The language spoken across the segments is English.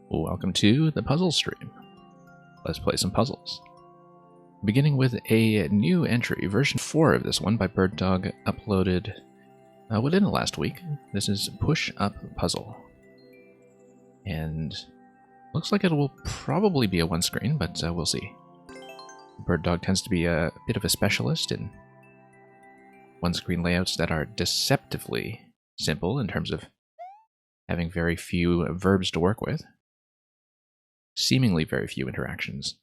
Welcome to the puzzle stream. Let's play some puzzles. Beginning with a new entry, version 4 of this one by BirdDog, uploaded within the last week. This is Push Up Puzzle. And looks like it will probably be a one screen, but we'll see. BirdDog tends to be a bit of a specialist in one screen layouts that are deceptively simple in terms of having very few verbs to work with. Seemingly very few interactions,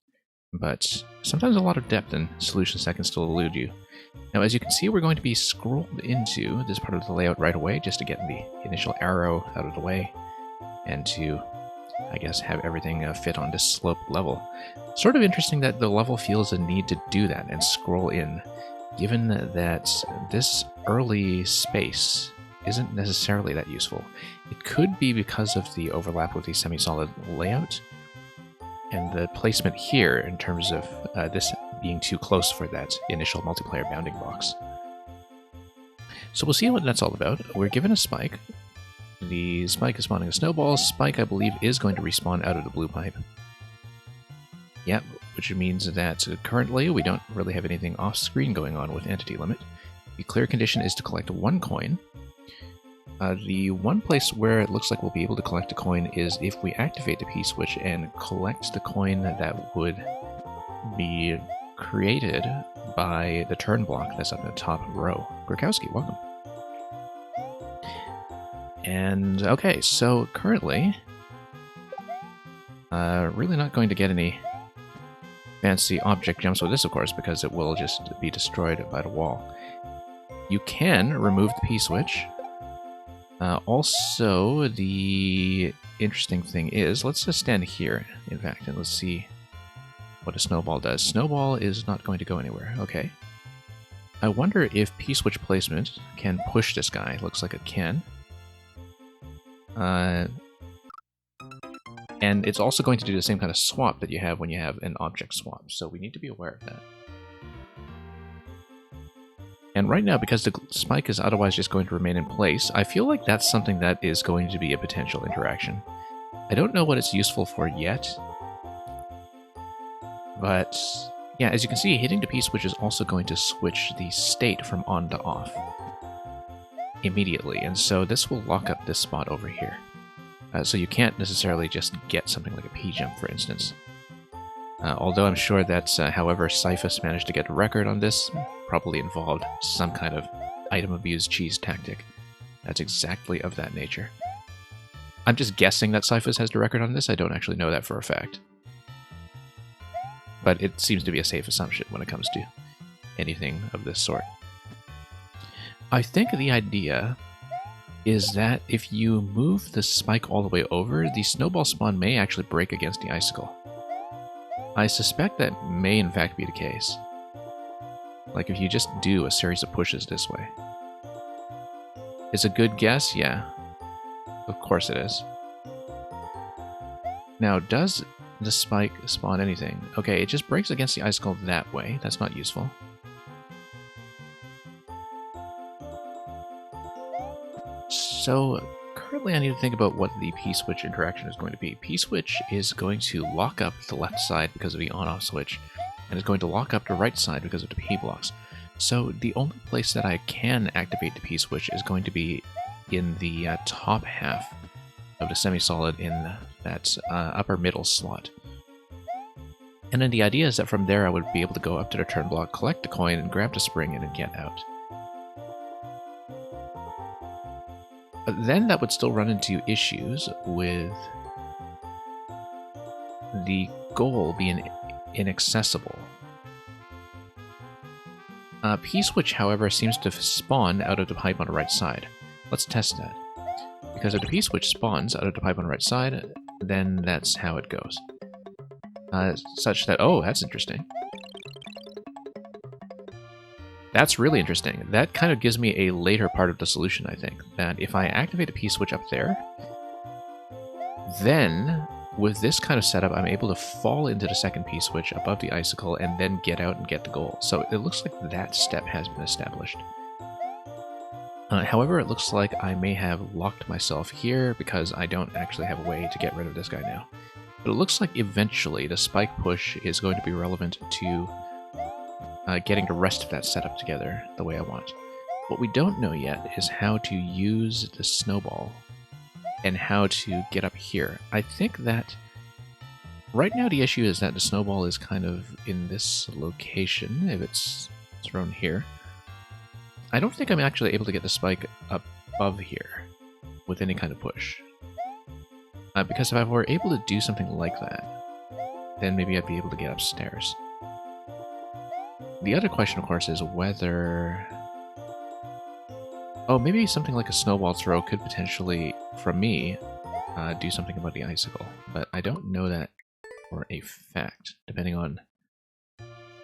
but sometimes a lot of depth and solutions that can still elude you. Now, as you can see, we're going to be scrolled into this part of the layout right away, just to get the initial arrow out of the way, and to, I guess, have everything fit on this slope level. Sort of interesting that the level feels a need to do that and scroll in, given that this early space isn't necessarily that useful. It could be because of the overlap with the semi-solid layout, and the placement here in terms of this being too close for that initial multiplayer bounding box. So we'll see what that's all about. We're given a spike. The spike is spawning a snowball. Spike, I believe, is going to respawn out of the blue pipe. Yep, which means that currently we don't really have anything off-screen going on with Entity Limit. The clear condition is to collect one coin. The one place where it looks like we'll be able to collect a coin is if we activate the P-switch and collect the coin that would be created by the turn block that's up in the top row. Grakowski, welcome. And okay, so currently, really not going to get any fancy object jumps with this, of course, because it will just be destroyed by the wall. You can remove the P-switch. Also, the interesting thing is, let's just stand here, in fact, and let's see what a snowball does. Snowball is not going to go anywhere. Okay. I wonder if P-switch placement can push this guy. Looks like it can. And it's also going to do the same kind of swap that you have when you have an object swap, so we need to be aware of that. And right now, because the spike is otherwise just going to remain in place, I feel like that's something that is going to be a potential interaction. I don't know what it's useful for yet, but yeah, as you can see, hitting the P-switch is also going to switch the state from on to off immediately, and so this will lock up this spot over here. So you can't necessarily just get something like a P-jump, for instance. Although I'm sure that however Cyphus managed to get a record on this probably involved some kind of item abuse cheese tactic. That's exactly of that nature. I'm just guessing that Cyphus has the record on this. I don't actually know that for a fact. But it seems to be a safe assumption when it comes to anything of this sort. I think the idea is that if you move the spike all the way over, the snowball spawn may actually break against the icicle. I suspect that may in fact be the case. Like if you just do a series of pushes this way. It's a good guess? Yeah. Of course it is. Now, does the spike spawn anything? Okay, it just breaks against the icicle that way. That's not useful. So, currently I need to think about what the P-switch interaction is going to be. P-switch is going to lock up the left side because of the on-off switch, and is going to lock up the right side because of the P-blocks. So the only place that I can activate the P-switch is going to be in the top half of the semi-solid in that upper middle slot. And then the idea is that from there I would be able to go up to the turn block, collect the coin, and grab the spring and then get out. But then that would still run into issues with the goal being inaccessible. P-switch, however, seems to spawn out of the pipe on the right side. Let's test that. Because if the P-switch spawns out of the pipe on the right side, then that's how it goes. Such that, oh, that's interesting. That's really interesting. That kind of gives me a later part of the solution, I think. That if I activate a P-switch up there, then with this kind of setup, I'm able to fall into the second P-switch above the icicle and then get out and get the goal. So it looks like that step has been established. However, it looks like I may have locked myself here because I don't actually have a way to get rid of this guy now. But it looks like eventually the spike push is going to be relevant to getting the rest of that setup together the way I want. What we don't know yet is how to use the snowball and how to get up here. I think that right now the issue is that the snowball is kind of in this location, if it's thrown here. I don't think I'm actually able to get the spike up above here with any kind of push. Because if I were able to do something like that, then maybe I'd be able to get upstairs. The other question, of course, is whether... Oh, maybe something like a snowball throw could potentially, from me, do something about the icicle. But I don't know that for a fact, depending on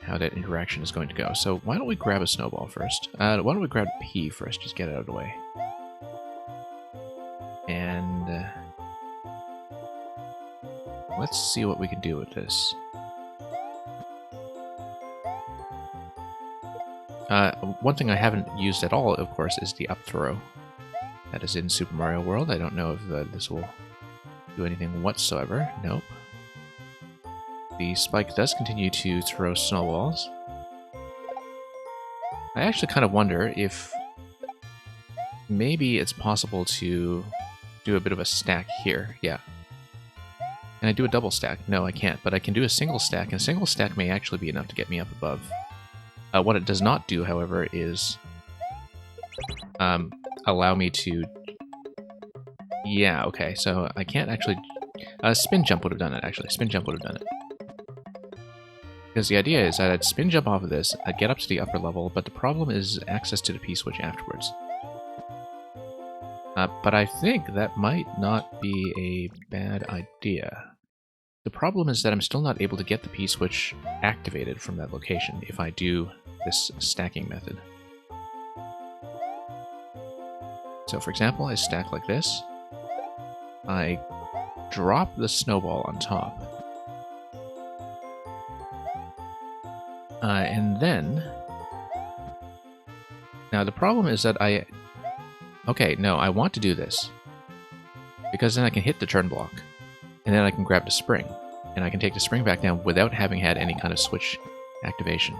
how that interaction is going to go. So why don't we grab a snowball first? Why don't we grab P first, just get it out of the way. And let's see what we can do with this. One thing I haven't used at all, of course, is the up throw. That is in Super Mario World. I don't know if this will do anything whatsoever. Nope. The spike does continue to throw snowballs. I actually kind of wonder if maybe it's possible to do a bit of a stack here. Yeah. Can I do a double stack? No, I can't, but I can do a single stack, and a single stack may actually be enough to get me up above. What it does not do, however, is allow me to... Yeah, okay, so I can't actually... spin jump would have done it, actually. Spin jump would have done it. Because the idea is that I'd spin jump off of this, I'd get up to the upper level, but the problem is access to the P-switch afterwards. But I think that might not be a bad idea. The problem is that I'm still not able to get the P-switch activated from that location if I do this stacking method. So for example, I stack like this. I drop the snowball on top. And then... Now the problem is that I... Okay, no, I want to do this. Because then I can hit the turn block. And then I can grab the spring. And I can take the spring back down without having had any kind of switch activation.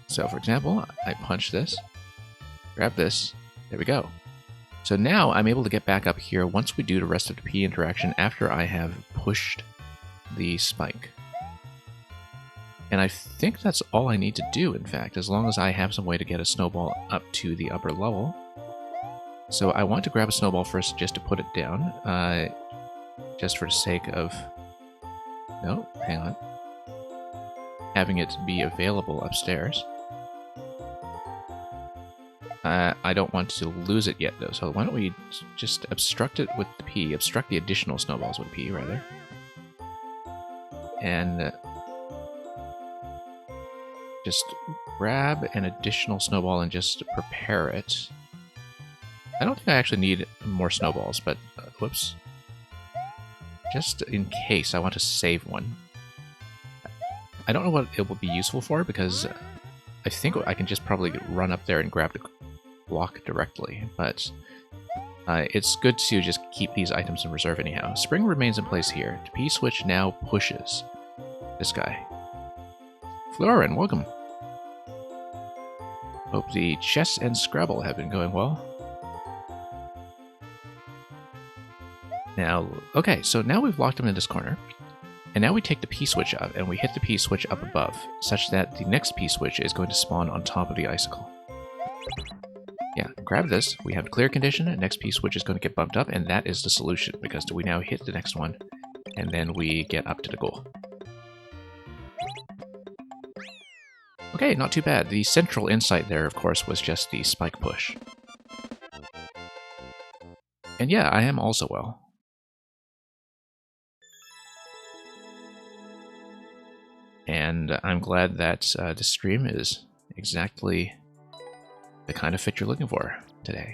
So for example, I punch this. Grab this. There we go. So now I'm able to get back up here once we do the rest of the P interaction after I have pushed the spike. And I think that's all I need to do, in fact, as long as I have some way to get a snowball up to the upper level. So I want to grab a snowball first just to put it down, just for the sake of... No, hang on. Having it be available upstairs. I don't want to lose it yet, though, so why don't we just obstruct it with the P, obstruct the additional snowballs with P, rather. And... just grab an additional snowball and just prepare it. I don't think I actually need more snowballs, but whoops. Just in case I want to save one. I don't know what it will be useful for, because I think I can just probably run up there and grab the block directly, but it's good to just keep these items in reserve anyhow. Spring remains in place here. The P-switch now pushes this guy. Florin, welcome. Hope the chess and Scrabble have been going well. Now, okay, so now we've locked him in this corner. And now we take the P-switch up, and we hit the P-switch up above, such that the next P-switch is going to spawn on top of the icicle. Yeah, grab this, we have clear condition, next P-switch is going to get bumped up, and that is the solution, because we now hit the next one, and then we get up to the goal. Okay, not too bad. The central insight there, of course, was just the spike push. And yeah, I am also well. And I'm glad that this stream is exactly the kind of fit you're looking for today.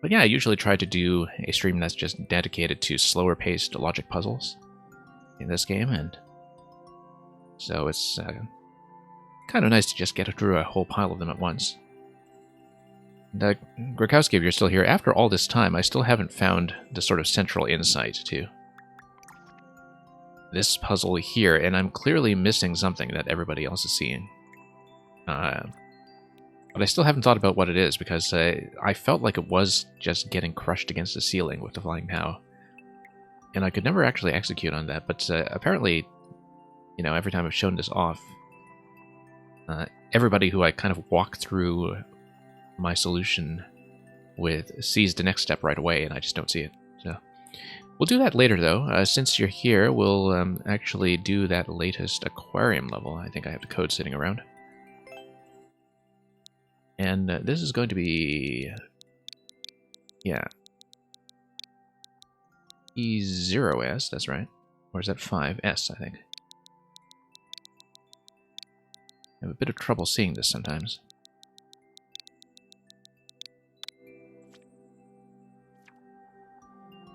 But yeah, I usually try to do a stream that's just dedicated to slower paced logic puzzles in this game, and so it's kind of nice to just get through a whole pile of them at once. And, Grakowski, if you're still here, after all this time, I still haven't found the sort of central insight to this puzzle here, and I'm clearly missing something that everybody else is seeing. But I still haven't thought about what it is, because I felt like it was just getting crushed against the ceiling with the Flying Pow. And I could never actually execute on that, but apparently, you know, every time I've shown this off, everybody who I kind of walk through my solution with sees the next step right away, and I just don't see it. So we'll do that later, though. Since you're here, we'll actually do that latest aquarium level. I think I have the code sitting around. And this is going to be... yeah. E0S, that's right. Or is that 5S, I think. I have a bit of trouble seeing this sometimes.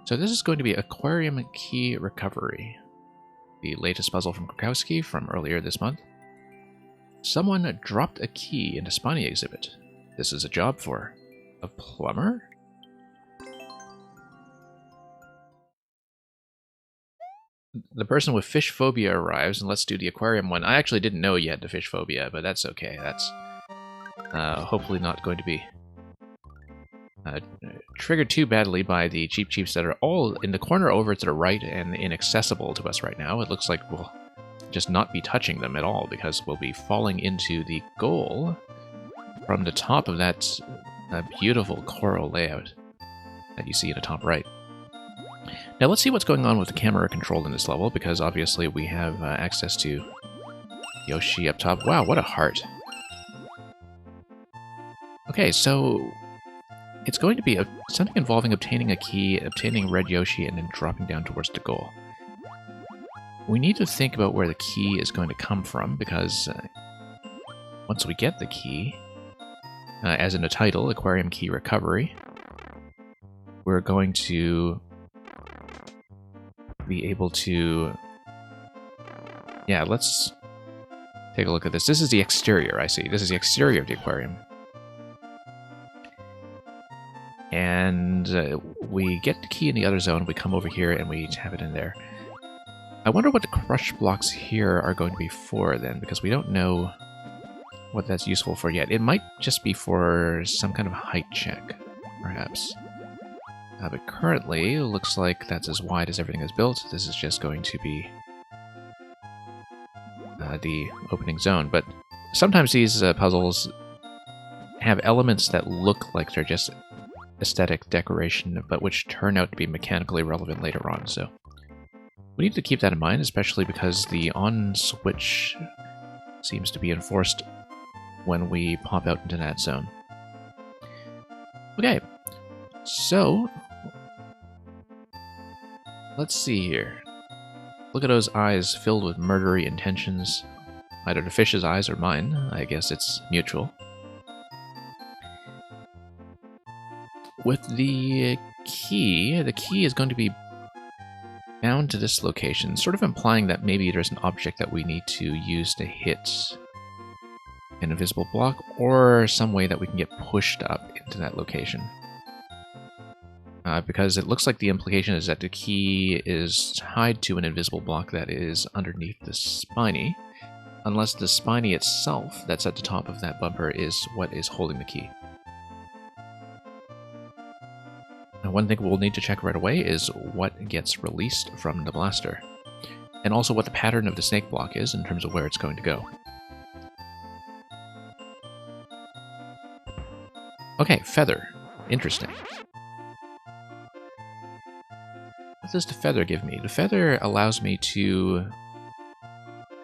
So this is going to be Aquarium Key Recovery, the latest puzzle from Grakowski from earlier this month. Someone dropped a key in a Spiny exhibit. This is a job for a plumber? The person with fish phobia arrives, and let's do the aquarium one. I actually didn't know you had the fish phobia, but that's okay. That's hopefully not going to be triggered too badly by the Cheep Cheeps that are all in the corner over to the right and inaccessible to us right now. It looks like we'll just not be touching them at all, because we'll be falling into the goal from the top of that beautiful coral layout that you see in the top right. Now let's see what's going on with the camera control in this level, because obviously we have access to Yoshi up top. Wow, what a heart. Okay, so it's going to be something involving obtaining a key, obtaining Red Yoshi, and then dropping down towards the goal. We need to think about where the key is going to come from, because once we get the key, as in the title, Aquarium Key Recovery, we're going to be able to... yeah, let's take a look at this. This is the exterior, I see. This is the exterior of the aquarium. And we get the key in the other zone, we come over here, and we have it in there. I wonder what the crush blocks here are going to be for, then, because we don't know what that's useful for yet. It might just be for some kind of height check, perhaps. But currently, it looks like that's as wide as everything is built. This is just going to be the opening zone. But sometimes these puzzles have elements that look like they're just aesthetic decoration, but which turn out to be mechanically relevant later on. So we need to keep that in mind, especially because the on switch seems to be enforced when we pop out into that zone. Okay, so let's see here. Look at those eyes filled with murdery intentions. Either the fish's eyes or mine. I guess it's mutual. With the key is going to be bound to this location, sort of implying that maybe there's an object that we need to use to hit an invisible block, or some way that we can get pushed up into that location. Because it looks like the implication is that the key is tied to an invisible block that is underneath the Spiny, unless the Spiny itself that's at the top of that bumper is what is holding the key. Now, one thing we'll need to check right away is what gets released from the blaster, and also what the pattern of the snake block is in terms of where it's going to go. Okay, feather. Interesting. What does the feather give me? The feather allows me to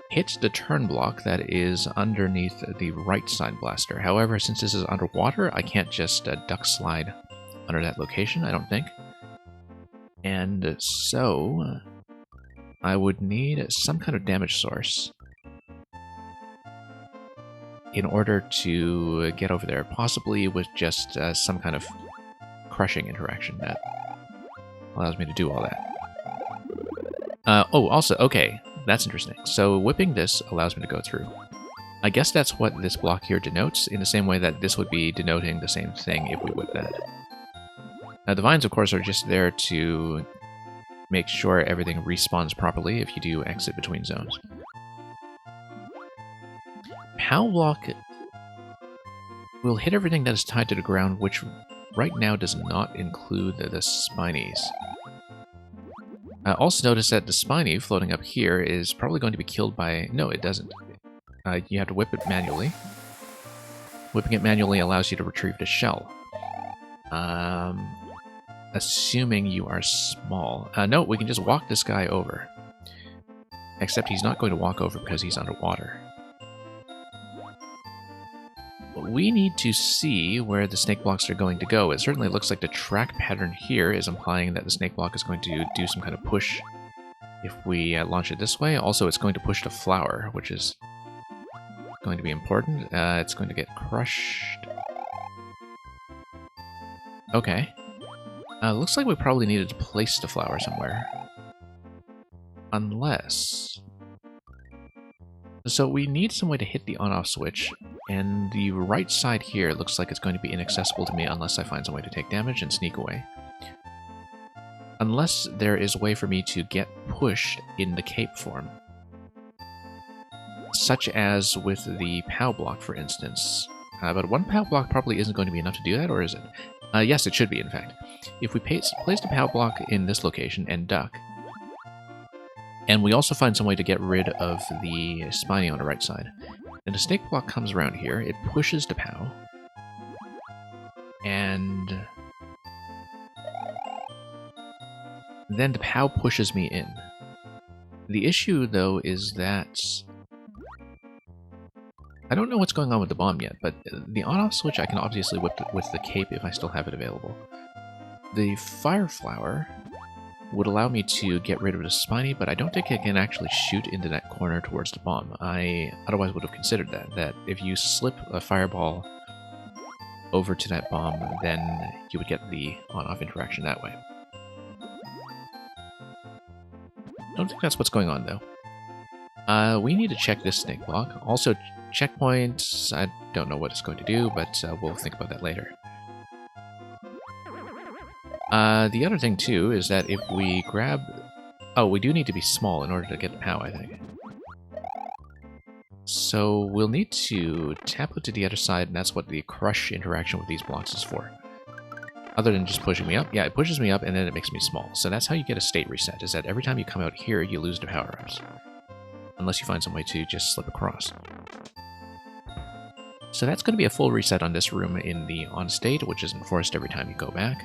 hit the turn block that is underneath the right side blaster. However, since this is underwater, I can't just duck slide under that location, I don't think. And so I would need some kind of damage source in order to get over there, possibly with just some kind of crushing interaction that allows me to do all that. Oh, also, okay, that's interesting. So whipping this allows me to go through. I guess that's what this block here denotes, in the same way that this would be denoting the same thing if we whip that. Now the vines, of course, are just there to make sure everything respawns properly if you do exit between zones. POW block will hit everything that is tied to the ground, which right now does not include the spinies. Also notice that the spiny floating up here is probably going to be killed by... No, it doesn't. You have to whip it manually. Whipping it manually allows you to retrieve the shell. Assuming you are small. No, we can just walk this guy over. Except he's not going to walk over because he's underwater. We need to see where the snake blocks are going to go. It certainly looks like the track pattern here is implying that the snake block is going to do some kind of push if we launch it this way. Also, it's going to push the flower, which is going to be important. It's going to get crushed. Okay. Looks like we probably needed to place the flower somewhere. Unless... So we need some way to hit the on-off switch, and the right side here looks like it's going to be inaccessible to me unless I find some way to take damage and sneak away. Unless there is a way for me to get pushed in the cape form. Such as with the POW block, for instance. But one POW block probably isn't going to be enough to do that, or is it? Yes, it should be, in fact. If we place the POW block in this location and duck, and we also find some way to get rid of the spiny on the right side, and the snake block comes around here, it pushes the POW, and then the POW pushes me in. The issue, though, is that I don't know what's going on with the bomb yet, but the on-off switch I can obviously whip with the cape if I still have it available. The fire flower would allow me to get rid of the spiny, but I don't think I can actually shoot into that corner towards the bomb. I otherwise would have considered that if you slip a fireball over to that bomb, then you would get the on-off interaction that way. I don't think that's what's going on, though. We need to check this snake block. Also, checkpoints, I don't know what it's going to do, but we'll think about that later. The other thing, too, is that if we grab... Oh, we do need to be small in order to get the POW, I think. So we'll need to tap it to the other side, and that's what the crush interaction with these blocks is for. Other than just pushing me up. Yeah, it pushes me up, and then it makes me small. So that's how you get a state reset, is that every time you come out here, you lose the power-ups. Unless you find some way to just slip across. So that's going to be a full reset on this room in the on state, which is enforced every time you go back.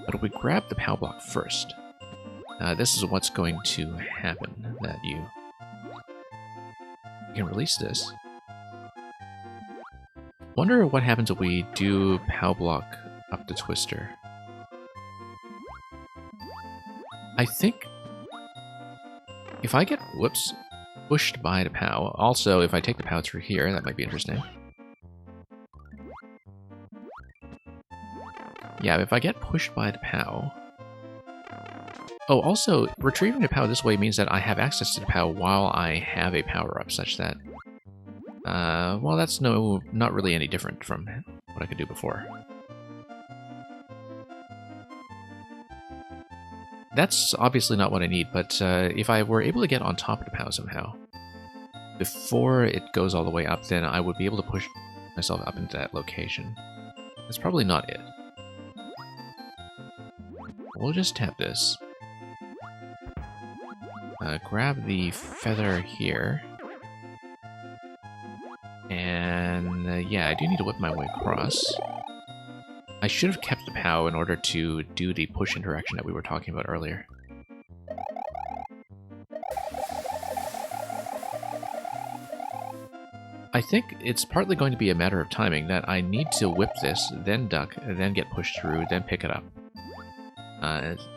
But if we grab the POW block first, this is what's going to happen, that you can release this. Wonder what happens if we do POW block up the twister. I think if I get, whoops, pushed by the POW, also if I take the POW through here, that might be interesting. Yeah, if I get pushed by the POW... Oh, also, retrieving the POW this way means that I have access to the POW while I have a power-up, such that... well, that's not really any different from what I could do before. That's obviously not what I need, but if I were able to get on top of the POW somehow, before it goes all the way up, then I would be able to push myself up into that location. That's probably not it. We'll just tap this. Grab the feather here. And yeah, I do need to whip my way across. I should have kept the POW in order to do the push interaction that we were talking about earlier. I think it's partly going to be a matter of timing, that I need to whip this, then duck, then get pushed through, then pick it up.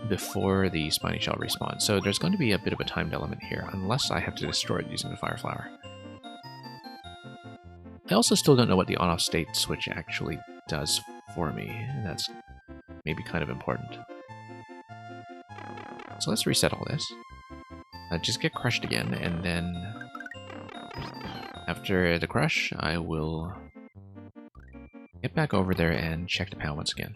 Before the spiny shell respawns. So there's going to be a bit of a timed element here, unless I have to destroy it using the fire flower. I also still don't know what the on-off state switch actually does for me, and that's maybe kind of important. So let's reset all this. Just get crushed again, and then After the crush, I will get back over there and check the POW once again.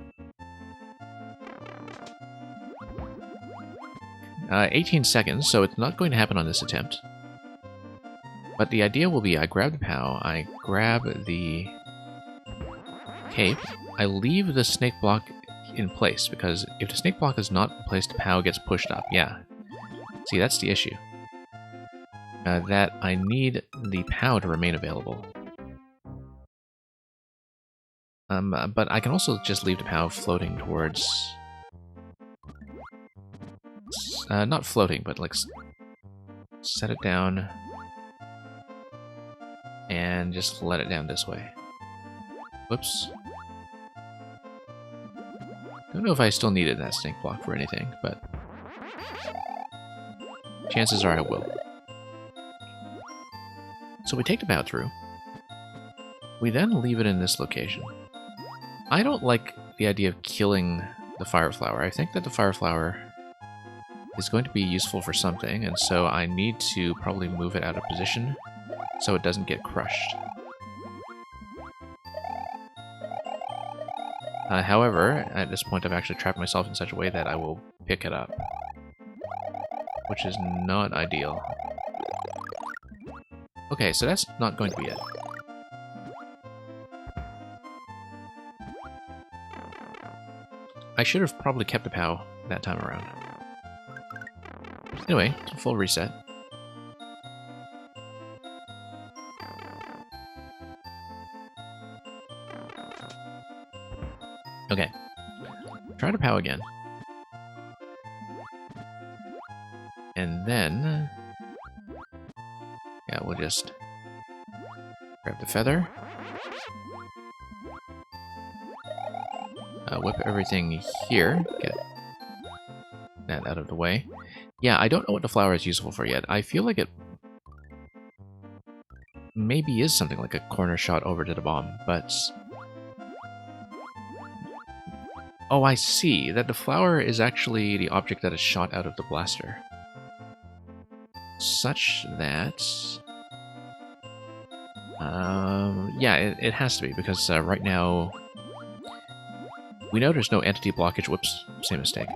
18 seconds, so it's not going to happen on this attempt. But the idea will be I grab the POW, I grab the cape, I leave the snake block in place, because if the snake block is not in place, the POW gets pushed up. Yeah. See, that's the issue. That I need the POW to remain available. But I can also just leave the POW floating towards... not floating, but like set it down and just let it down this way. Whoops. Don't know if I still needed that snake block for anything, but chances are I will. So we take the POW through. We then leave it in this location. I don't like the idea of killing the fire flower. I think that the fire flower is going to be useful for something, and so I need to probably move it out of position so it doesn't get crushed. However, at this point I've actually trapped myself in such a way that I will pick it up, which is not ideal. Okay, so that's not going to be it. I should have probably kept the POW that time around. Anyway, full reset. Okay. Try to POW again. And then... yeah, we'll just grab the feather. Whip everything here. Get that out of the way. Yeah, I don't know what the flower is useful for yet. I feel like it maybe is something like a corner shot over to the bomb, but... oh, I see. That the flower is actually the object that is shot out of the blaster. Such that... yeah, it has to be, because right now... we know there's no entity blockage. Whoops, same mistake.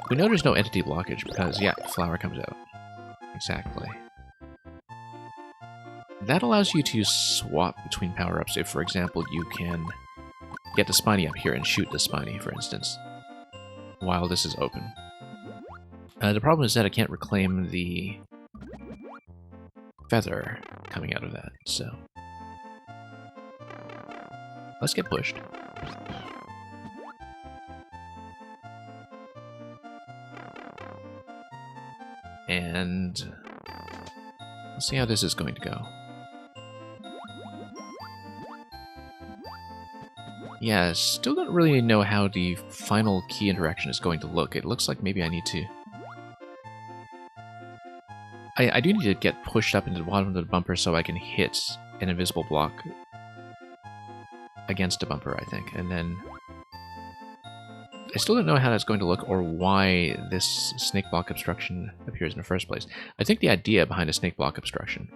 We know there's no entity blockage because, yeah, the flower comes out. Exactly. That allows you to swap between power-ups if, for example, you can get the Spiny up here and shoot the Spiny, for instance, while this is open. The problem is that I can't reclaim the feather coming out of that, so... let's get pushed. And let's see how this is going to go. Yeah, still don't really know how the final key interaction is going to look. It looks like maybe I need to... I do need to get pushed up into the bottom of the bumper so I can hit an invisible block against a bumper, I think. And then... I still don't know how that's going to look or why this snake block obstruction appears in the first place. I think the idea behind a snake block obstruction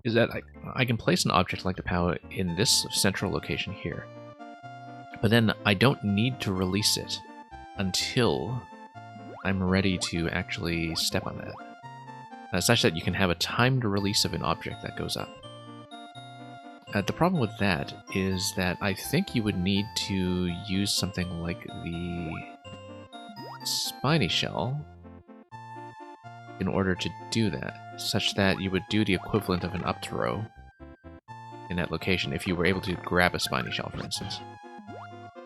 is that I can place an object like the POW in this central location here, but then I don't need to release it until I'm ready to actually step on that. Such that you can have a timed release of an object that goes up. The problem with that is that I think you would need to use something like the Spiny Shell in order to do that, such that you would do the equivalent of an up throw in that location if you were able to grab a Spiny Shell, for instance.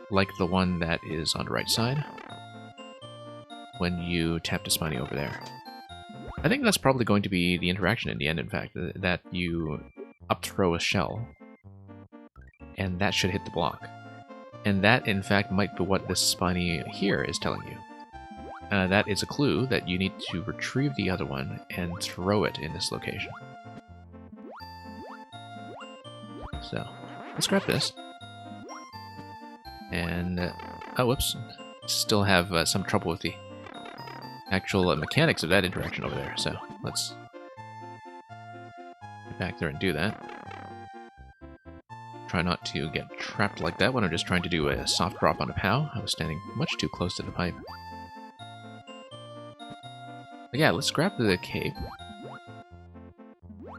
Like the one that is on the right side when you tap the Spiny over there. I think that's probably going to be the interaction in the end, in fact, that you up throw a shell, and that should hit the block. And that, in fact, might be what this Spiny here is telling you. That is a clue that you need to retrieve the other one and throw it in this location. So, let's grab this. And, oh, whoops. Still have some trouble with the actual mechanics of that interaction over there, so let's get back there and do that. Try not to get trapped like that when I'm just trying to do a soft drop on a POW. I was standing much too close to the pipe. But yeah, let's grab the cape.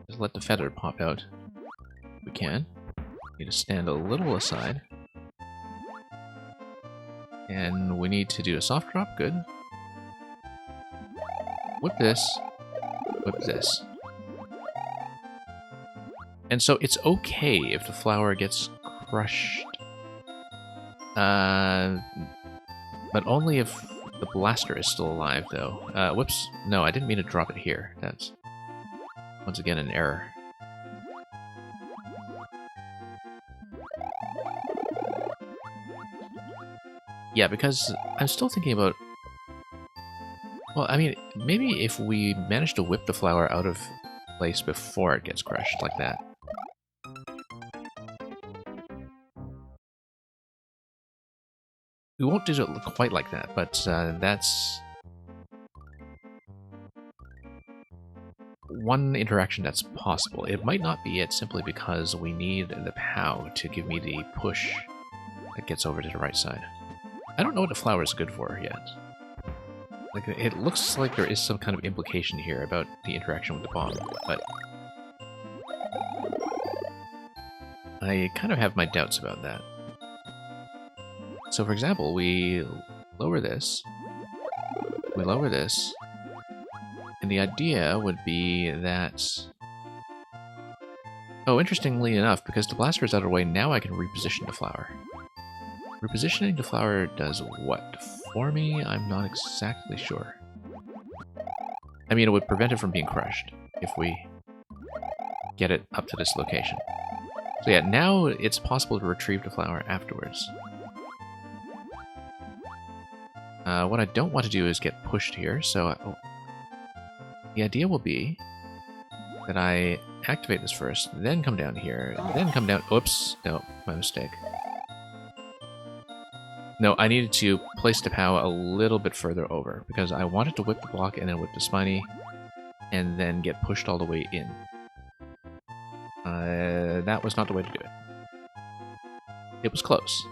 Just let the feather pop out. If we can. Need to stand a little aside. And we need to do a soft drop. Good. Whip this. Whip this. And so it's okay if the flower gets crushed. But only if the blaster is still alive, though. Whoops. No, I didn't mean to drop it here. That's, once again, an error. Yeah, because I'm still thinking about... Well, I mean, maybe if we manage to whip the flower out of place before it gets crushed, like that. We won't do it quite like that, but that's one interaction that's possible. It might not be it simply because we need the POW to give me the push that gets over to the right side. I don't know what the flower is good for yet. Like, it looks like there is some kind of implication here about the interaction with the bomb, but I kind of have my doubts about that. So, for example, we lower this, and the idea would be that... Oh, interestingly enough, because the blaster is out of the way, now I can reposition the flower. Repositioning the flower does what for me? I'm not exactly sure. I mean, it would prevent it from being crushed if we get it up to this location. So yeah, now it's possible to retrieve the flower afterwards. What I don't want to do is get pushed here, so the idea will be that I activate this first, then come down here, then come down... Oops, no, my mistake. No, I needed to place the POW a little bit further over, because I wanted to whip the block and then whip the spiny, and then get pushed all the way in. That was not the way to do it. It was close,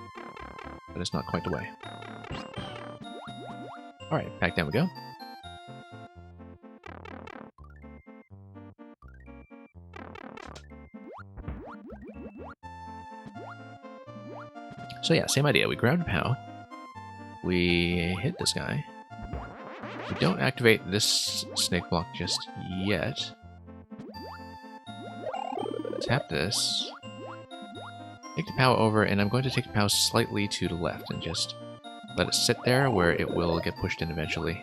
but it's not quite the way. Alright, back down we go. So yeah, same idea. We grab the POW. We hit this guy. We don't activate this snake block just yet. Tap this. Take the POW over, and I'm going to take the POW slightly to the left and just let it sit there where it will get pushed in eventually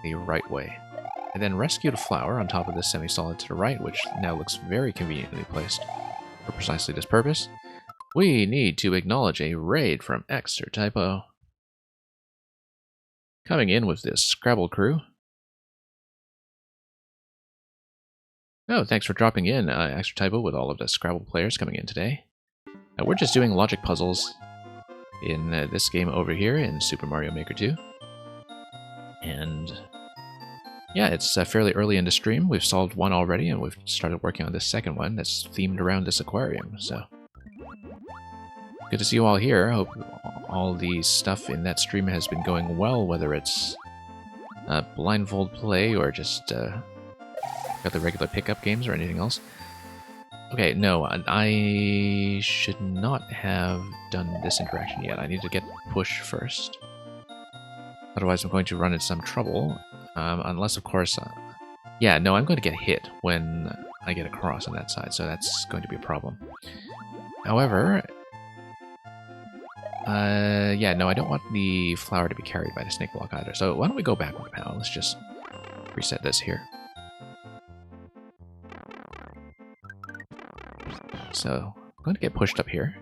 the right way. And then rescue the flower on top of this semi-solid to the right, which now looks very conveniently placed for precisely this purpose. We need to acknowledge a raid from X or Typo. Coming in with this Scrabble crew. Oh, thanks for dropping in, X or Typo, with all of the Scrabble players coming in today. We're just doing logic puzzles in this game over here in Super Mario Maker 2. And yeah, it's fairly early in the stream. We've solved one already, and we've started working on this second one that's themed around this aquarium, so... Good to see you all here. I hope all the stuff in that stream has been going well, whether it's blindfold play or just got the regular pickup games or anything else. Okay, no, I should not have done this interaction yet. I need to get push first. Otherwise I'm going to run into some trouble. Unless, of course... yeah, no, I'm going to get hit when I get across on that side, so that's going to be a problem. However... yeah, no, I don't want the flower to be carried by the snake block either. So why don't we go back with the POW? Let's just reset this here. So I'm going to get pushed up here.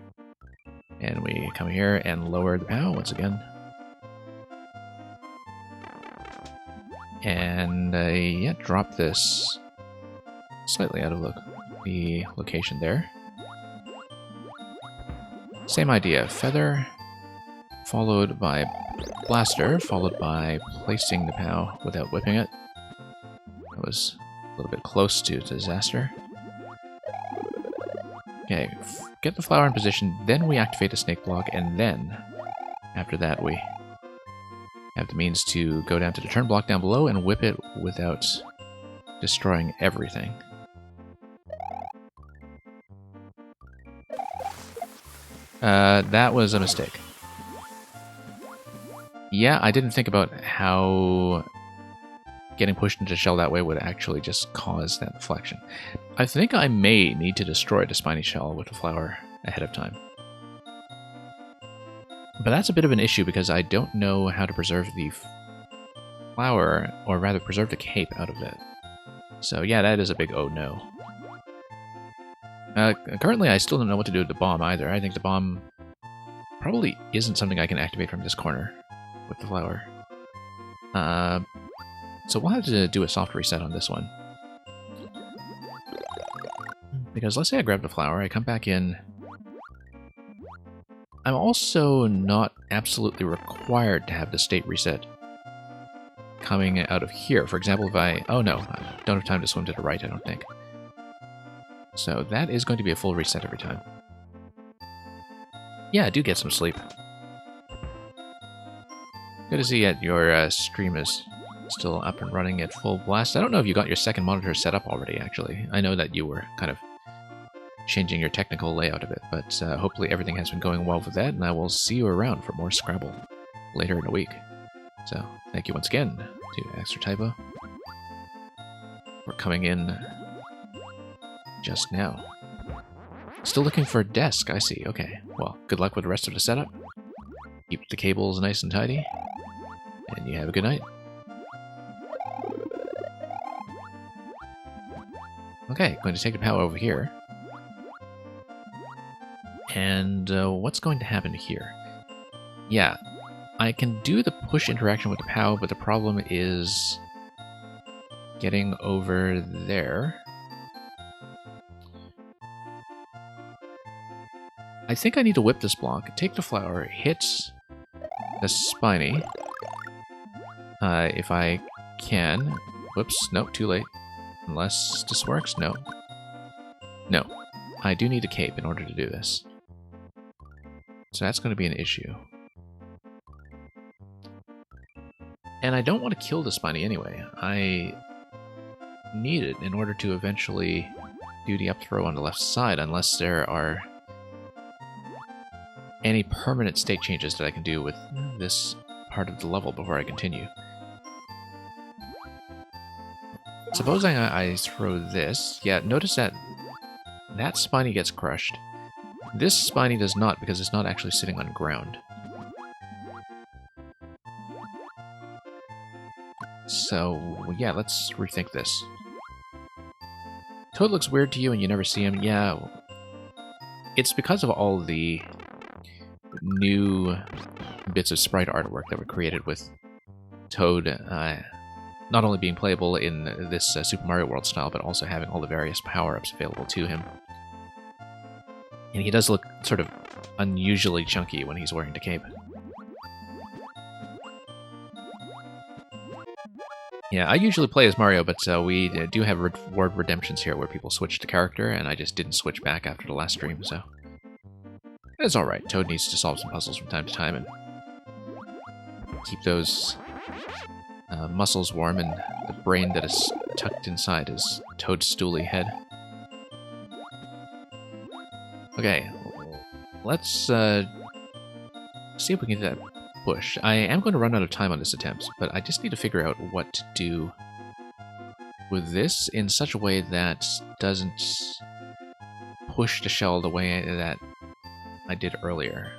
And we come here and lower the POW once again. And yeah, drop this slightly out of the location there. Same idea, feather, followed by blaster, followed by placing the POW without whipping it. That was a little bit close to disaster. Okay, get the flower in position, then we activate a snake block, and then, after that, we have the means to go down to the turn block down below and whip it without destroying everything. That was a mistake. Yeah, I didn't think about how getting pushed into shell that way would actually just cause that deflection. I think I may need to destroy the spiny shell with the flower ahead of time. But that's a bit of an issue because I don't know how to preserve the flower, or rather preserve the cape out of it. So yeah, that is a big oh no. Currently I still don't know what to do with the bomb either. I think the bomb probably isn't something I can activate from this corner with the flower. So we'll have to do a soft reset on this one. Because let's say I grab the flower, I come back in. I'm also not absolutely required to have the state reset coming out of here. For example, if I... Oh no, I don't have time to swim to the right, I don't think. So that is going to be a full reset every time. Yeah, I do get some sleep. Good to see that your stream is still up and running at full blast. I don't know if you got your second monitor set up already, actually. I know that you were kind of changing your technical layout of it, but hopefully everything has been going well with that, and I will see you around for more Scrabble later in the week. So, thank you once again to Extra Typo for coming in just now. Still looking for a desk, I see. Okay, well, good luck with the rest of the setup. Keep the cables nice and tidy, and you have a good night. Okay, going to take the power over here. And what's going to happen here? Yeah, I can do the push interaction with the POW, but the problem is getting over there. I think I need to whip this block, take the flower, hit the spiny, if I can. Whoops, nope, too late. Unless this works? No. No. I do need a cape in order to do this. So that's going to be an issue. And I don't want to kill the spiny anyway. I need it in order to eventually do the up throw on the left side, unless there are any permanent state changes that I can do with this part of the level before I continue. Supposing I throw this, yeah, notice that that spiny gets crushed. This spiny does not, because it's not actually sitting on ground. So, yeah, let's rethink this. Toad looks weird to you and you never see him. Yeah, it's because of all the new bits of sprite artwork that were created with Toad not only being playable in this Super Mario World style, but also having all the various power-ups available to him. And he does look sort of unusually chunky when he's wearing the cape. Yeah, I usually play as Mario, but we do have reward redemptions here where people switch the character, and I just didn't switch back after the last stream, so... It's alright. Toad needs to solve some puzzles from time to time and keep those muscles warm and the brain that is tucked inside his toadstooly head. Okay, let's see if we can get that push. I am going to run out of time on this attempt, but I just need to figure out what to do with this in such a way that doesn't push the shell the way that I did earlier.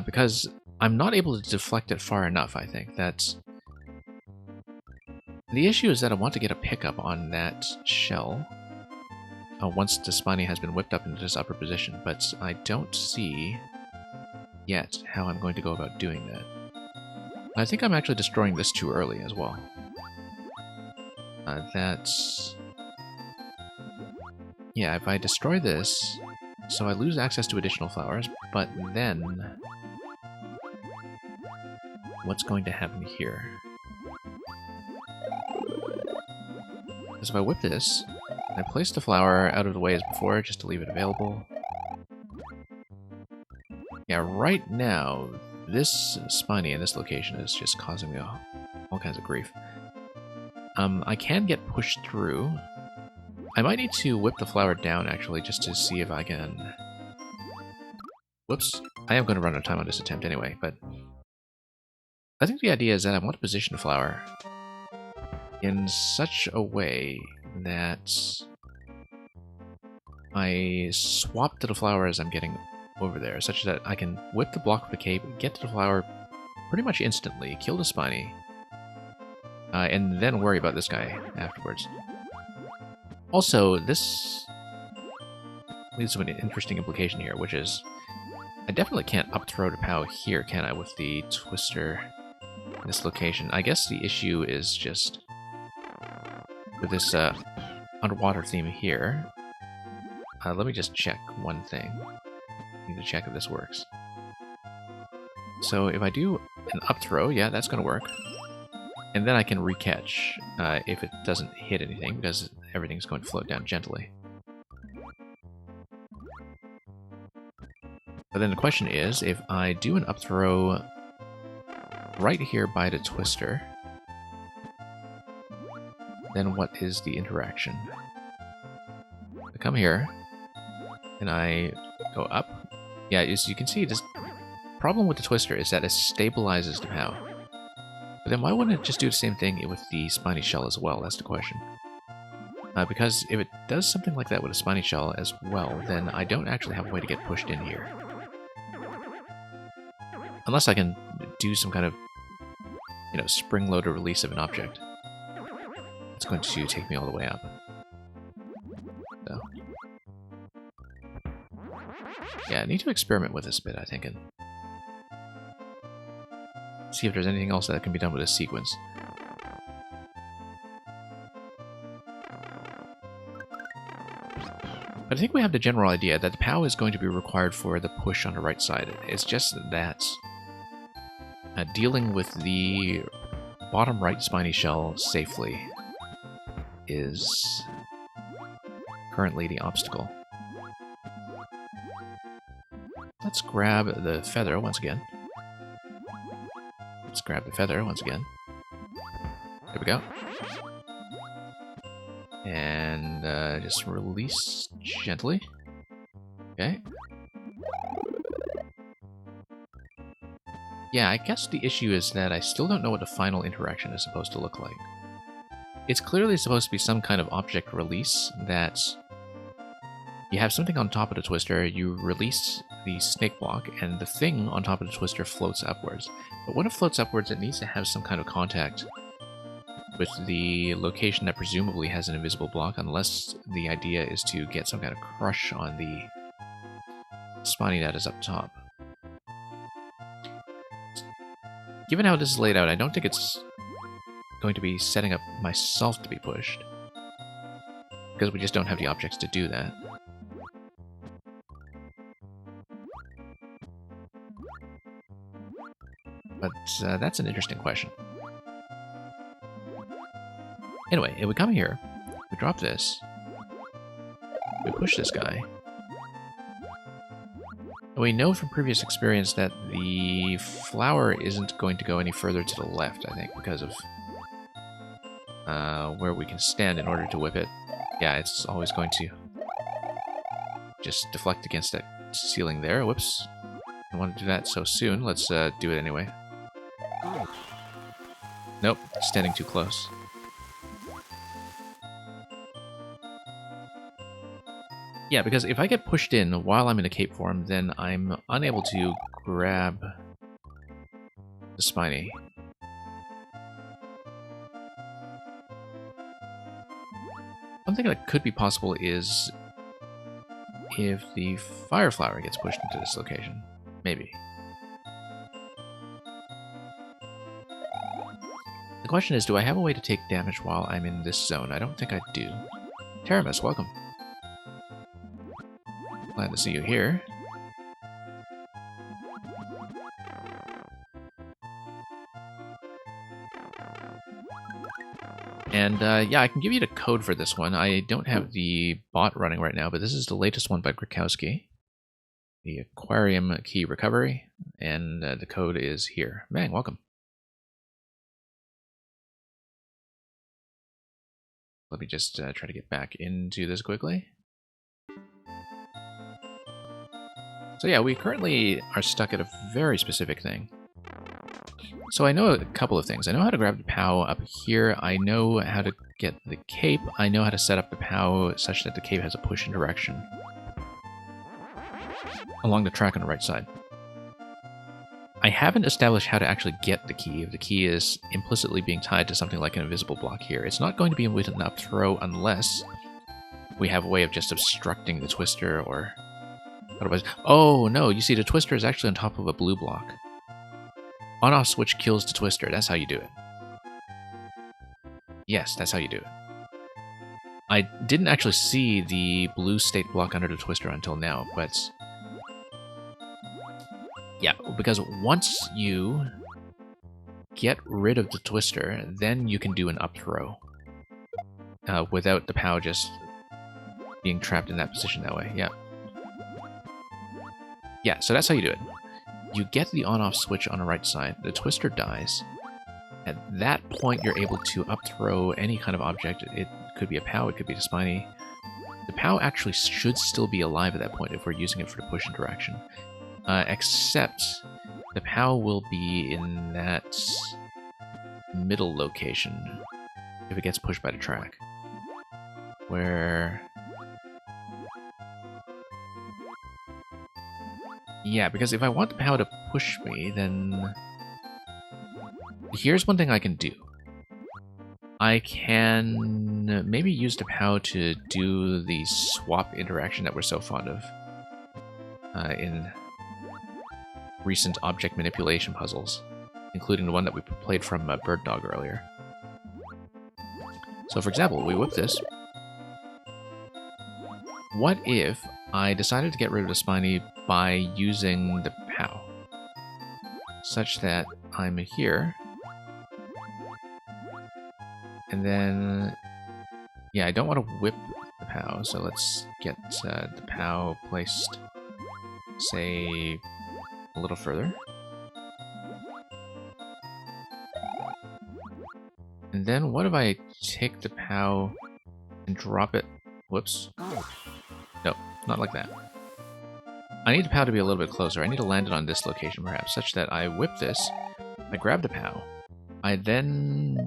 Because I'm not able to deflect it far enough, I think. That's... The issue is that I want to get a pickup on that shell once the spiny has been whipped up into this upper position, but I don't see yet how I'm going to go about doing that. I think I'm actually destroying this too early as well. That's... Yeah, if I destroy this, so I lose access to additional flowers, but then... What's going to happen here? Because if I whip this, I placed the flower out of the way as before, just to leave it available. Yeah, right now, this Spiny in this location is just causing me all kinds of grief. I can get pushed through. I might need to whip the flower down, actually, just to see if I can... Whoops. I am going to run out of time on this attempt anyway, but... I think the idea is that I want to position the flower in such a way that I swap to the flower as I'm getting over there, such that I can whip the block of the cape, get to the flower pretty much instantly, kill the Spiny, and then worry about this guy afterwards. Also, this leads to an interesting implication here, which is I definitely can't up-throw the POW here, can I, with the Twister in this location. I guess the issue is just with this underwater theme here. Let me just check one thing. I need to check if this works. So if I do an up-throw, yeah, that's going to work. And then I can recatch if it doesn't hit anything, because everything's going to float down gently. But then the question is, if I do an up-throw right here by the Twister, then what is the interaction? I come here, and I go up. Yeah, as you can see, this problem with the Twister is that it stabilizes the POW. But then why wouldn't it just do the same thing with the Spiny Shell as well? That's the question. Because if it does something like that with a Spiny Shell as well, then I don't actually have a way to get pushed in here. Unless I can do some kind of, spring-loaded release of an object. It's going to take me all the way up. So. Yeah, I need to experiment with this a bit, I think, and see if there's anything else that can be done with this sequence. But I think we have the general idea that the POW is going to be required for the push on the right side. It's just that dealing with the bottom right Spiny Shell safely is currently the obstacle. Let's grab the feather once again. Let's grab the feather once again. There we go. And just release gently. Okay. Yeah, I guess the issue is that I still don't know what the final interaction is supposed to look like. It's clearly supposed to be some kind of object release that you have something on top of the Twister, you release the snake block, and the thing on top of the Twister floats upwards. But when it floats upwards, it needs to have some kind of contact with the location that presumably has an invisible block, unless the idea is to get some kind of crush on the Spiny that is up top. Given how this is laid out, I don't think it's going to be setting up myself to be pushed, because we just don't have the objects to do that. But that's an interesting question. Anyway, if we come here, we drop this, we push this guy, and we know from previous experience that the flower isn't going to go any further to the left, I think, because of where we can stand in order to whip it. Yeah, it's always going to just deflect against that ceiling there. Whoops. I don't want to do that so soon. Let's do it anyway. Nope, standing too close. Yeah, because if I get pushed in while I'm in a cape form, then I'm unable to grab the Spiny. Something that could be possible is if the Fire Flower gets pushed into this location. Maybe. The question is, do I have a way to take damage while I'm in this zone? I don't think I do. Teramis, welcome. Glad to see you here. And yeah, I can give you the code for this one. I don't have the bot running right now, but this is the latest one by Grikowski. The Aquarium Key Recovery, and the code is here. Mang, welcome. Let me just try to get back into this quickly. So yeah, we currently are stuck at a very specific thing. So I know a couple of things. I know how to grab the POW up here. I know how to get the cape. I know how to set up the POW such that the cape has a push in direction along the track on the right side. I haven't established how to actually get the key. If the key is implicitly being tied to something like an invisible block here. It's not going to be with an up throw unless we have a way of just obstructing the twister or otherwise. Oh no, you see the twister is actually on top of a blue block. On-off switch kills the twister. That's how you do it. Yes, that's how you do it. I didn't actually see the blue state block under the twister until now, but yeah, because once you get rid of the twister, then you can do an up throw without the POW just being trapped in that position that way. Yeah. Yeah, so that's how you do it. You get the on-off switch on the right side, the twister dies. At that point, you're able to up throw any kind of object. It could be a POW, it could be a spiny. The POW actually should still be alive at that point if we're using it for the push and direction. Except the POW will be in that middle location if it gets pushed by the track. Where... yeah, because if I want the POW to push me, then... here's one thing I can do. I can maybe use the POW to do the swap interaction that we're so fond of in recent object manipulation puzzles, including the one that we played from Bird Dog earlier. So for example, we whip this. What if I decided to get rid of the spiny by using the POW? Such that I'm here. And then, yeah, I don't want to whip the POW, so let's get the POW placed, say, a little further. And then what if I take the POW and drop it? Whoops. No, not like that. I need the POW to be a little bit closer. I need to land it on this location, perhaps, such that I whip this, I grab the POW, I then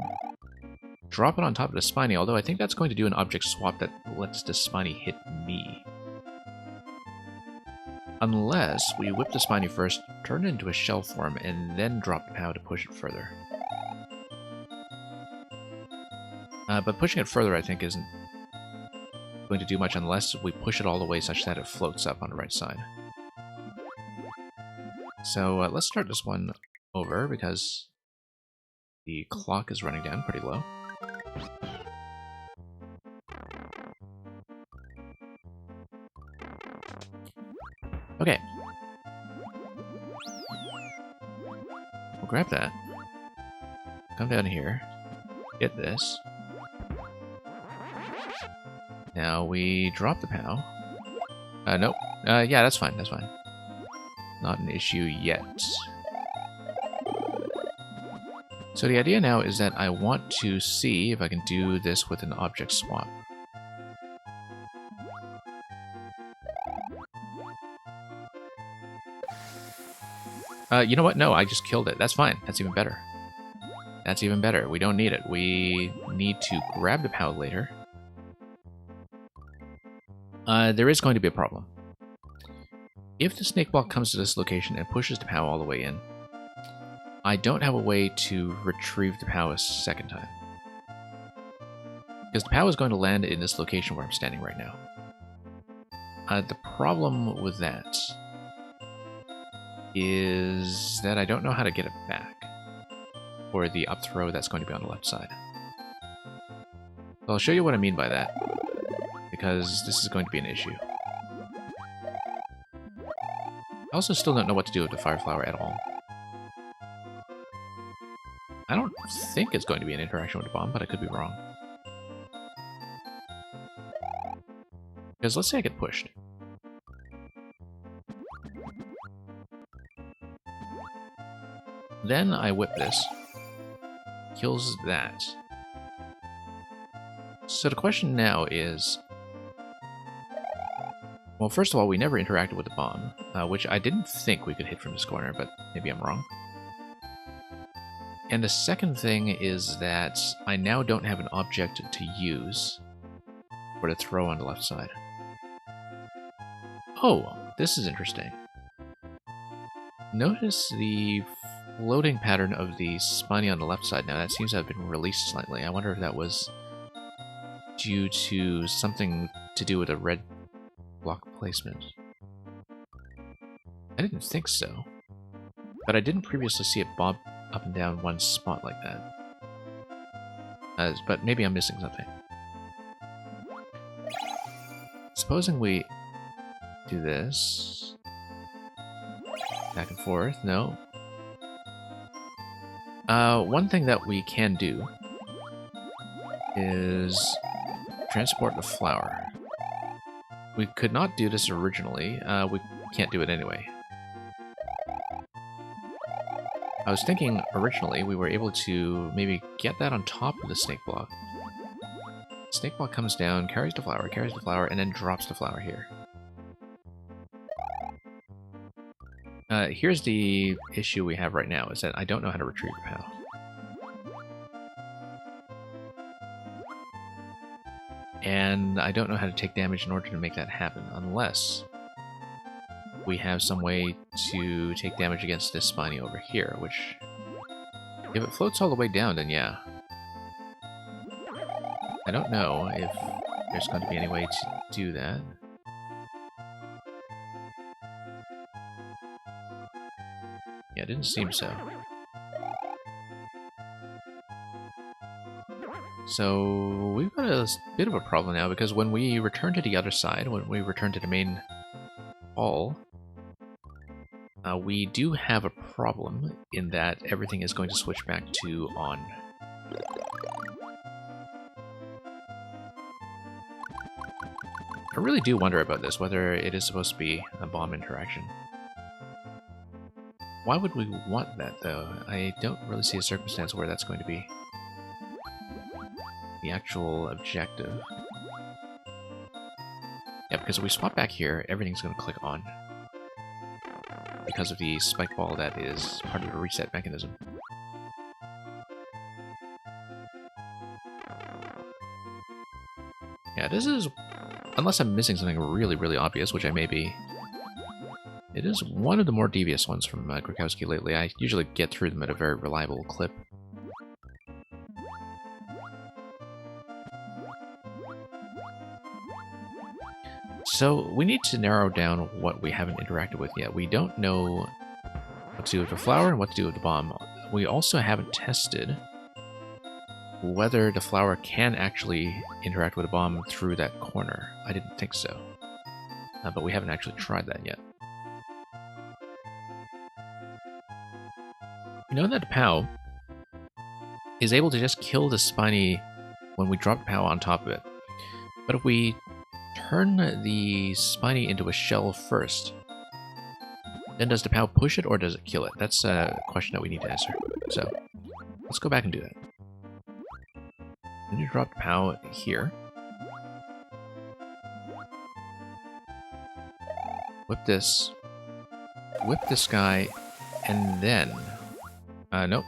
drop it on top of the spiny, although I think that's going to do an object swap that lets the spiny hit me. Unless we whip the spiny first, turn it into a shell form, and then drop the POW to push it further. But pushing it further, I think, isn't going to do much unless we push it all the way such that it floats up on the right side. So let's start this one over, because the clock is running down pretty low. Okay. We'll grab that. Come down here. Get this. Now we drop the POW. Nope. Yeah, that's fine, that's fine. Not an issue yet. So the idea now is that I want to see if I can do this with an object swap. You know what? No, I just killed it. That's fine. That's even better. That's even better. We don't need it. We need to grab the POW later. There is going to be a problem. If the snake block comes to this location and pushes the POW all the way in, I don't have a way to retrieve the POW a second time. Because the POW is going to land in this location where I'm standing right now. The problem with that is that I don't know how to get it back for the up throw that's going to be on the left side. So I'll show you what I mean by that, because this is going to be an issue. I also still don't know what to do with the fire flower at all. I don't think it's going to be an interaction with the bomb, but I could be wrong. Because let's say I get pushed. Then I whip this. Kills that. So the question now is... Well, first of all, we never interacted with the bomb, which I didn't think we could hit from this corner, but maybe I'm wrong. And the second thing is that I now don't have an object to use or to throw on the left side. Oh, this is interesting. Notice the floating pattern of the spiny on the left side now. That seems to have been released slightly. I wonder if that was due to something to do with a red block placement. I didn't think so, but I didn't previously see it bob up and down one spot like that. But maybe I'm missing something. Supposing we do this. Back and forth, no. One thing that we can do is transport the flower. We could not do this originally. We can't do it anyway. I was thinking originally we were able to maybe get that on top of the snake block. Snake block comes down, carries the flower, and then drops the flower here. Here's the issue we have right now, is that I don't know how to retrieve the POW. And I don't know how to take damage in order to make that happen, unless we have some way to take damage against this spiny over here, which... If it floats all the way down, then yeah. I don't know if there's going to be any way to do that. Yeah, it didn't seem so. So we've got a bit of a problem now, because when we return to the other side, when we return to the main hall, we do have a problem in that everything is going to switch back to on. I really do wonder about this, whether it is supposed to be a bomb interaction. Why would we want that, though? I don't really see a circumstance where that's going to be the actual objective. Yeah, because if we swap back here, everything's going to click on. Because of the spike ball that is part of the reset mechanism. Yeah, this is... Unless I'm missing something really, really obvious, which I may be. It is one of the more devious ones from Grukowski lately. I usually get through them at a very reliable clip. So, we need to narrow down what we haven't interacted with yet. We don't know what to do with the flower and what to do with the bomb. We also haven't tested whether the flower can actually interact with a bomb through that corner. I didn't think so. But we haven't actually tried that yet. We know that the POW is able to just kill the spiny when we drop the POW on top of it. But if we turn the spiny into a shell first, then does the POW push it or does it kill it? That's a question that we need to answer. So, let's go back and do that. Then you drop the POW here. Whip this guy, and then... nope.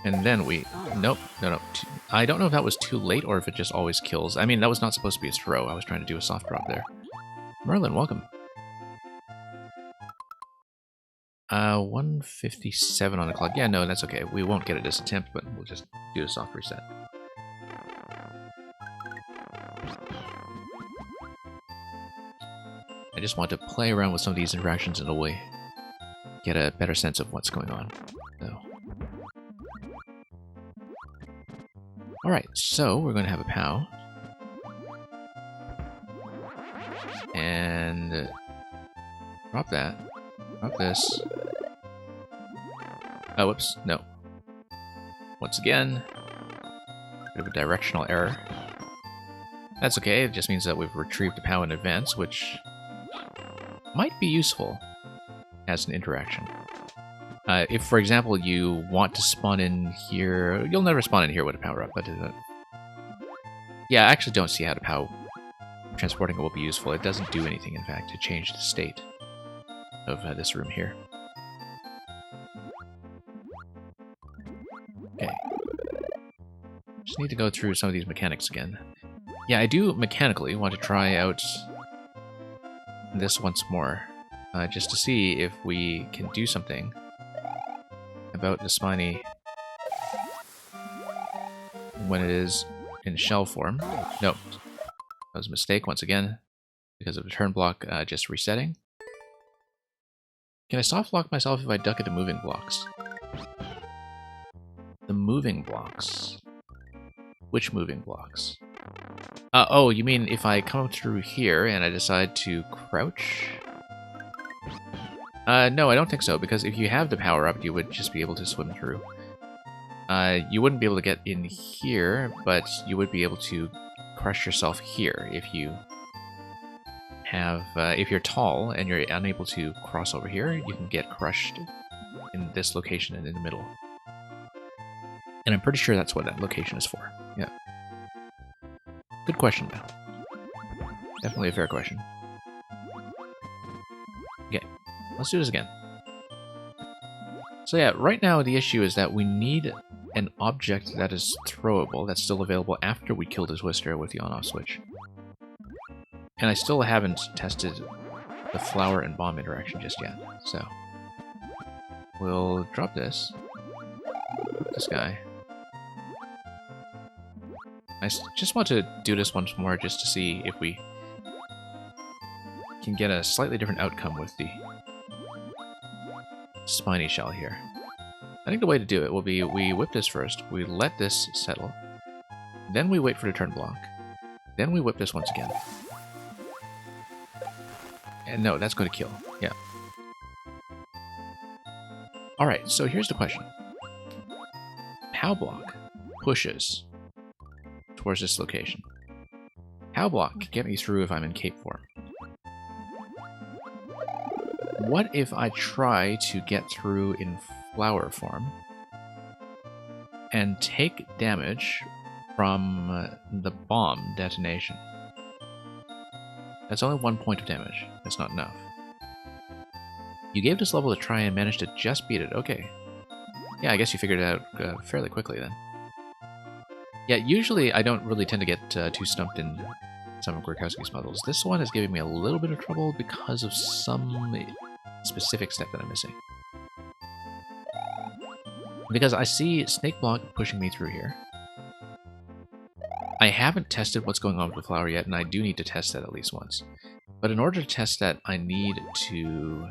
And then we... Nope. No. I don't know if that was too late or if it just always kills. I mean, that was not supposed to be a throw. I was trying to do a soft drop there. Merlin, welcome. 157 on the clock. Yeah, no, that's okay. We won't get it this attempt, but we'll just do a soft reset. I just want to play around with some of these interactions until we get a better sense of what's going on. So. Alright, so we're going to have a POW. And drop that. Drop this. Oh, whoops, no. Once again. Bit of a directional error. That's okay, it just means that we've retrieved the POW in advance, which might be useful as an interaction. If, for example, you want to spawn in here... You'll never spawn in here with a power-up, but... yeah, I actually don't see how the POW transporting it will be useful. It doesn't do anything, in fact, to change the state of this room here. Okay. Just need to go through some of these mechanics again. Yeah, I do mechanically want to try out this once more, just to see if we can do something about the Spiny when it is in shell form. Nope. That was a mistake once again, because of the turn block just resetting. Can I soft lock myself if I duck into moving blocks? The moving blocks. Which moving blocks? Oh, you mean if I come through here and I decide to crouch? No, I don't think so, because if you have the power-up, you would just be able to swim through. You wouldn't be able to get in here, but you would be able to crush yourself here if you have... if you're tall and you're unable to cross over here, you can get crushed in this location and in the middle. And I'm pretty sure that's what that location is for. Yeah. Good question, though. Definitely a fair question. Okay, let's do this again. So yeah, right now the issue is that we need an object that is throwable, that's still available after we kill the Twister with the on-off switch. And I still haven't tested the flower and bomb interaction just yet, so... we'll drop this. Put this guy. I just want to do this once more just to see if we can get a slightly different outcome with the Spiny shell here. I think the way to do it will be we whip this first, we let this settle, then we wait for the turn block, then we whip this once again. And no, that's going to kill. Yeah. Alright, so here's the question. POW block pushes towards this location. POW block can get me through if I'm in cape form. What if I try to get through in flower form and take damage from the bomb detonation? That's only 1 point of damage. That's not enough. You gave this level a try and managed to just beat it. Okay. Yeah, I guess you figured it out fairly quickly then. Yeah, usually I don't really tend to get too stumped in some of Grokowski's puzzles. This one is giving me a little bit of trouble because of some specific step that I'm missing. Because I see Snake Block pushing me through here. I haven't tested what's going on with the flower yet, and I do need to test that at least once. But in order to test that, I need to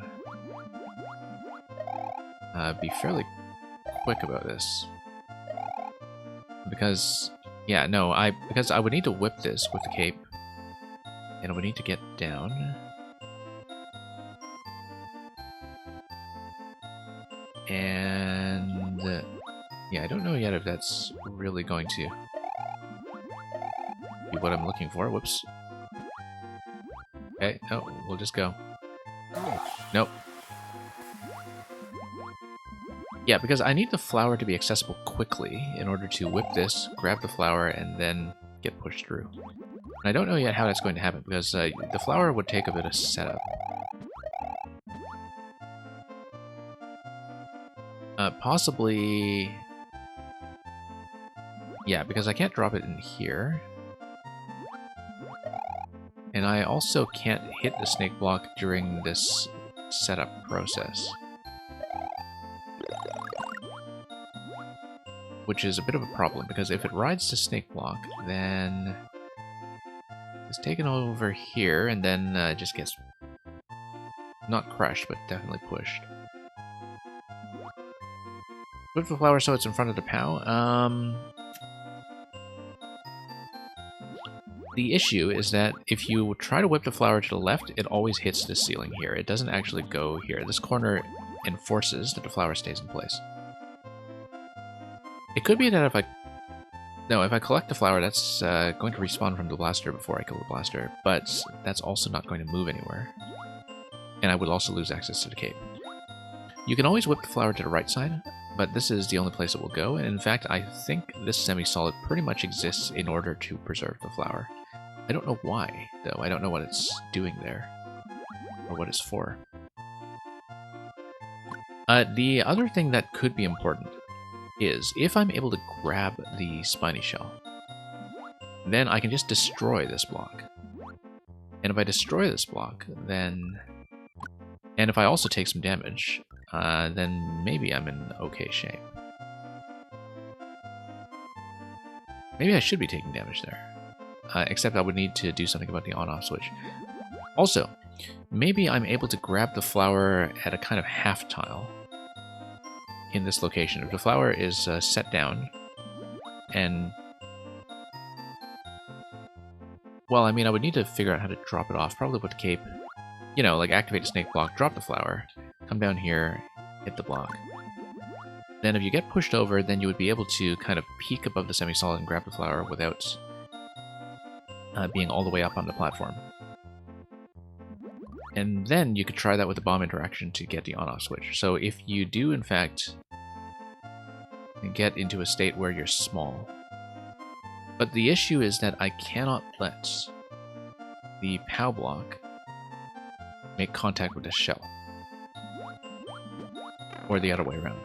be fairly quick about this. Because, yeah, no, because I would need to whip this with the cape, and I would need to get down. And, yeah, I don't know yet if that's really going to be what I'm looking for. Whoops. Okay, no, we'll just go. Nope. Yeah, because I need the flower to be accessible quickly in order to whip this, grab the flower, and then get pushed through. And I don't know yet how that's going to happen, because the flower would take a bit of setup. Possibly... yeah, because I can't drop it in here. And I also can't hit the snake block during this setup process. Which is a bit of a problem, because if it rides the snake block, then it's taken over here, and then just gets not crushed, but definitely pushed. Whip the flower so it's in front of the POW. The issue is that if you try to whip the flower to the left, it always hits this ceiling here. It doesn't actually go here. This corner enforces that the flower stays in place. It could be that if I No, if I collect the flower, that's going to respawn from the blaster before I kill the blaster, but that's also not going to move anywhere. And I would also lose access to the cape. You can always whip the flower to the right side, but this is the only place it will go, and in fact, I think this semi-solid pretty much exists in order to preserve the flower. I don't know why, though. I don't know what it's doing there, or what it's for. The other thing that could be important is if I'm able to grab the spiny shell, then I can just destroy this block. And if I destroy this block, then... And if I also take some damage, then maybe I'm in okay shape. Maybe I should be taking damage there. Except I would need to do something about the on-off switch. Also, maybe I'm able to grab the flower at a kind of half tile in this location. If the flower is set down, and... Well, I mean, I would need to figure out how to drop it off, probably with the cape. You know, like activate a snake block, drop the flower, come down here, hit the block. Then if you get pushed over, then you would be able to kind of peek above the semi-solid and grab the flower without being all the way up on the platform. And then you could try that with the bomb interaction to get the on-off switch. So if you do, in fact, get into a state where you're small. But the issue is that I cannot let the POW block make contact with the shell. Or the other way around.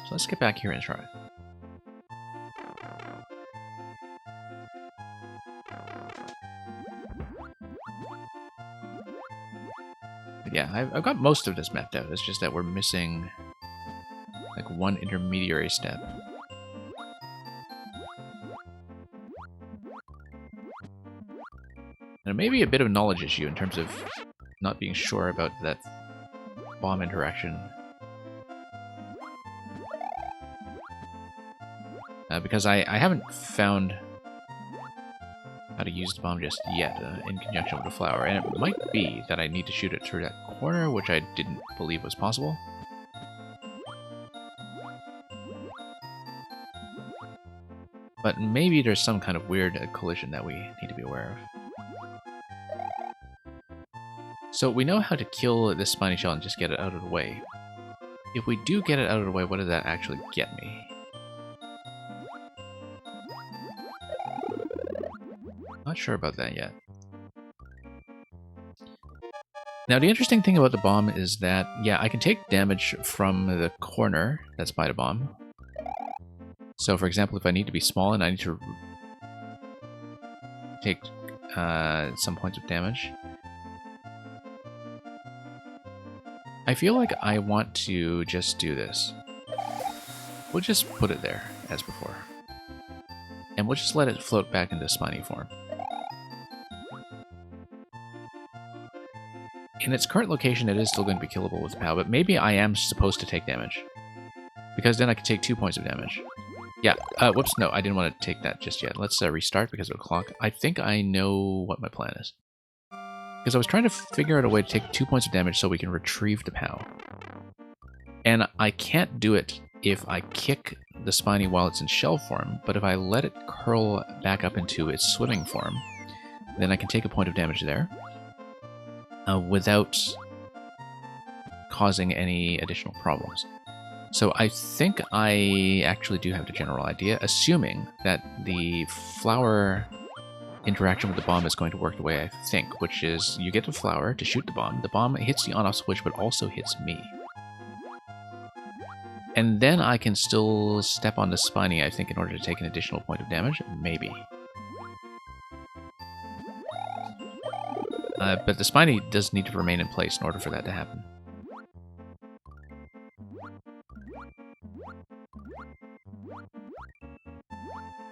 So let's get back here and try it. But yeah, I've got most of this mapped out. It's just that we're missing like one intermediary step. And maybe a bit of a knowledge issue in terms of not being sure about that bomb interaction. Because I haven't found how to use the bomb just yet in conjunction with the flower. And it might be that I need to shoot it through that corner, which I didn't believe was possible. But maybe there's some kind of weird collision that we need to be aware of. So we know how to kill this spiny shell and just get it out of the way. If we do get it out of the way, what does that actually get me? Not sure about that yet. Now the interesting thing about the bomb is that, yeah, I can take damage from the corner that's by the bomb. So for example, if I need to be small and I need to take some points of damage, I feel like I want to just do this. We'll just put it there, as before. And we'll just let it float back into spiny form. In its current location, it is still going to be killable with POW, but maybe I am supposed to take damage. Because then I can take 2 points of damage. Yeah, whoops, no, I didn't want to take that just yet. Let's restart because of the clock. I think I know what my plan is. Because I was trying to figure out a way to take 2 points of damage so we can retrieve the POW. And I can't do it if I kick the spiny while it's in shell form, but if I let it curl back up into its swimming form, then I can take a point of damage there. Without causing any additional problems. So I think I actually do have the general idea, assuming that the flower interaction with the bomb is going to work the way I think, which is you get the flower to shoot the bomb hits the on-off switch but also hits me. And then I can still step on the spiny, I think, in order to take an additional point of damage, maybe. But the spiny does need to remain in place in order for that to happen.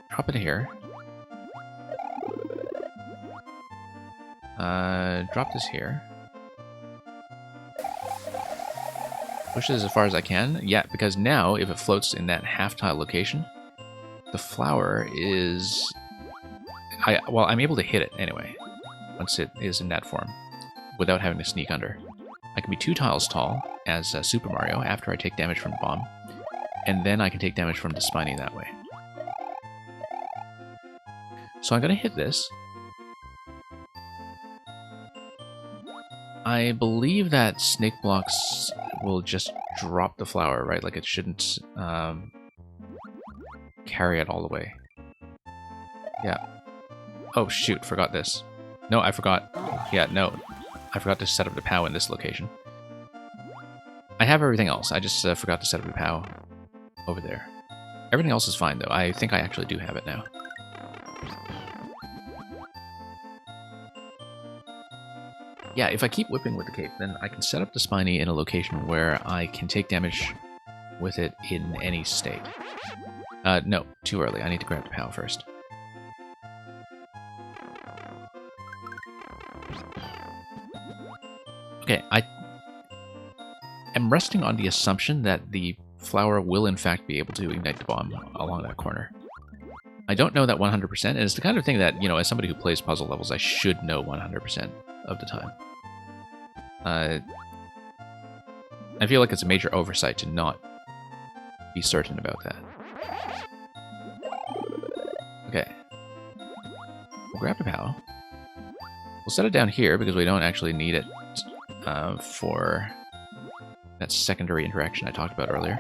Drop it here. Drop this here. Push this as far as I can. Yeah, because now, if it floats in that half-tile location, the flower is... Well, I'm able to hit it anyway. Once it is in that form, without having to sneak under. I can be 2 tiles tall as Super Mario after I take damage from the bomb, and then I can take damage from the Spiny that way. So I'm going to hit this. I believe that snake blocks will just drop the flower, right? Like it shouldn't carry it all the way. Yeah. Oh shoot, forgot this. No, I forgot. Yeah, no. I forgot to set up the POW in this location. I have everything else. I just forgot to set up the POW over there. Everything else is fine, though. I think I actually do have it now. Yeah, if I keep whipping with the cape, then I can set up the Spiny in a location where I can take damage with it in any state. No, too early. I need to grab the POW first. Okay, I am resting on the assumption that the flower will in fact be able to ignite the bomb along that corner. I don't know that 100%, and it's the kind of thing that, you know, as somebody who plays puzzle levels, I should know 100% of the time. I feel like it's a major oversight to not be certain about that. Okay. We'll grab the POW. We'll set it down here because we don't actually need it for that secondary interaction I talked about earlier.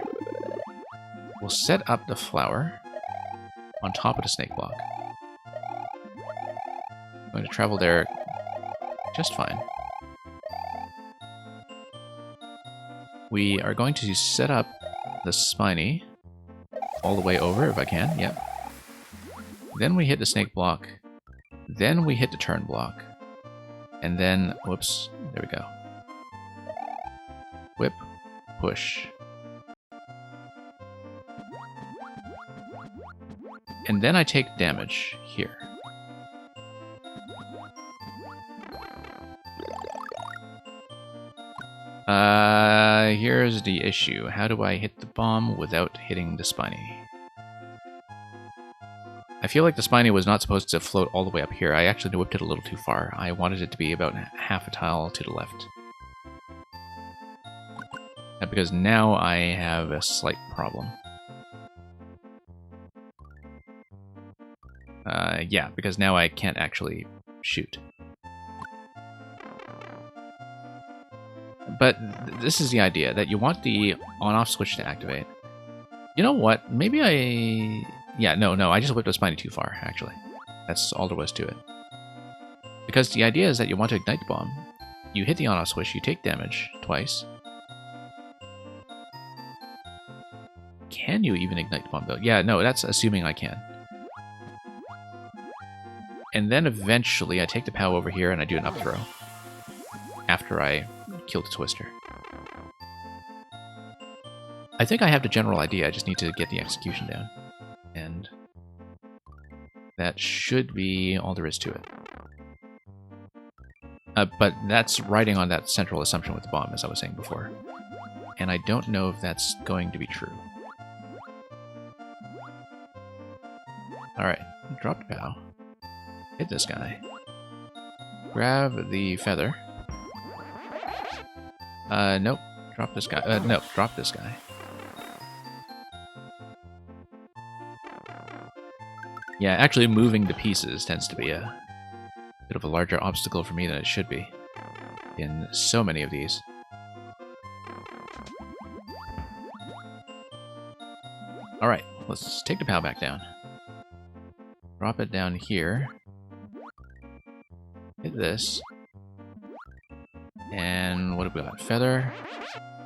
We'll set up the flower on top of the snake block. I'm going to travel there just fine. We are going to set up the Spiny all the way over if I can, yep. Then we hit the snake block, then we hit the turn block, and then, whoops, there we go. Whip, push. And then I take damage here. Here's the issue. How do I hit the bomb without hitting the Spiny? I feel like the Spiny was not supposed to float all the way up here. I actually whipped it a little too far. I wanted it to be about half a tile to the left. Because now I have a slight problem. Yeah, because now I can't actually shoot. But this is the idea, that you want the on-off switch to activate. You know what? Maybe I... Yeah, no, I just whipped the Spiny too far, actually. That's all there was to it. Because the idea is that you want to ignite the bomb. You hit the on-off switch, you take damage twice. Can you even ignite the bomb, though? Yeah, no, that's assuming I can. And then eventually I take the POW over here and I do an up throw. After I kill the Twister. I think I have the general idea, I just need to get the execution down. And that should be all there is to it. But that's riding on that central assumption with the bomb, as I was saying before. And I don't know if that's going to be true. Alright, drop the POW. Hit this guy. Grab the feather. Nope. Drop this guy. No, drop this guy. Yeah, actually moving the pieces tends to be a bit of a larger obstacle for me than it should be in so many of these. Alright, let's take the POW back down. Drop it down here. Hit this. And what have we got? Feather.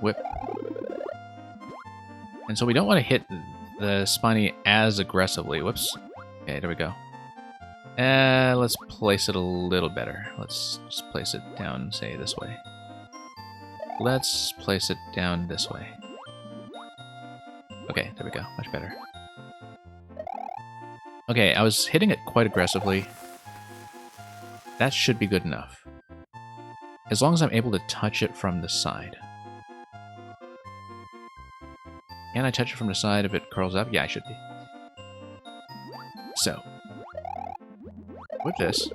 Whip. And so we don't want to hit the Spiny as aggressively. Whoops. Okay, there we go. Let's place it a little better. Let's just place it down, say, this way. Let's place it down this way. Okay, there we go. Much better. Okay, I was hitting it quite aggressively. That should be good enough. As long as I'm able to touch it from the side. Can I touch it from the side if it curls up? Yeah, I should be. So, with this,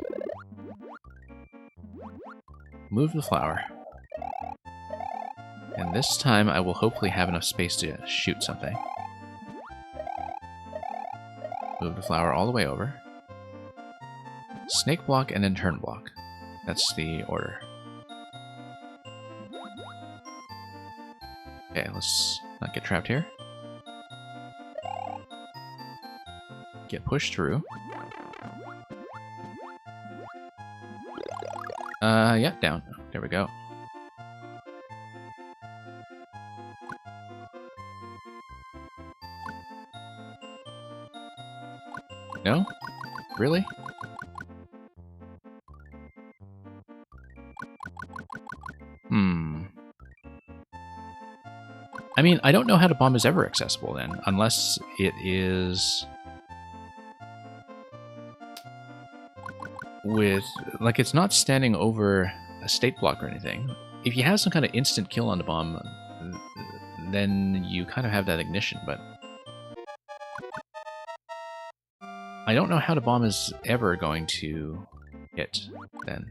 move the flower. this time I will hopefully have enough space to shoot something. Move the flower all the way over. Snake block and then turn block. That's the order. Okay, let's not get trapped here. Get pushed through. Yeah, down. There we go. No? Really? I mean, I don't know how the bomb is ever accessible then, unless it is with, like, it's not standing over a state block or anything. If you have some kind of instant kill on the bomb, then you kind of have that ignition, but I don't know how the bomb is ever going to hit then.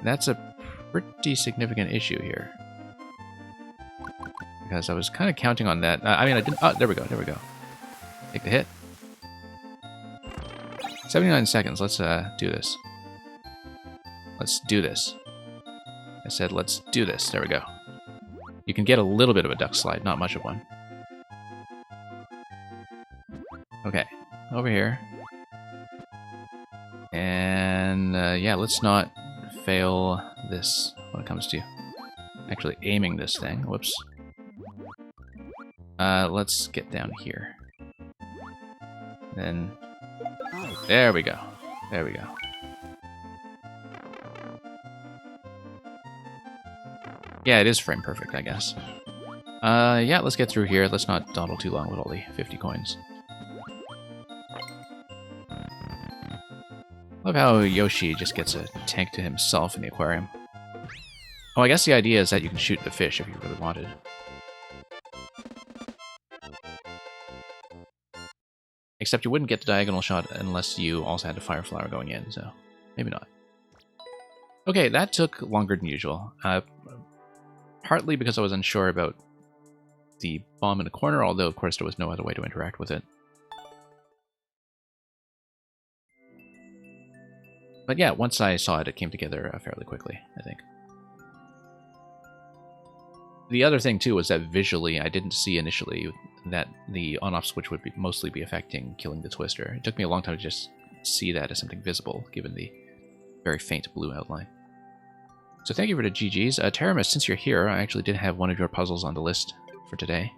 That's a pretty significant issue here. Because I was kind of counting on that. I mean, I didn't... Oh, there we go, there we go. Take the hit. 79 seconds, let's do this. Let's do this. I said let's do this, there we go. You can get a little bit of a duck slide, not much of one. Okay, over here. And yeah, let's not fail this when it comes to actually aiming this thing. Whoops. Let's get down here. Then, there we go. There we go. Yeah, it is frame perfect, I guess. Yeah, let's get through here. Let's not dawdle too long with all the 50 coins. Love how Yoshi just gets a tank to himself in the aquarium. Oh, I guess the idea is that you can shoot the fish if you really wanted. Except you wouldn't get the diagonal shot unless you also had the fire flower going in, so maybe not. Okay, that took longer than usual. Partly because I was unsure about the bomb in the corner, although of course there was no other way to interact with it. But yeah, once I saw it, it came together fairly quickly, I think. The other thing, too, was that visually, I didn't see initially that the on-off switch would mostly be affecting killing the Twister. It took me a long time to just see that as something visible, given the very faint blue outline. So thank you for the GGs. Teramis, since you're here, I actually did have one of your puzzles on the list for today.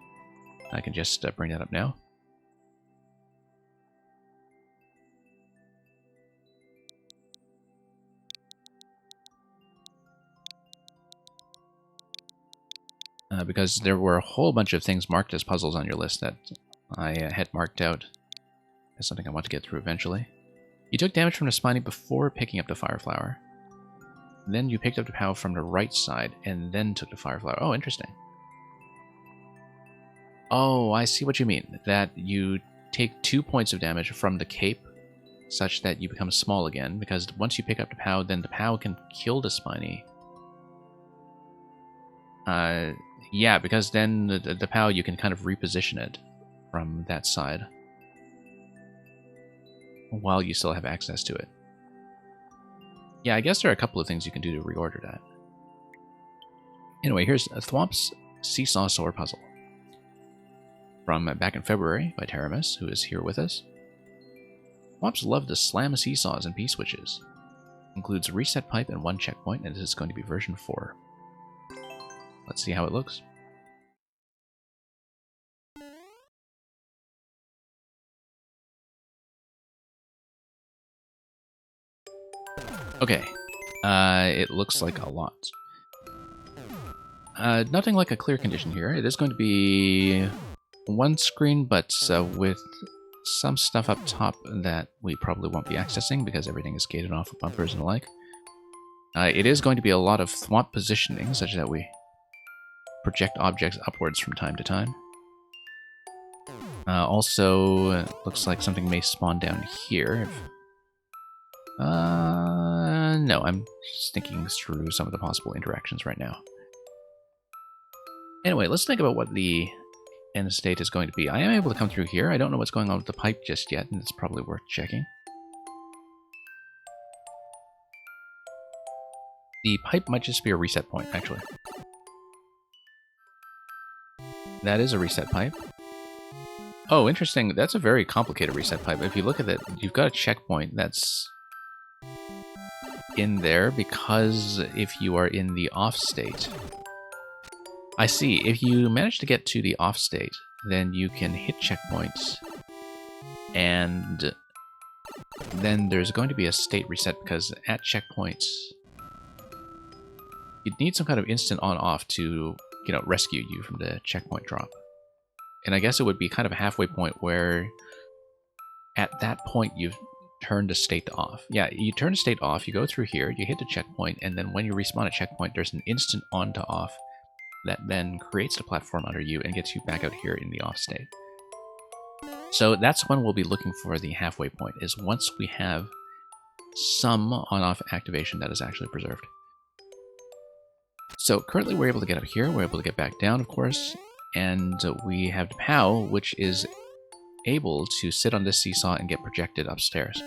I can just bring that up now. Because there were a whole bunch of things marked as puzzles on your list that I had marked out as something I want to get through eventually. You took damage from the Spiny before picking up the Fire Flower. Then you picked up the POW from the right side, and then took the Fire Flower. Oh, interesting. Oh, I see what you mean. That you take 2 points of damage from the cape, such that you become small again, because once you pick up the POW, then the POW can kill the Spiny. Yeah, because then the POW, you can kind of reposition it from that side while you still have access to it. Yeah, I guess there are a couple of things you can do to reorder that. Anyway, here's Thwomp's Seesaw Soar Puzzle. From back in February by Teramis, who is here with us. Thwomps love to slam seesaws and P-switches. Includes reset pipe and 1 checkpoint, and this is going to be version 4. Let's see how it looks. Okay, it looks like a lot. Nothing like a clear condition here. It is going to be one screen, but with some stuff up top that we probably won't be accessing because everything is gated off with bumpers and the like. It is going to be a lot of Thwomp positioning, such that we project objects upwards from time to time. Also, it looks like something may spawn down here. No, No, I'm just thinking through some of the possible interactions right now. Anyway, let's think about what the end state is going to be. I am able to come through here. I don't know what's going on with the pipe just yet, and it's probably worth checking. The pipe might just be a reset point, actually. That is a reset pipe. Oh, interesting. That's a very complicated reset pipe. If you look at it, you've got a checkpoint that's in there because if you are in the off state... I see. If you manage to get to the off state, then you can hit checkpoints, and then there's going to be a state reset because at checkpoints, you'd need some kind of instant on-off to, you know, rescue you from the checkpoint drop. And I guess it would be kind of a halfway point where at that point you've turned a state to off. Yeah, you turn a state off, you go through here, you hit the checkpoint, and then when you respawn at checkpoint, there's an instant on to off that then creates the platform under you and gets you back out here in the off state. So that's when we'll be looking for the halfway point, is once we have some on-off activation that is actually preserved. So currently we're able to get up here, we're able to get back down, of course, and we have POW, which is able to sit on this seesaw and get projected upstairs.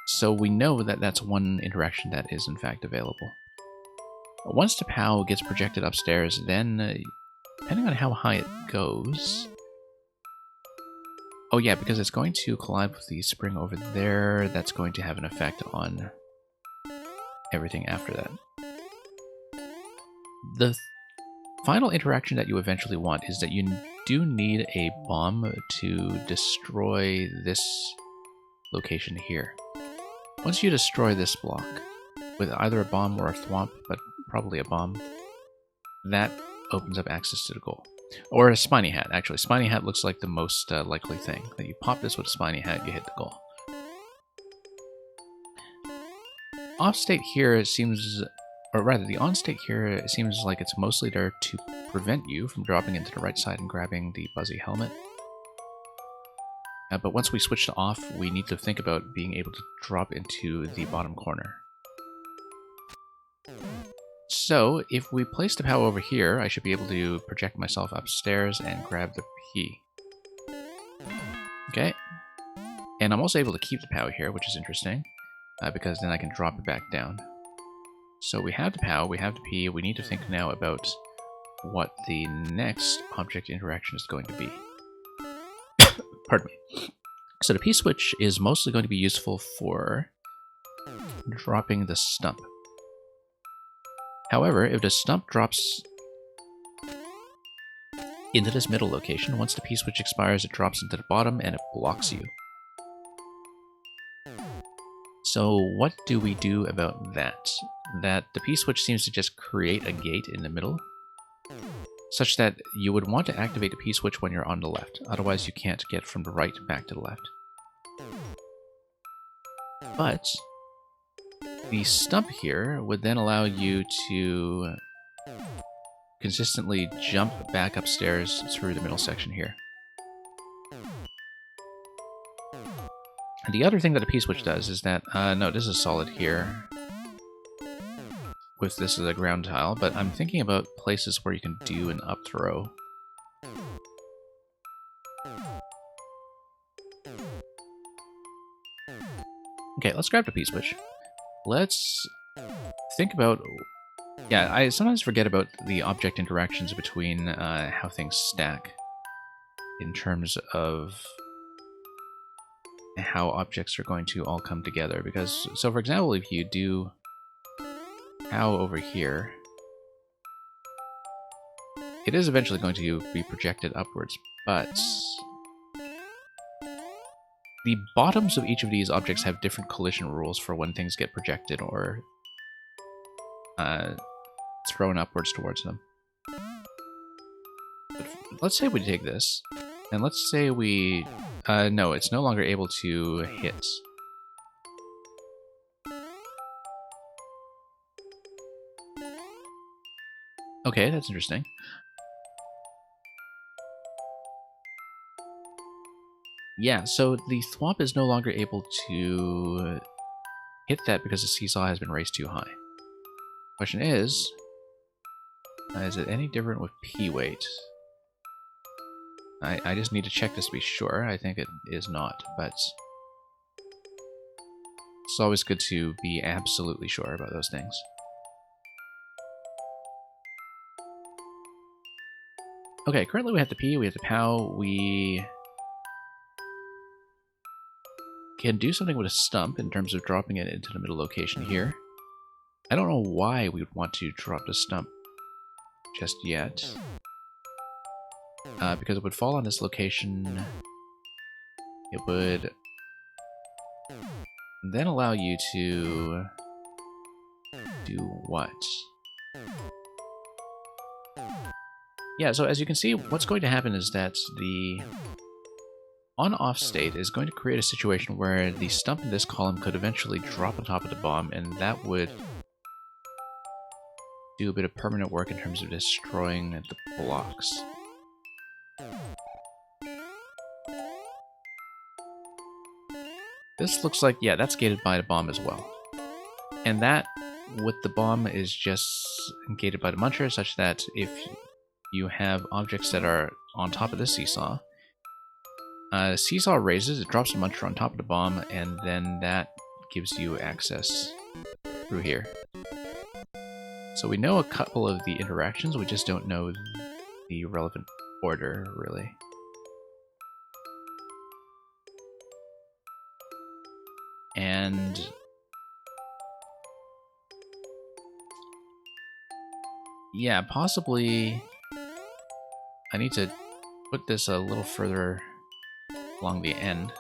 So we know that that's one interaction that is in fact available. Once the POW gets projected upstairs, then, depending on how high it goes... Oh yeah, because it's going to collide with the spring over there, that's going to have an effect on everything after that. The final interaction that you eventually want is that you do need a bomb to destroy this location here. Once you destroy this block, with either a bomb or a thwomp, but probably a bomb, that opens up access to the goal. Or a Spiny Hat, actually. Spiny Hat looks like the most likely thing. That you pop this with a Spiny Hat, you hit the goal. Off-state here seems... Or rather, the on-state here seems like it's mostly there to prevent you from dropping into the right side and grabbing the Buzzy helmet. But once we switch to off, we need to think about being able to drop into the bottom corner. So, if we place the POW over here, I should be able to project myself upstairs and grab the P. Okay. And I'm also able to keep the POW here, which is interesting, because then I can drop it back down. So we have the POW, we have the P, we need to think now about what the next object interaction is going to be. Pardon me. So the P-switch is mostly going to be useful for dropping the stump. However, if the stump drops into this middle location, once the P-switch expires, it drops into the bottom and it blocks you. So what do we do about that? That the P-switch seems to just create a gate in the middle, such that you would want to activate the P-switch when you're on the left. Otherwise, you can't get from the right back to the left. But the stump here would then allow you to consistently jump back upstairs through the middle section here. And the other thing that a P-switch does is that, no, this is solid here, with this as a ground tile, but I'm thinking about places where you can do an up throw. Okay, let's grab the P-switch. Let's think about... Yeah, I sometimes forget about the object interactions between how things stack in terms of how objects are going to all come together. Because, so for example, if you do POW over here, it is eventually going to be projected upwards, but the bottoms of each of these objects have different collision rules for when things get projected or thrown upwards towards them. But let's say we take this, and let's say we... no, it's no longer able to hit. Okay, that's interesting. Yeah, so the thwomp is no longer able to hit that because the seesaw has been raised too high. Question is it any different with P weight? I just need to check this to be sure. I think it is not, but it's always good to be absolutely sure about those things. Okay, currently we have the P, we have the POW, we can do something with a stump in terms of dropping it into the middle location here. I don't know why we would want to drop the stump just yet. Because it would fall on this location. It would then allow you to do what? Yeah, so as you can see, what's going to happen is that the on-off state is going to create a situation where the stump in this column could eventually drop on top of the bomb, and that would do a bit of permanent work in terms of destroying the blocks. This looks like, yeah, that's gated by the bomb as well. And that, with the bomb, is just gated by the muncher, such that if you have objects that are on top of the seesaw, seesaw raises, it drops the muncher on top of the bomb, and then that gives you access through here. So we know a couple of the interactions, we just don't know the relevant order, really. And yeah, possibly I need to put this a little further along the end.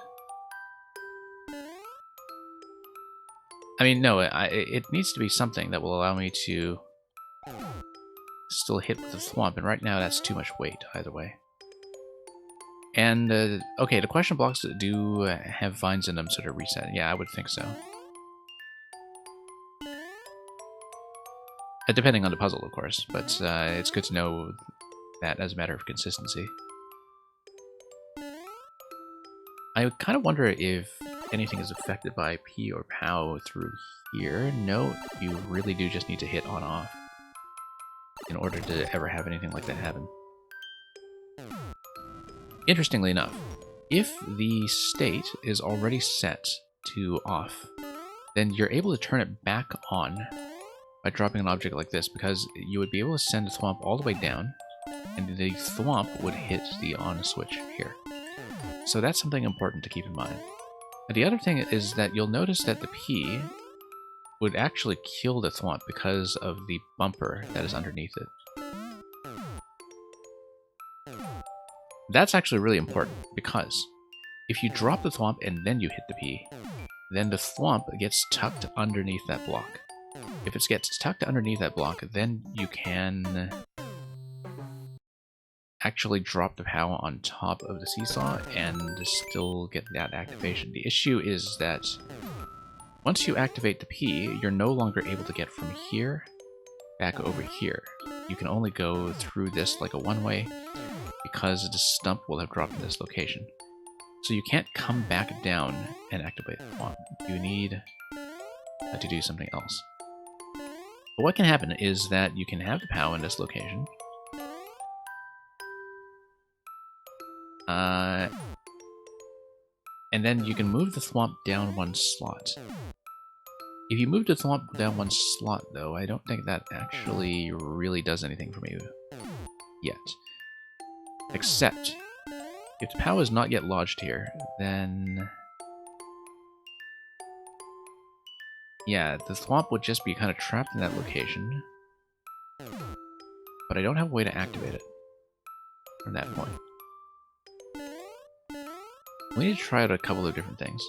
I mean, no, it needs to be something that will allow me to still hit with the thwomp, and right now that's too much weight, either way. And, okay, the question blocks do have vines in them, so to reset. Yeah, I would think so. Depending on the puzzle, of course, but it's good to know that as a matter of consistency. I kind of wonder if anything is affected by P or POW through here. No, you really do just need to hit on-off in order to ever have anything like that happen. Interestingly enough, if the state is already set to off, then you're able to turn it back on by dropping an object like this, because you would be able to send the thwomp all the way down, and the thwomp would hit the on switch here. So that's something important to keep in mind. And the other thing is that you'll notice that the P would actually kill the thwomp because of the bumper that is underneath it. That's actually really important, because if you drop the thwomp and then you hit the P, then the thwomp gets tucked underneath that block. If it gets tucked underneath that block, then you can actually drop the POW on top of the seesaw and still get that activation. The issue is that once you activate the P, you're no longer able to get from here back over here. You can only go through this like a one-way, because the stump will have dropped in this location. So you can't come back down and activate the thwomp. You need to do something else. But what can happen is that you can have the POW in this location. And then you can move the thwomp down one slot. If you move the thwomp down one slot, though, I don't think that actually really does anything for me yet. Except, if the POW is not yet lodged here, then yeah, the thwomp would just be kind of trapped in that location. But I don't have a way to activate it from that point. We need to try out a couple of different things.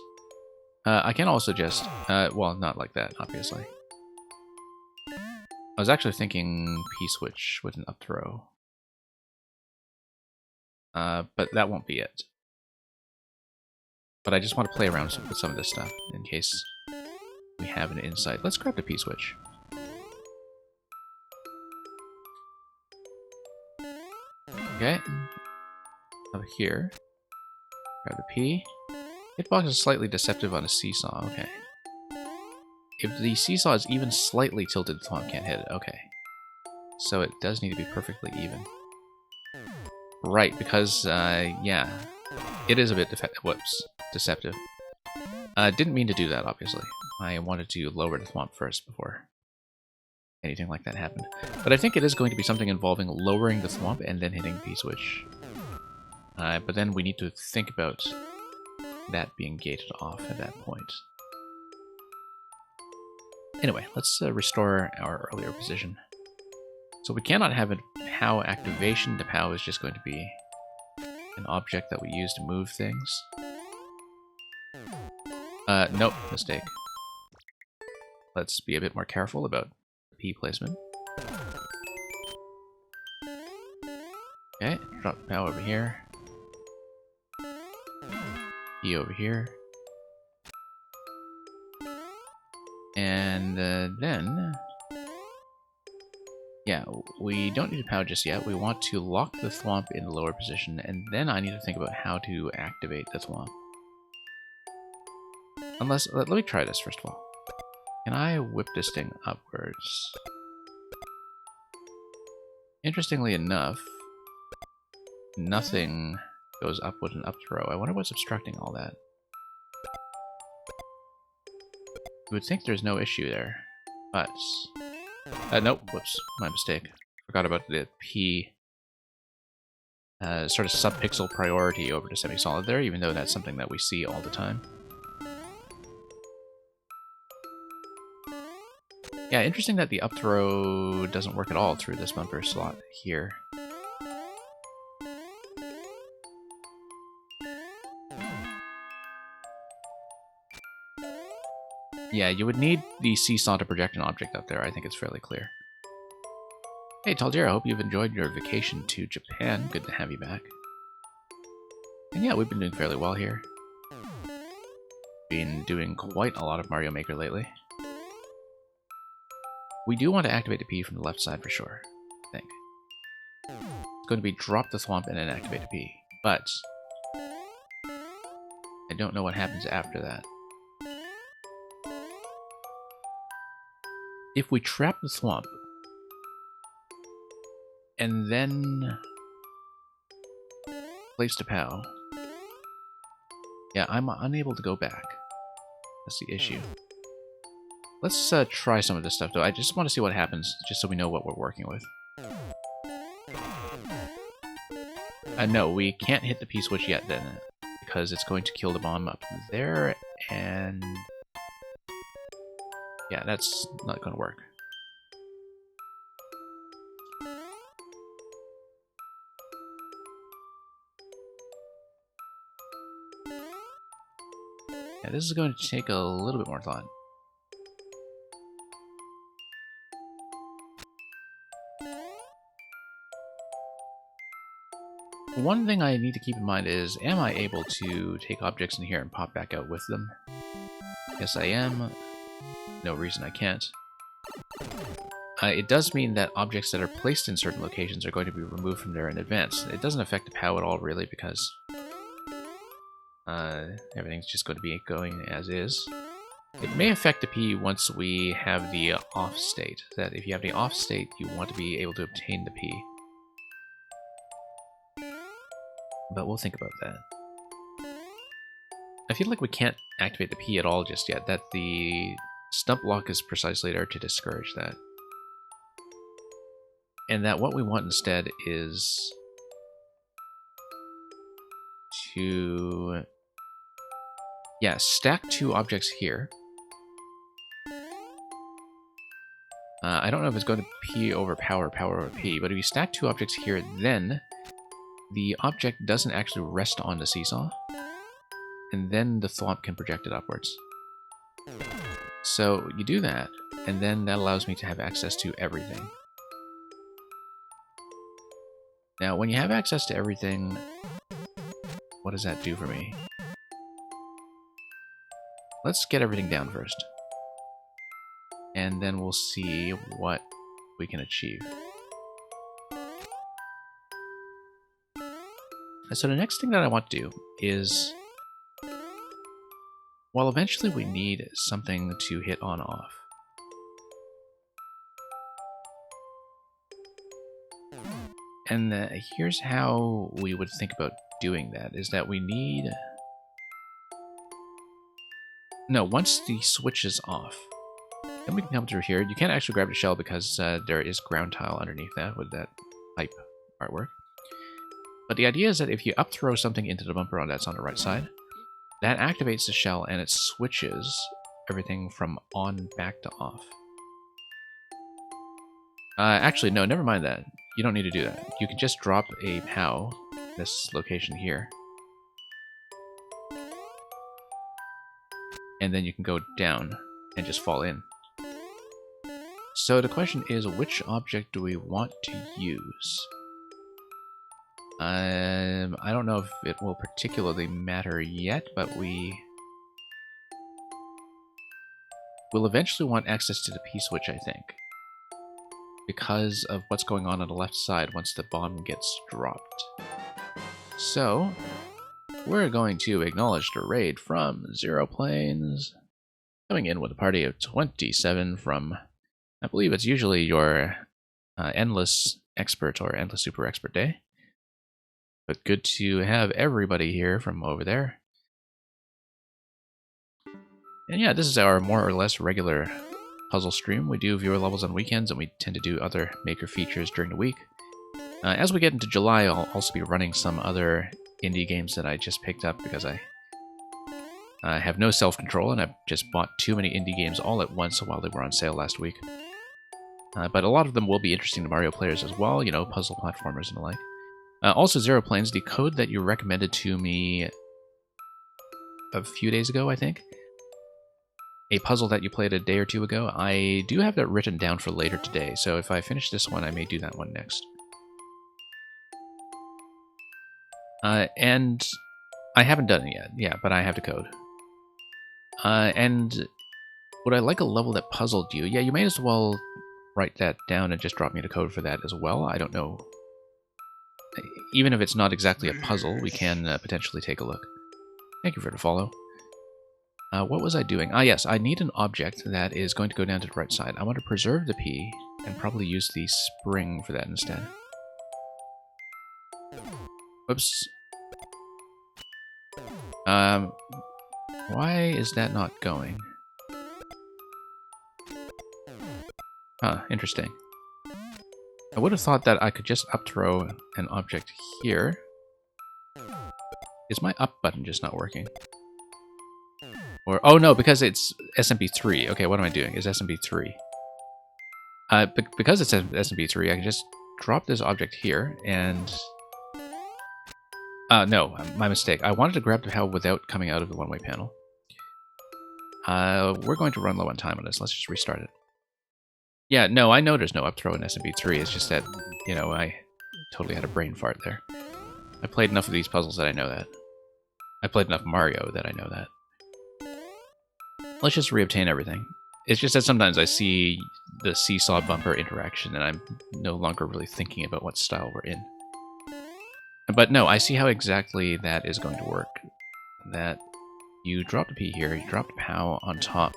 I can also just, well, not like that, obviously. I was actually thinking P-switch with an up throw. But that won't be it. But I just want to play around with some of this stuff in case we have an insight. Let's grab the P-switch. Okay. Over here. Grab the P. Hitbox is slightly deceptive on a seesaw, okay. If the seesaw is even slightly tilted, the thwomp can't hit it. Okay. So it does need to be perfectly even. Right, because, yeah. It is a bit deceptive. Didn't mean to do that, obviously. I wanted to lower the thwomp first before anything like that happened. But I think it is going to be something involving lowering the thwomp and then hitting P-switch. But then we need to think about that being gated off at that point. Anyway, let's restore our earlier position. So we cannot have a POW activation. The POW is just going to be an object that we use to move things. Nope, mistake. Let's be a bit more careful about P placement. Okay, drop the POW over here. P over here. And then... yeah, we don't need a POW just yet. We want to lock the thwomp in the lower position, and then I need to think about how to activate the thwomp. Unless, let me try this first of all. Can I whip this thing upwards? Interestingly enough, nothing goes up with an up throw. I wonder what's obstructing all that. You would think there's no issue there, but... nope, whoops, my mistake. Forgot about the P sort of sub-pixel priority over to semi-solid there, even though that's something that we see all the time. Yeah, interesting that the up throw doesn't work at all through this bumper slot here. Yeah, you would need the seesaw to project an object up there. I think it's fairly clear. Hey, Taldir, I hope you've enjoyed your vacation to Japan. Good to have you back. And yeah, we've been doing fairly well here. Been doing quite a lot of Mario Maker lately. We do want to activate the P from the left side for sure, I think. It's going to be drop the thwomp and then activate the P. But I don't know what happens after that. If we trap the thwomp and then place the POW, yeah, I'm unable to go back. That's the issue. Let's try some of this stuff, though. I just want to see what happens, just so we know what we're working with. No, we can't hit the P-switch yet, then, because it's going to kill the bomb up there, and... yeah, that's not going to work. Yeah, this is going to take a little bit more thought. One thing I need to keep in mind is, am I able to take objects in here and pop back out with them? Yes, I am. No reason I can't. It does mean that objects that are placed in certain locations are going to be removed from there in advance. It doesn't affect the POW at all, really, because everything's just going to be going as is. It may affect the P once we have the off state. That if you have the off state, you want to be able to obtain the P. But we'll think about that. I feel like we can't activate the P at all just yet. That the stump lock is precisely there to discourage that. And that what we want instead is to... yeah, stack two objects here. I don't know if it's going to P over power, power over P, but if you stack two objects here, then the object doesn't actually rest on the seesaw, and then the thwomp can project it upwards. So you do that, and then that allows me to have access to everything. Now, when you have access to everything, what does that do for me? Let's get everything down first, and then we'll see what we can achieve. So the next thing that I want to do is Well, eventually we need something to hit on-off. And here's how we would think about doing that, is that we need... No, once the switch is off, then we can come through here. You can't actually grab the shell because there is ground tile underneath that with that pipe artwork. But the idea is that if you up throw something into the bumper that's on the right side, that activates the shell and it switches everything from on back to off. Actually, no, never mind that. You don't need to do that. You can just drop a POW, this location here. And then you can go down and just fall in. So the question is, which object do we want to use? I don't know if it will particularly matter yet, but we will eventually want access to the P-switch, I think, because of what's going on the left side once the bomb gets dropped. So, we're going to acknowledge the raid from Zero Planes, coming in with a party of 27 from, I believe it's usually your Endless Expert or Endless Super Expert day. But good to have everybody here from over there. And yeah, this is our more or less regular puzzle stream. We do viewer levels on weekends, and we tend to do other maker features during the week. As we get into July, I'll also be running some other indie games that I just picked up because I have no self-control, and I've just bought too many indie games all at once while they were on sale last week. But a lot of them will be interesting to Mario players as well, you know, puzzle platformers and the like. Also, Zero Planes, the code that you recommended to me a few days ago, I think, a puzzle that you played a day or two ago, I do have that written down for later today, so if I finish this one, I may do that one next. And I haven't done it yet, yeah, but I have the code. And would I like a level that puzzled you? Yeah, you may as well write that down and just drop me the code for that as well. I don't know. Even if it's not exactly a puzzle, we can potentially take a look. Thank you for the follow. What was I doing? Ah, yes, I need an object that is going to go down to the right side. I want to preserve the P and probably use the spring for that instead. Whoops. Why is that not going? Huh, interesting. I would have thought that I could just up throw an object here. Is my up button just not working? Or, oh no, because it's SMP3. Okay, what am I doing? It's SMP3. Because it's SMP3, I can just drop this object here and... no, my mistake. I wanted to grab the POW without coming out of the one-way panel. We're going to run low on time on this. Let's just restart it. Yeah, no, I know there's no up throw in SMP3. It's just that, you know, I totally had a brain fart there. I played enough of these puzzles that I know that. I played enough Mario that I know that. Let's just reobtain everything. It's just that sometimes I see the seesaw bumper interaction and I'm no longer really thinking about what style we're in. But no, I see how exactly that is going to work. That you drop the P here, you drop the POW on top.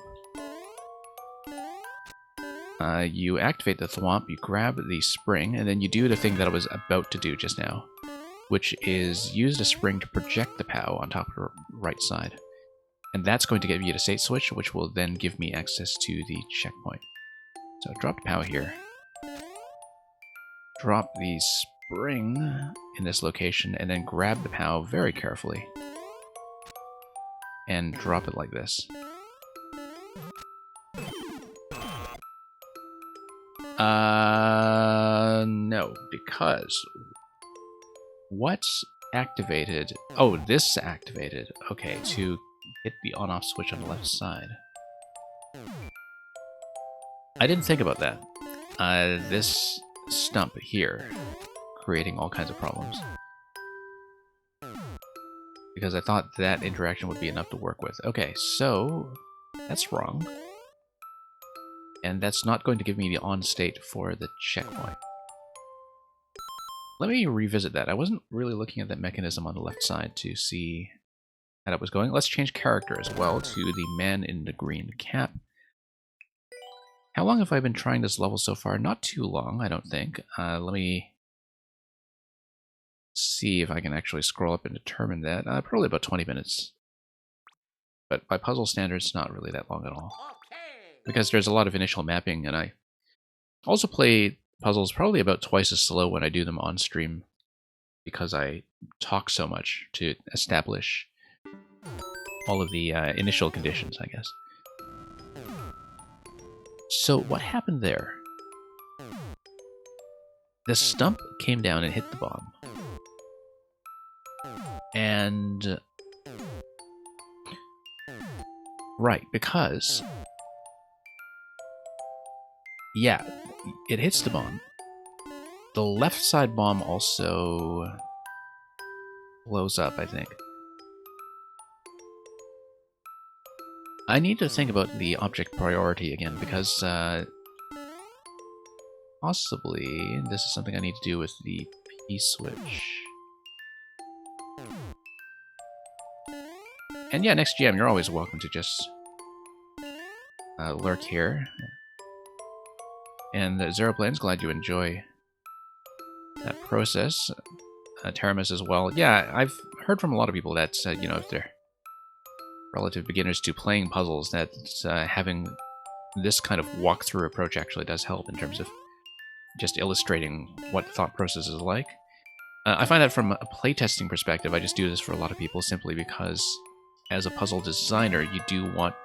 You activate the thwomp, you grab the spring, and then you do the thing that I was about to do just now, which is use the spring to project the POW on top of the right side. And that's going to give you the state switch, which will then give me access to the checkpoint. So drop the POW here. Drop the spring in this location, and then grab the POW very carefully. And drop it like this. No, because what's activated? Oh, this activated. Okay, to hit the on-off switch on the left side. I didn't think about that. This stump here, creating all kinds of problems. Because I thought that interaction would be enough to work with. Okay, so that's wrong. And that's not going to give me the on state for the checkpoint. Let me revisit that. I wasn't really looking at that mechanism on the left side to see how that was going. Let's change character as well to the man in the green cap. How long have I been trying this level so far? Not too long, I don't think. Let me see if I can actually scroll up and determine that. Probably about 20 minutes. But by puzzle standards, not really that long at all. Because there's a lot of initial mapping, and I also play puzzles probably about twice as slow when I do them on stream, because I talk so much to establish all of the initial conditions, I guess. So what happened there? The stump came down and hit the bomb. And... right, because... yeah, it hits the bomb. The left side bomb also blows up, I think. I need to think about the object priority again, because possibly this is something I need to do with the P-switch. And yeah, next GM, you're always welcome to just lurk here. And Zeroplane's glad you enjoy that process. Teramis as well. Yeah, I've heard from a lot of people that, you know, if they're relative beginners to playing puzzles, that having this kind of walkthrough approach actually does help in terms of just illustrating what the thought process is like. I find that from a playtesting perspective, I just do this for a lot of people simply because as a puzzle designer, you do want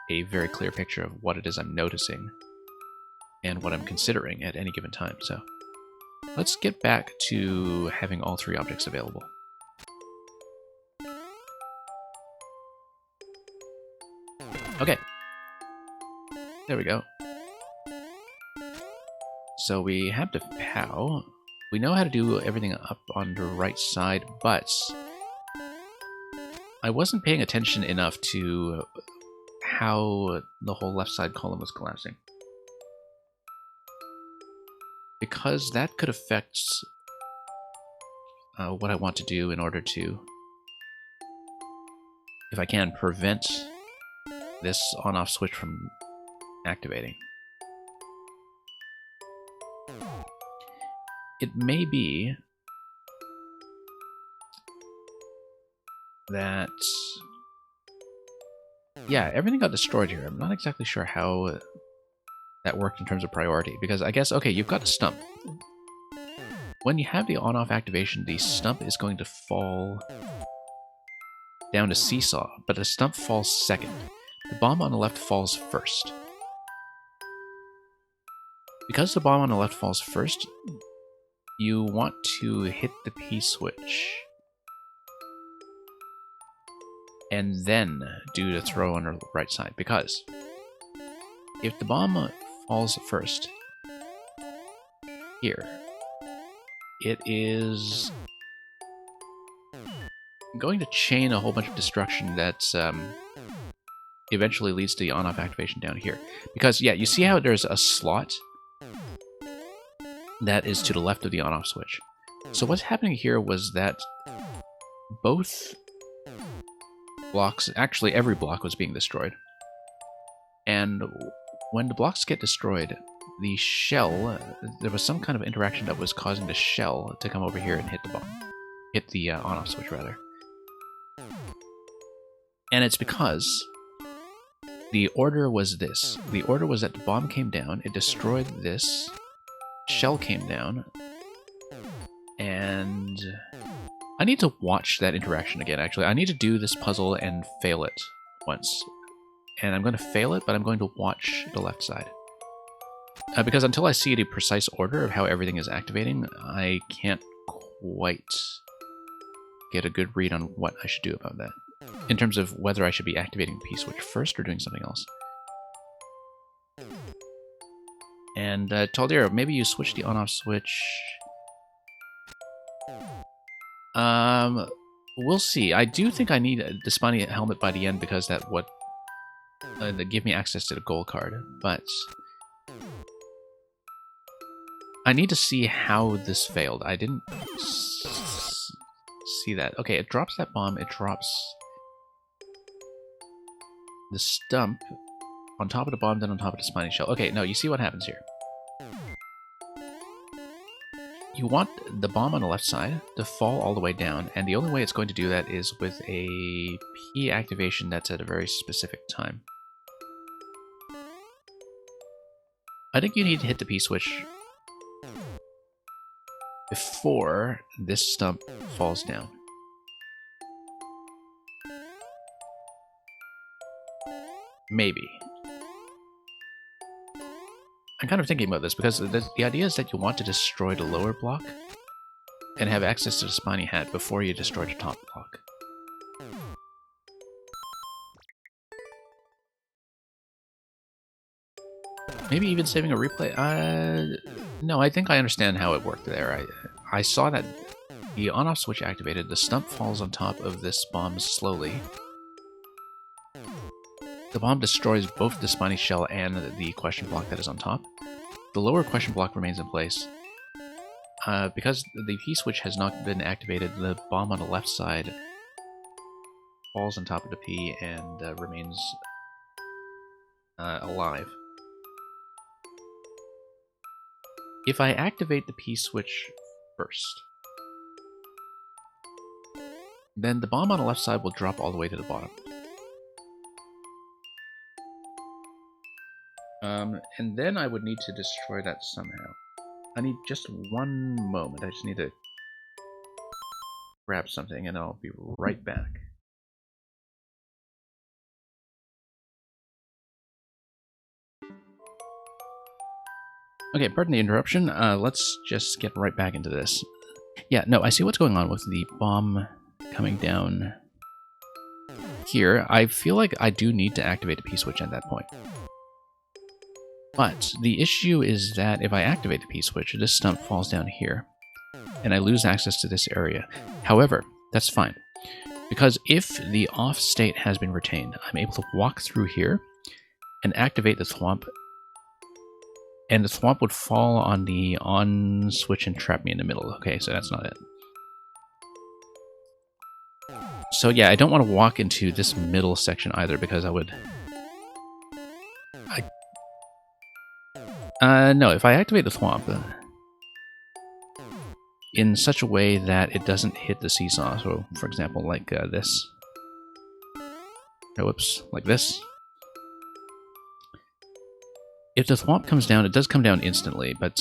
a very clear picture of what it is I'm noticing and what I'm considering at any given time. So let's get back to having all three objects available. Okay. There we go. So we have the POW. We know how to do everything up on the right side, but I wasn't paying attention enough to how the whole left side column was collapsing, because that could affect what I want to do in order to, if I can, prevent this on-off switch from activating. It may be that, yeah, everything got destroyed here. I'm not exactly sure how that worked in terms of priority, because I guess, okay, you've got a stump. When you have the on-off activation, the stump is going to fall down to seesaw, but the stump falls second. The bomb on the left falls first. Because the bomb on the left falls first, you want to hit the P-switch and then do the throw on the right side, because if the bomb falls first here, it is going to chain a whole bunch of destruction that eventually leads to the on-off activation down here. Because, yeah, you see how there's a slot that is to the left of the on-off switch. So what's happening here was that both blocks, actually every block was being destroyed. And when the blocks get destroyed, the shell, there was some kind of interaction that was causing the shell to come over here and hit the bomb. Hit the on-off switch, rather. And it's because the order was this. The order was that the bomb came down, it destroyed this, shell came down, and I need to watch that interaction again, actually. I need to do this puzzle and fail it once. And I'm going to fail it, but I'm going to watch the left side. Because until I see the precise order of how everything is activating, I can't quite get a good read on what I should do about that, in terms of whether I should be activating the P-switch first or doing something else. And Taldero, maybe you switch the on-off switch. We'll see. I do think I need the Spiny helmet by the end, because that would give me access to the gold card, but I need to see how this failed. I didn't see that. Okay, it drops that bomb, it drops the stump on top of the bomb, then on top of the spiny shell. Okay, no, you see what happens here. You want the bomb on the left side to fall all the way down, and the only way it's going to do that is with a P activation that's at a very specific time. I think you need to hit the P switch before this stump falls down. Maybe. I'm kind of thinking about this because the idea is that you want to destroy the lower block and have access to the spiny hat before you destroy the top block. Maybe even saving a replay? No, I think I understand how it worked there. I saw that the on-off switch activated, the stump falls on top of this bomb slowly. The bomb destroys both the spiny shell and the question block that is on top. The lower question block remains in place. Because the P-switch has not been activated, the bomb on the left side falls on top of the P and remains alive. If I activate the P-switch first, then the bomb on the left side will drop all the way to the bottom. And then I would need to destroy that somehow. I need just one moment. I just need to grab something and I'll be right back. Okay, pardon the interruption. Let's just get right back into this. Yeah, no, I see what's going on with the bomb coming down here. I feel like I do need to activate the P-switch at that point. But the issue is that if I activate the P-switch, this stump falls down here, and I lose access to this area. However, that's fine, because if the off state has been retained, I'm able to walk through here and activate the thwomp, and the thwomp would fall on the on switch and trap me in the middle. Okay, so that's not it. So yeah, I don't want to walk into this middle section either, because I would... no, if I activate the thwomp in such a way that it doesn't hit the seesaw, so for example, like this. Oh, whoops, like this. If the thwomp comes down, it does come down instantly, but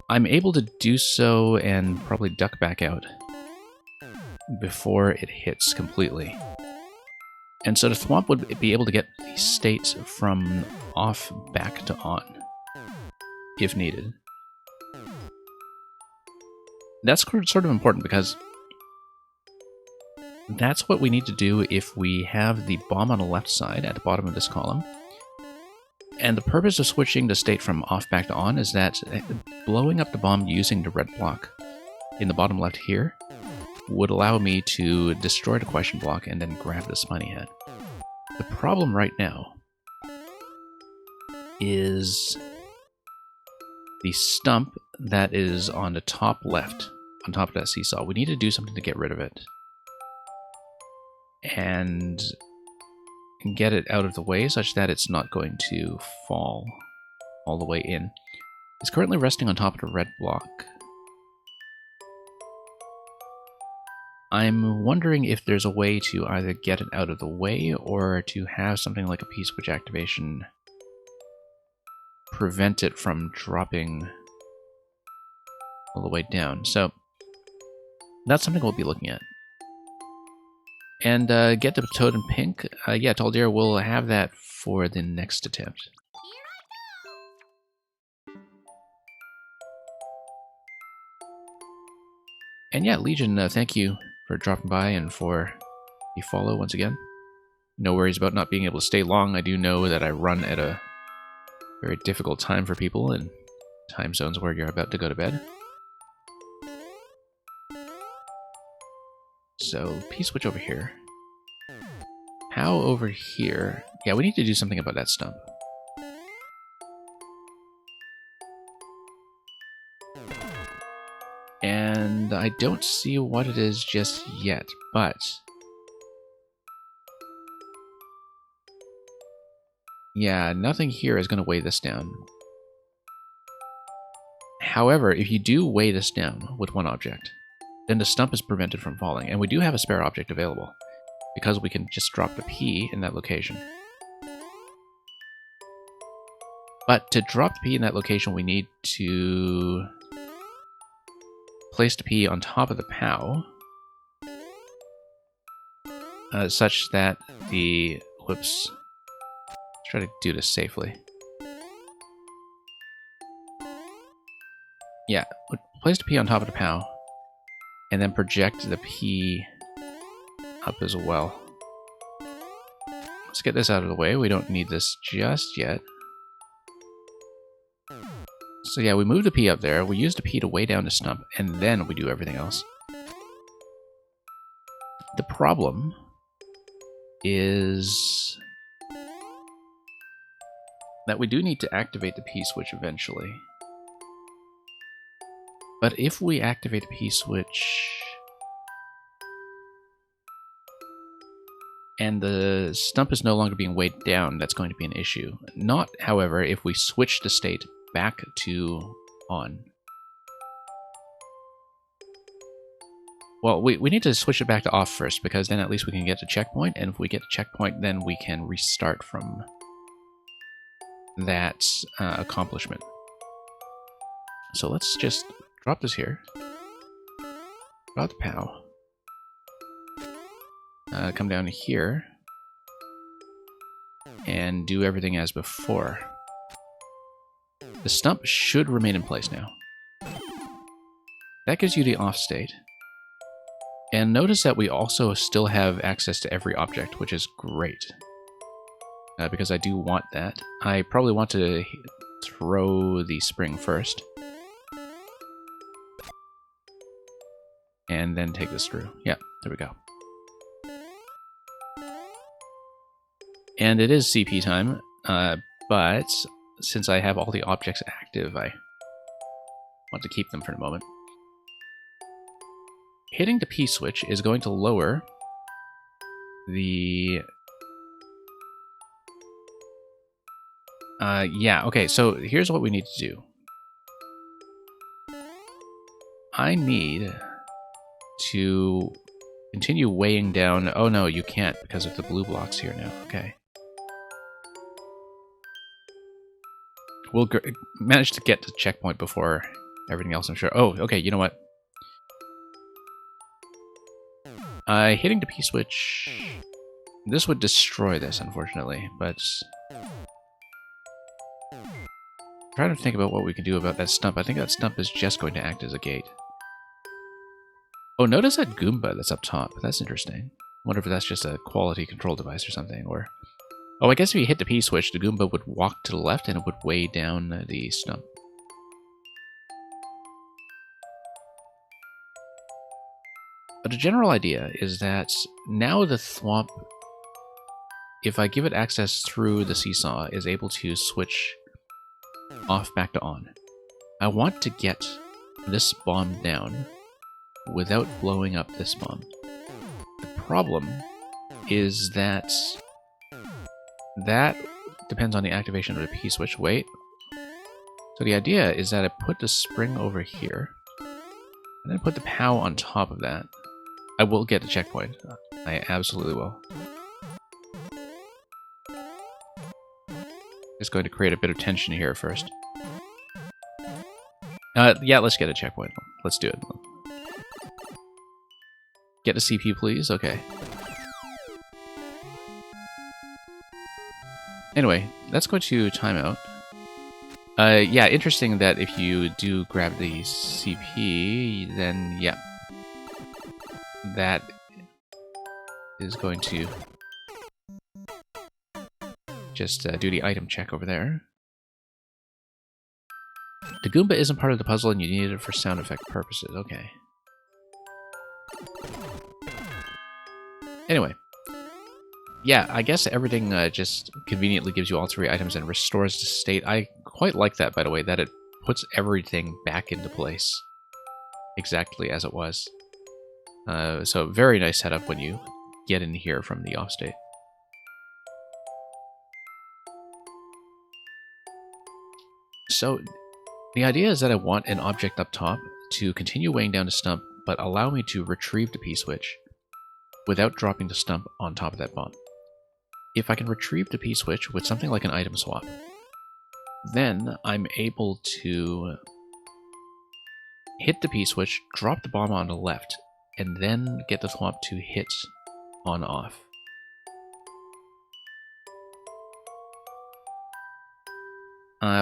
I'm able to do so and probably duck back out before it hits completely. And so the thwomp would be able to get the state from off back to on, if needed. That's sort of important because that's what we need to do if we have the bomb on the left side at the bottom of this column. And the purpose of switching the state from off back to on is that blowing up the bomb using the red block in the bottom left here would allow me to destroy the question block and then grab the spiny head. The problem right now is the stump that is on the top left, on top of that seesaw. We need to do something to get rid of it and get it out of the way such that it's not going to fall all the way in. It's currently resting on top of the red block. I'm wondering if there's a way to either get it out of the way or to have something like a P-switch activation prevent it from dropping all the way down. So that's something we'll be looking at. And get the toad in pink. Yeah, Taldir, we'll have that for the next attempt. And yeah, Legion, thank you for dropping by and for the follow once again. No worries about not being able to stay long. I do know that I run at a very difficult time for people in time zones where you're about to go to bed. So, P-switch over here. How over here? Yeah, we need to do something about that stump. And I don't see what it is just yet, but Yeah, nothing here is going to weigh this down. However, if you do weigh this down with one object, then the stump is prevented from falling, and we do have a spare object available, because we can just drop the P in that location. But to drop the P in that location, we need to place the P on top of the POW, such that the... Whoops. Let's try to do this safely. Yeah, place the P on top of the POW, and then project the P up as well. Let's get this out of the way. We don't need this just yet. So yeah, we move the P up there, we use the P to weigh down the stump, and then we do everything else. The problem is that we do need to activate the P switch eventually. But if we activate the P switch and the stump is no longer being weighed down, that's going to be an issue. Not, however, if we switch the state back to on. Well, we need to switch it back to off first, because then at least we can get to checkpoint, and if we get to checkpoint, then we can restart from that accomplishment. So let's just drop this here. Drop the POW. Come down here and do everything as before. The stump should remain in place now. That gives you the off state. And notice that we also still have access to every object, which is great. Because I do want that. I probably want to throw the spring first. And then take this through. Yeah, there we go. And it is CP time, but since I have all the objects active, I want to keep them for a moment. Hitting the P switch is going to lower the... yeah, okay, so here's what we need to do. I need to continue weighing down... Oh no, you can't because of the blue blocks here now. Okay. We'll manage to get to checkpoint before everything else, I'm sure. Oh, okay, you know what? Hitting the P switch... This would destroy this, unfortunately, but... I'm trying to think about what we can do about that stump. I think that stump is just going to act as a gate. Oh, notice that Goomba that's up top. That's interesting. I wonder if that's just a quality control device or something, or... Oh, I guess if you hit the P switch, the Goomba would walk to the left and it would weigh down the stump. But the general idea is that now the Thwomp, if I give it access through the seesaw, is able to switch off back to on. I want to get this bomb down without blowing up this bomb. The problem is that that depends on the activation of the P switch. Wait. So the idea is that I put the spring over here, and then put the POW on top of that. I will get a checkpoint. I absolutely will. Just going to create a bit of tension here first. Yeah, let's get a checkpoint. Let's do it. Get a CP, please? Okay. Anyway, let's go to timeout. Yeah, interesting that if you do grab the CP, then yeah. That is going to just do the item check over there. The Goomba isn't part of the puzzle and you need it for sound effect purposes. Okay. Anyway. Yeah, I guess everything just conveniently gives you all three items and restores the state. I quite like that, by the way, that it puts everything back into place exactly as it was. So very nice setup when you get in here from the off state. So the idea is that I want an object up top to continue weighing down the stump, but allow me to retrieve the P-switch without dropping the stump on top of that bomb. If I can retrieve the P-switch with something like an item swap, then I'm able to hit the P-switch, drop the bomb on the left, and then get the thwomp to hit on off.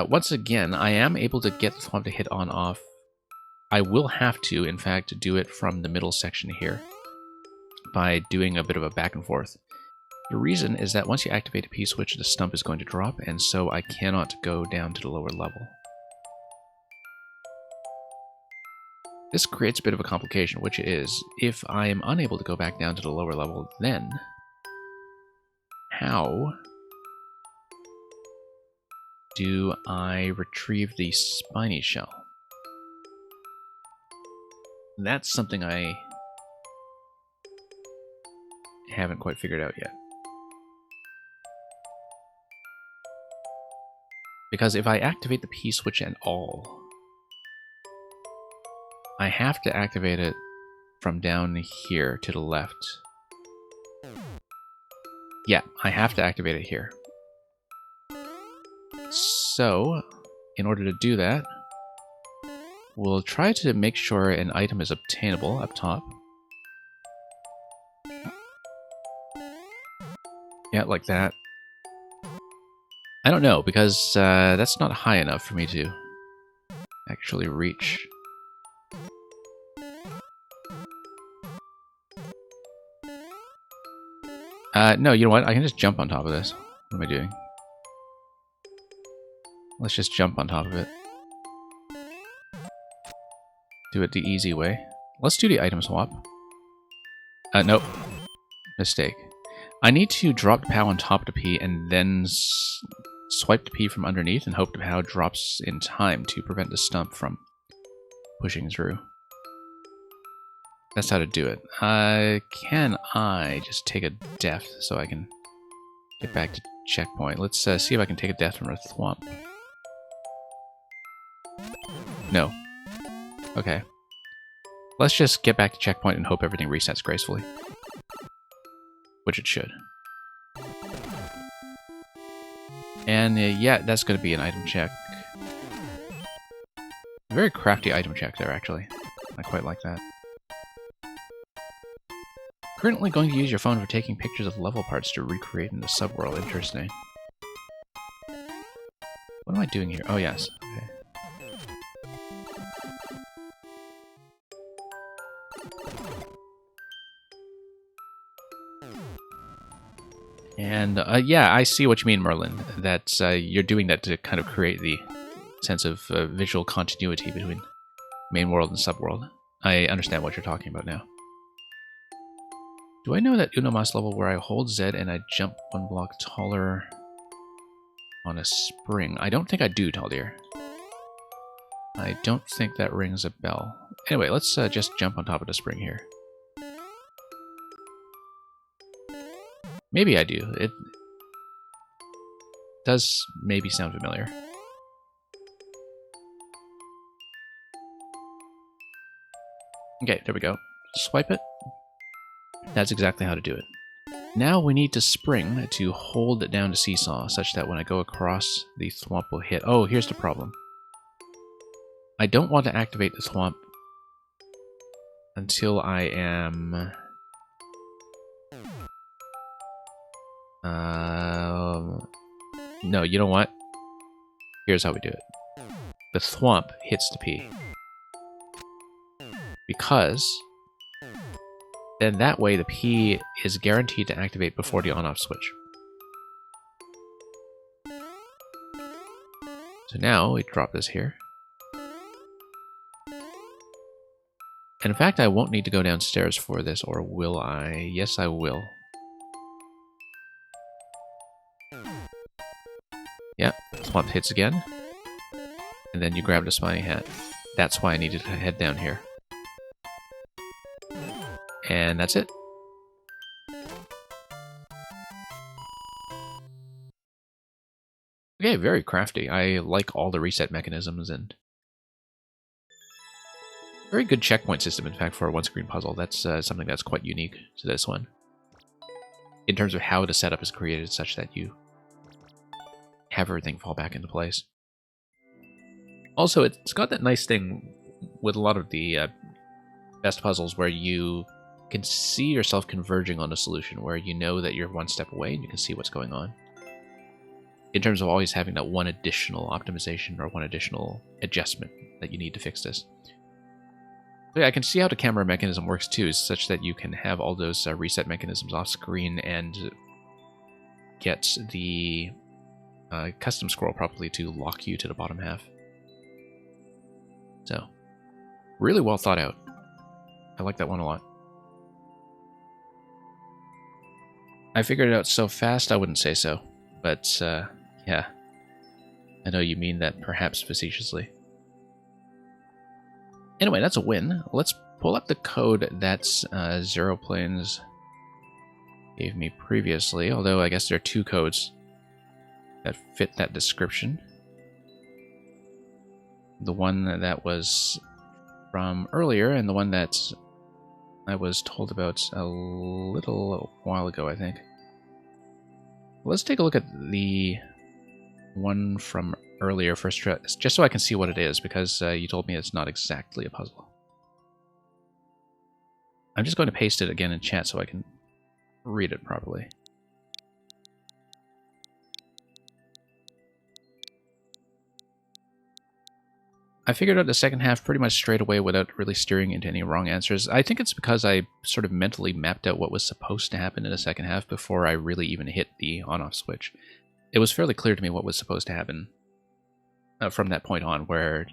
Once again, I am able to get the thwomp to hit on off. I will have to, in fact, do it from the middle section here by doing a bit of a back and forth. The reason is that once you activate a P-switch, the stump is going to drop, and so I cannot go down to the lower level. This creates a bit of a complication, which is, if I am unable to go back down to the lower level, then how do I retrieve the spiny shell? That's something I haven't quite figured out yet. Because if I activate the P-switch at all, I have to activate it from down here to the left. Yeah, I have to activate it here. So, in order to do that, we'll try to make sure an item is obtainable up top. Yeah, like that. I don't know, because that's not high enough for me to actually reach. No, you know what? I can just jump on top of this. What am I doing? Let's just jump on top of it. Do it the easy way. Let's do the item swap. Nope. Mistake. I need to drop the POW on top of the P and then swipe the P from underneath and hope the POW drops in time to prevent the stump from pushing through. That's how to do it. Can I just take a death so I can get back to checkpoint? Let's see if I can take a death from a thwomp. No. Okay. Let's just get back to checkpoint and hope everything resets gracefully. Which it should. And yeah, that's going to be an item check. Very crafty item check there, actually. I quite like that. Currently going to use your phone for taking pictures of level parts to recreate in the subworld. Interesting. What am I doing here? Oh, yes. Okay. And yeah, I see what you mean, Merlin. That you're doing that to kind of create the sense of visual continuity between main world and subworld. I understand what you're talking about now. Do I know that Unomas level where I hold Z and I jump one block taller on a spring? I don't think I do, Taldir. I don't think that rings a bell. Anyway, let's just jump on top of the spring here. Maybe I do. It does maybe sound familiar. Okay, there we go. Swipe it. That's exactly how to do it. Now we need to spring to hold it down to seesaw, such that when I go across, the thwomp will hit. Oh, here's the problem. I don't want to activate the thwomp until I am... No, you know what? Here's how we do it. The thwomp hits the P. Because then that way the P is guaranteed to activate before the on-off switch. So now we drop this here. And in fact, I won't need to go downstairs for this, or will I? Yes, I will. Yep, thwomp hits again. And then you grab the spiny hat. That's why I needed to head down here. And that's it. Okay, very crafty. I like all the reset mechanisms and very good checkpoint system, in fact, for a one-screen puzzle. That's something that's quite unique to this one. In terms of how the setup is created such that you have everything fall back into place. Also, it's got that nice thing with a lot of the best puzzles where you can see yourself converging on a solution, where you know that you're one step away and you can see what's going on. In terms of always having that one additional optimization or one additional adjustment that you need to fix this. So yeah, I can see how the camera mechanism works too, such that you can have all those reset mechanisms off screen and get the custom scroll properly to lock you to the bottom half. So, really well thought out. I like that one a lot. I figured it out so fast, I wouldn't say so. But, yeah. I know you mean that perhaps facetiously. Anyway, that's a win. Let's pull up the code that Zero Planes gave me previously, although I guess there are two codes that fit that description. The one that was from earlier and the one that I was told about a little while ago, I think. Let's take a look at the one from earlier first, just so I can see what it is, because you told me it's not exactly a puzzle. I'm just going to paste it again in chat so I can read it properly. I figured out the second half pretty much straight away without really steering into any wrong answers. I think it's because I sort of mentally mapped out what was supposed to happen in the second half before I really even hit the on-off switch. It was fairly clear to me what was supposed to happen from that point on, where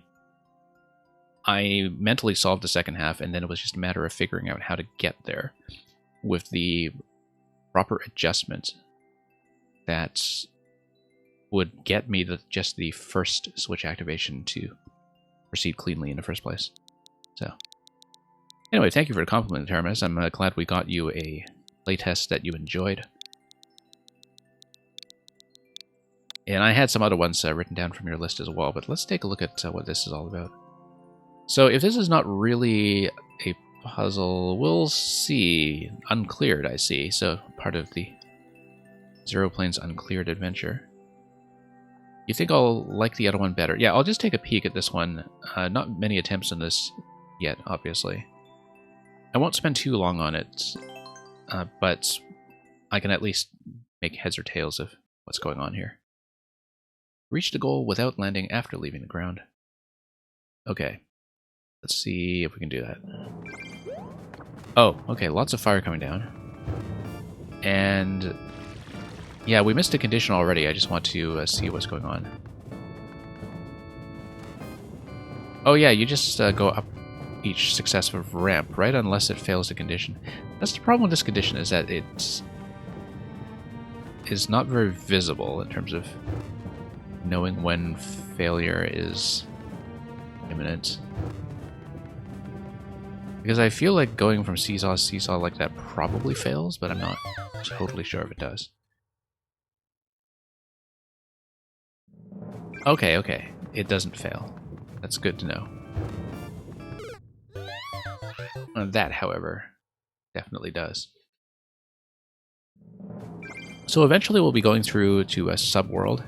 I mentally solved the second half, and then it was just a matter of figuring out how to get there with the proper adjustment that would get me just the first switch activation to proceed cleanly in the first place. So, anyway, thank you for the compliment, Taramis. I'm glad we got you a playtest that you enjoyed. And I had some other ones written down from your list as well, but let's take a look at what this is all about. So if this is not really a puzzle, we'll see. Uncleared, I see. So part of the Zero Planes Uncleared adventure. You think I'll like the other one better? Yeah, I'll just take a peek at this one. Not many attempts on this yet, obviously. I won't spend too long on it, but I can at least make heads or tails of what's going on here. Reach the goal without landing after leaving the ground. Okay. Let's see if we can do that. Oh, okay, lots of fire coming down. And yeah, we missed a condition already. I just want to see what's going on. Oh yeah, you just go up each successive ramp, right? Unless it fails the condition. That's the problem with this condition, is that it is not very visible in terms of knowing when failure is imminent. Because I feel like going from seesaw to seesaw like that probably fails, but I'm not totally sure if it does. Okay, okay. It doesn't fail. That's good to know. That, however, definitely does. So eventually we'll be going through to a subworld.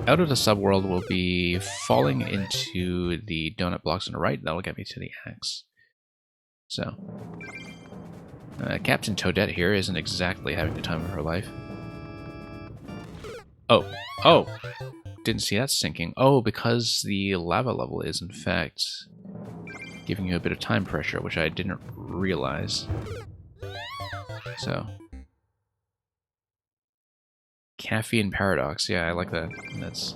Out of the subworld, we'll be falling into the donut blocks on the right. That'll get me to the axe. So, Captain Toadette here isn't exactly having the time of her life. Oh, oh! Didn't see that sinking. Oh, because the lava level is, in fact, giving you a bit of time pressure, which I didn't realize. So, Caffeine Paradox. Yeah, I like that. That's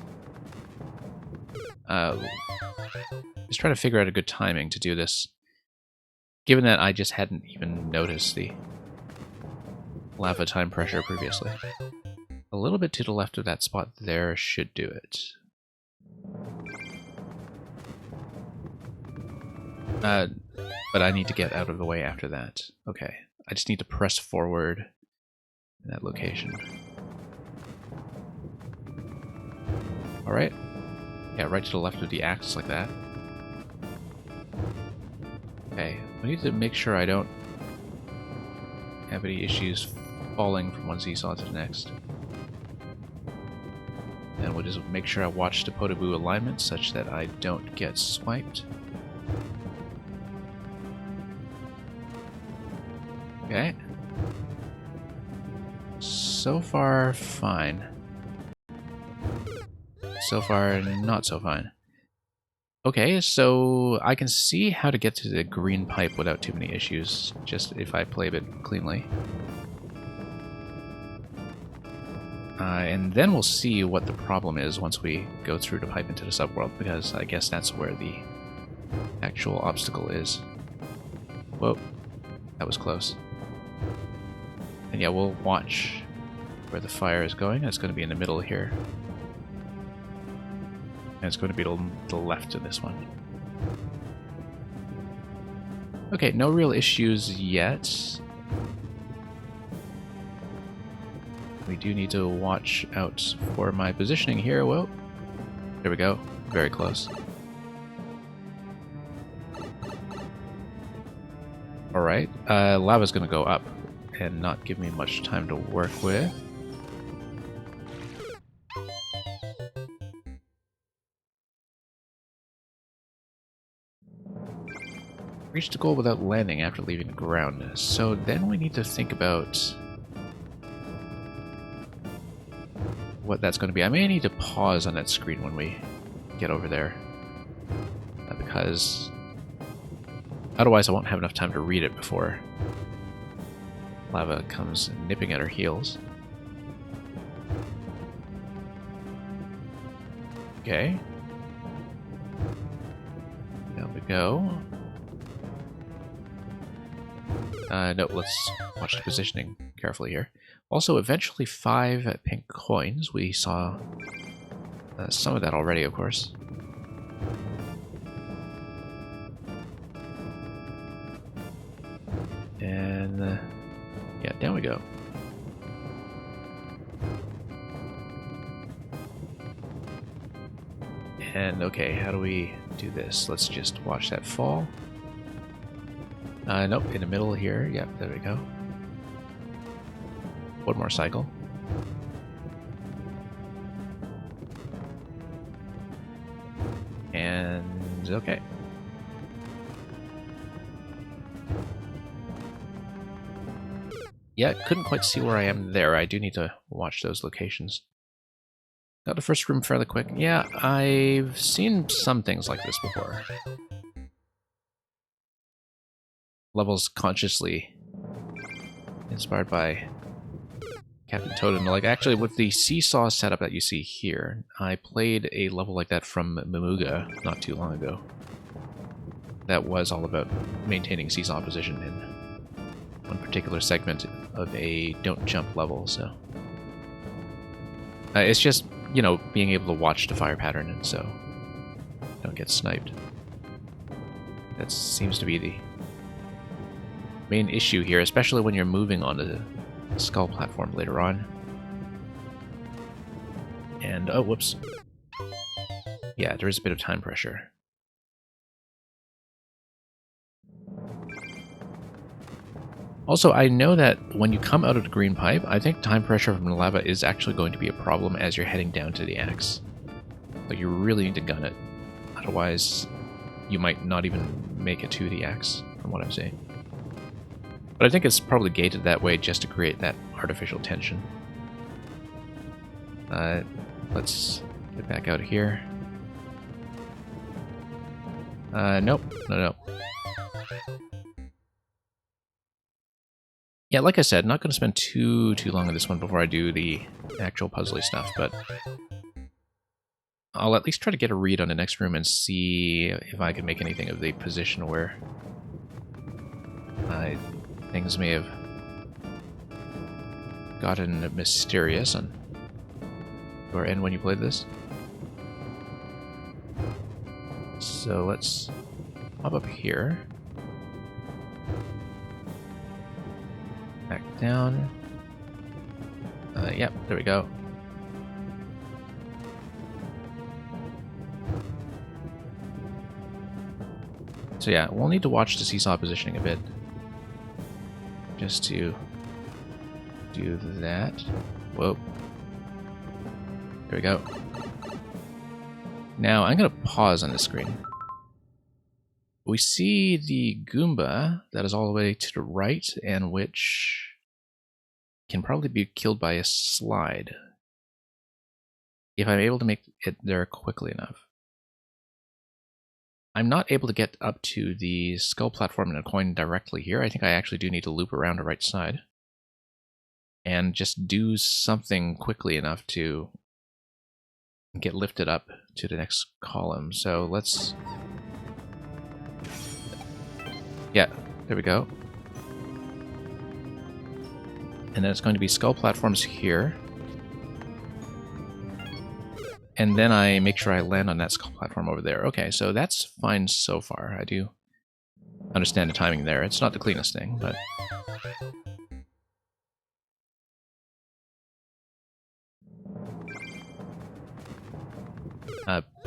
just trying to figure out a good timing to do this, given that I just hadn't even noticed the lava time pressure previously. A little bit to the left of that spot there should do it. But I need to get out of the way after that. Okay, I just need to press forward in that location. Alright. Yeah, right to the left of the axe like that. Okay, we need to make sure I don't have any issues falling from one seesaw to the next. And we'll just make sure I watch the Podoboo alignment such that I don't get swiped. Okay. So far, fine. So far, not so fine. Okay, so I can see how to get to the green pipe without too many issues, just if I play a bit cleanly. And then we'll see what the problem is once we go through the pipe into the subworld, because I guess that's where the actual obstacle is. Whoa, that was close. And yeah, we'll watch where the fire is going. It's going to be in the middle here. And it's going to be to the left of this one. Okay, no real issues yet. We do need to watch out for my positioning here. Whoa. There we go. Very close. Alright. Lava's going to go up and not give me much time to work with. Reach the goal without landing after leaving the ground. So then we need to think about what that's going to be. I may need to pause on that screen when we get over there. Because otherwise I won't have enough time to read it before lava comes nipping at our heels. Okay. Down we go. No, let's watch the positioning carefully here. Also, eventually 5 pink coins. We saw some of that already, of course. And yeah, down we go. And okay, how do we do this? Let's just watch that fall. Nope, in the middle here. Yep, there we go. One more cycle. And okay. Yeah, couldn't quite see where I am there. I do need to watch those locations. Got the first room fairly quick. Yeah, I've seen some things like this before. Levels consciously inspired by Captain Totem. Like, actually, with the seesaw setup that you see here, I played a level like that from Mamuga not too long ago. That was all about maintaining seesaw position in one particular segment of a don't jump level, so... it's just, you know, being able to watch the fire pattern and so don't get sniped. That seems to be the main issue here, especially when you're moving onto the skull platform later on. And, oh, whoops. Yeah, there is a bit of time pressure. Also, I know that when you come out of the green pipe, I think time pressure from the lava is actually going to be a problem as you're heading down to the axe. Like, you really need to gun it. Otherwise, you might not even make it to the axe, from what I'm saying. But I think it's probably gated that way just to create that artificial tension. Let's get back out of here. Nope. No. Yeah, like I said, not going to spend too long on this one before I do the actual puzzly stuff, but I'll at least try to get a read on the next room and see if I can make anything of the position where things may have gotten mysterious on your end when you played this. So let's hop up here. Back down. Yep, there we go. So yeah, we'll need to watch the seesaw positioning a bit. Just to do that. Whoa. There we go. Now, I'm going to pause on the screen. We see the Goomba that is all the way to the right, and which can probably be killed by a slide. If I'm able to make it there quickly enough. I'm not able to get up to the skull platform and a coin directly here. I think I actually do need to loop around the right side. And just do something quickly enough to get lifted up to the next column. So let's... Yeah, there we go. And then it's going to be skull platforms here. And then I make sure I land on that skull platform over there. Okay, so that's fine so far. I do understand the timing there. It's not the cleanest thing, but...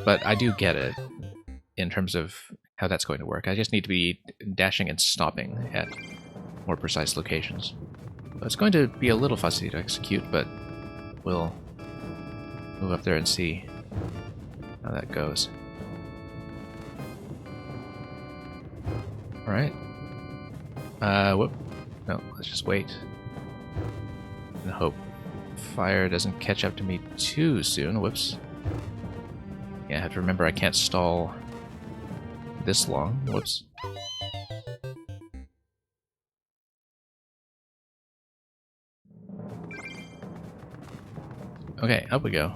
but I do get it in terms of how that's going to work. I just need to be dashing and stopping at more precise locations. So it's going to be a little fussy to execute, but we'll move up there and see how that goes. Alright. Whoop. No, let's just wait. And hope fire doesn't catch up to me too soon. Whoops. Yeah, I have to remember I can't stall this long. Whoops. Okay, up we go.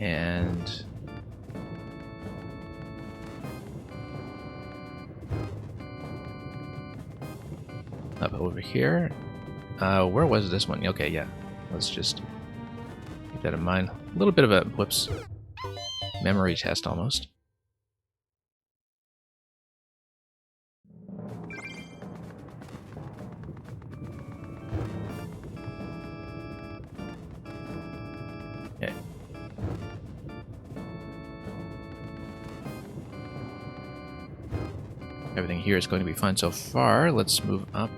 And... up over here. Where was this one? Okay, yeah. Let's just keep that in mind. A little bit of a, whoops, memory test almost. Okay. Everything here is going to be fine so far. Let's move up.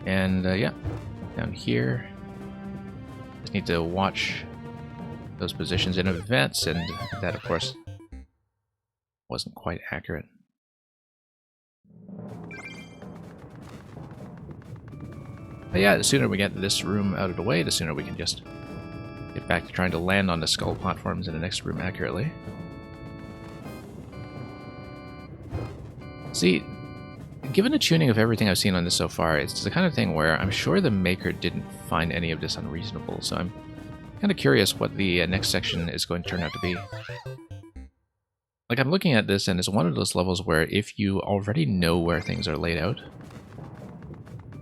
And yeah, down here. Just need to watch those positions in advance, and that, of course, wasn't quite accurate. But yeah, the sooner we get this room out of the way, the sooner we can just get back to trying to land on the skull platforms in the next room accurately. See, given the tuning of everything I've seen on this so far, it's the kind of thing where I'm sure the maker didn't find any of this unreasonable, so I'm kind of curious what the next section is going to turn out to be. Like, I'm looking at this, and it's one of those levels where if you already know where things are laid out,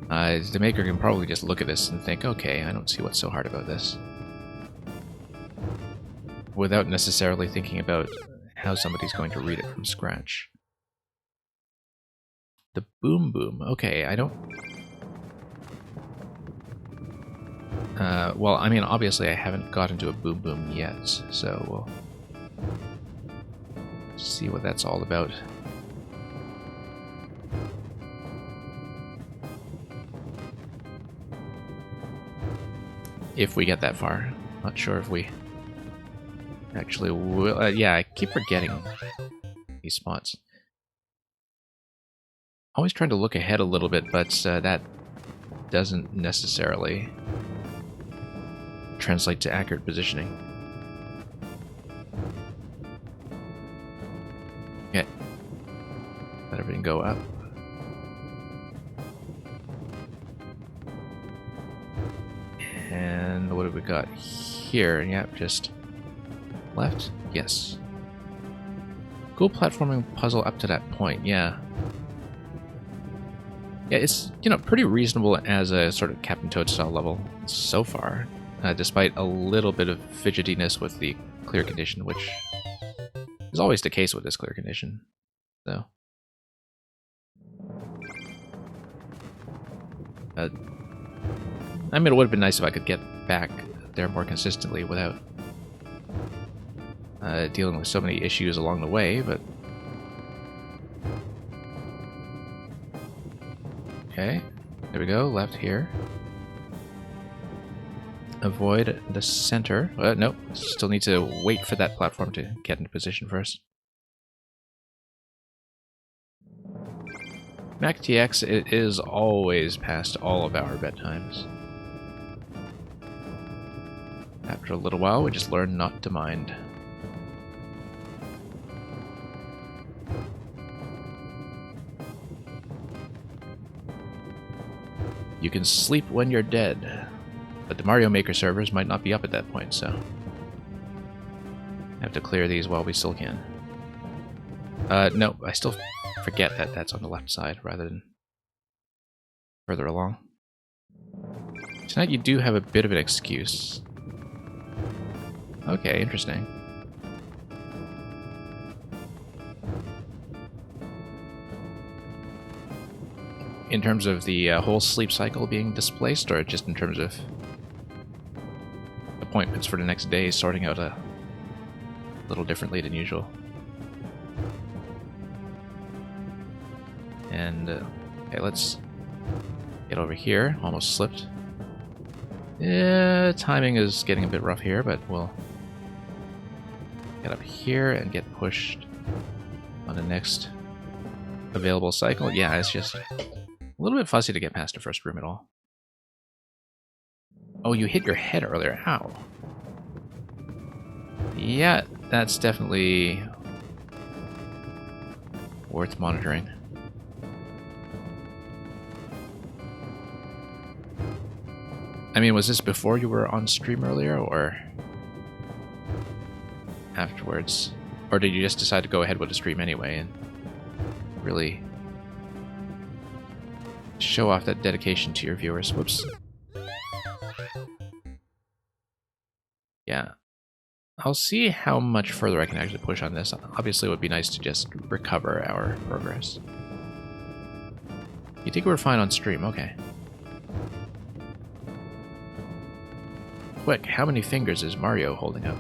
the maker can probably just look at this and think, okay, I don't see what's so hard about this. Without necessarily thinking about how somebody's going to read it from scratch. The Boom Boom. Okay, I don't... well, I mean, obviously I haven't gotten to a Boom Boom yet, so we'll see what that's all about. If we get that far. Not sure if we actually will. Yeah, I keep forgetting these spots. Always trying to look ahead a little bit, but that doesn't necessarily translate to accurate positioning. Okay. Let everything go up. And what have we got here? Yep, just left. Yes. Cool platforming puzzle up to that point, yeah. Yeah, it's, you know, pretty reasonable as a sort of Captain Toad style level so far, despite a little bit of fidgetiness with the clear condition, which is always the case with this clear condition. So, I mean, it would have been nice if I could get back there more consistently without dealing with so many issues along the way, but... Okay, there we go, left here. Avoid the center. Nope, still need to wait for that platform to get into position first. MacTX, it is always past all of our bedtimes. After a little while, we just learn not to mind. You can sleep when you're dead, but the Mario Maker servers might not be up at that point, so... I have to clear these while we still can. No, I still forget that that's on the left side rather than further along. Tonight you do have a bit of an excuse. Okay, interesting. In terms of the whole sleep cycle being displaced, or just in terms of appointments for the next day sorting out a little differently than usual? And, okay, let's get over here. Almost slipped. Yeah, timing is getting a bit rough here, but we'll get up here and get pushed on the next available cycle. Yeah, it's just a little bit fussy to get past the first room at all. Oh, you hit your head earlier. Ow. Yeah, that's definitely worth monitoring. I mean, was this before you were on stream earlier, or afterwards? Or did you just decide to go ahead with the stream anyway and really show off that dedication to your viewers? Whoops. Yeah. I'll see how much further I can actually push on this. Obviously, it would be nice to just recover our progress. You think we're fine on stream? Okay. Quick, how many fingers is Mario holding up?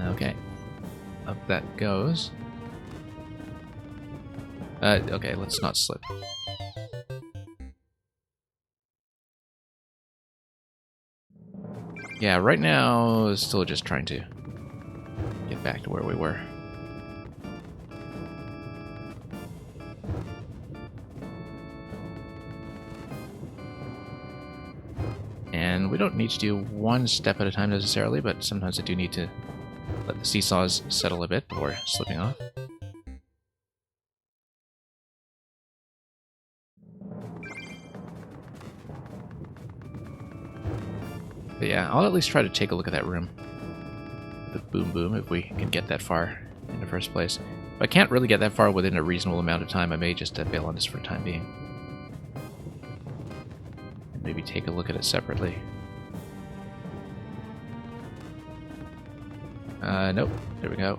Okay. Up that goes. Okay, let's not slip. Yeah, right now, still just trying to get back to where we were. And we don't need to do one step at a time necessarily, but sometimes I do need to let the seesaws settle a bit before slipping off. But yeah, I'll at least try to take a look at that room. The Boom Boom, if we can get that far in the first place. If I can't really get that far within a reasonable amount of time, I may just bail on this for the time being. And maybe take a look at it separately. Nope. There we go.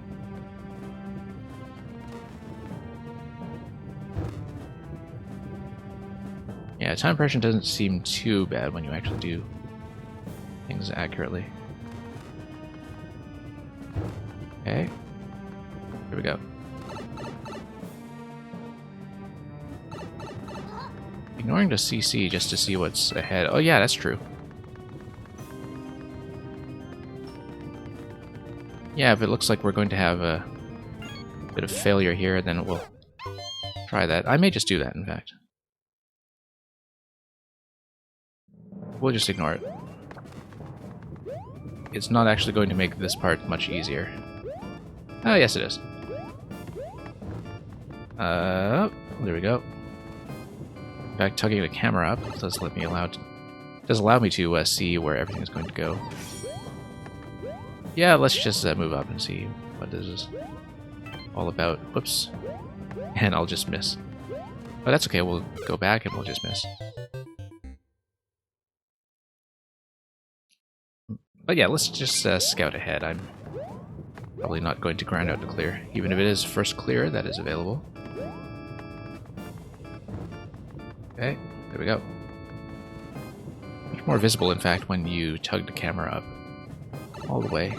Yeah, time pressure doesn't seem too bad when you actually do things accurately. Okay. Here we go. Ignoring the CC just to see what's ahead. Oh yeah, that's true. Yeah, if it looks like we're going to have a bit of failure here, then we'll try that. I may just do that, in fact. We'll just ignore it. It's not actually going to make this part much easier. Oh, yes it is. There we go. In fact, tugging the camera up does allow me to see where everything is going to go. Yeah, let's just move up and see what this is all about. Whoops. And I'll just miss. But that's okay, we'll go back and we'll just miss. But yeah, let's just scout ahead. I'm probably not going to grind out the clear, even if it is first clear that is available. Okay, there we go. Much more visible, in fact, when you tug the camera up all the way.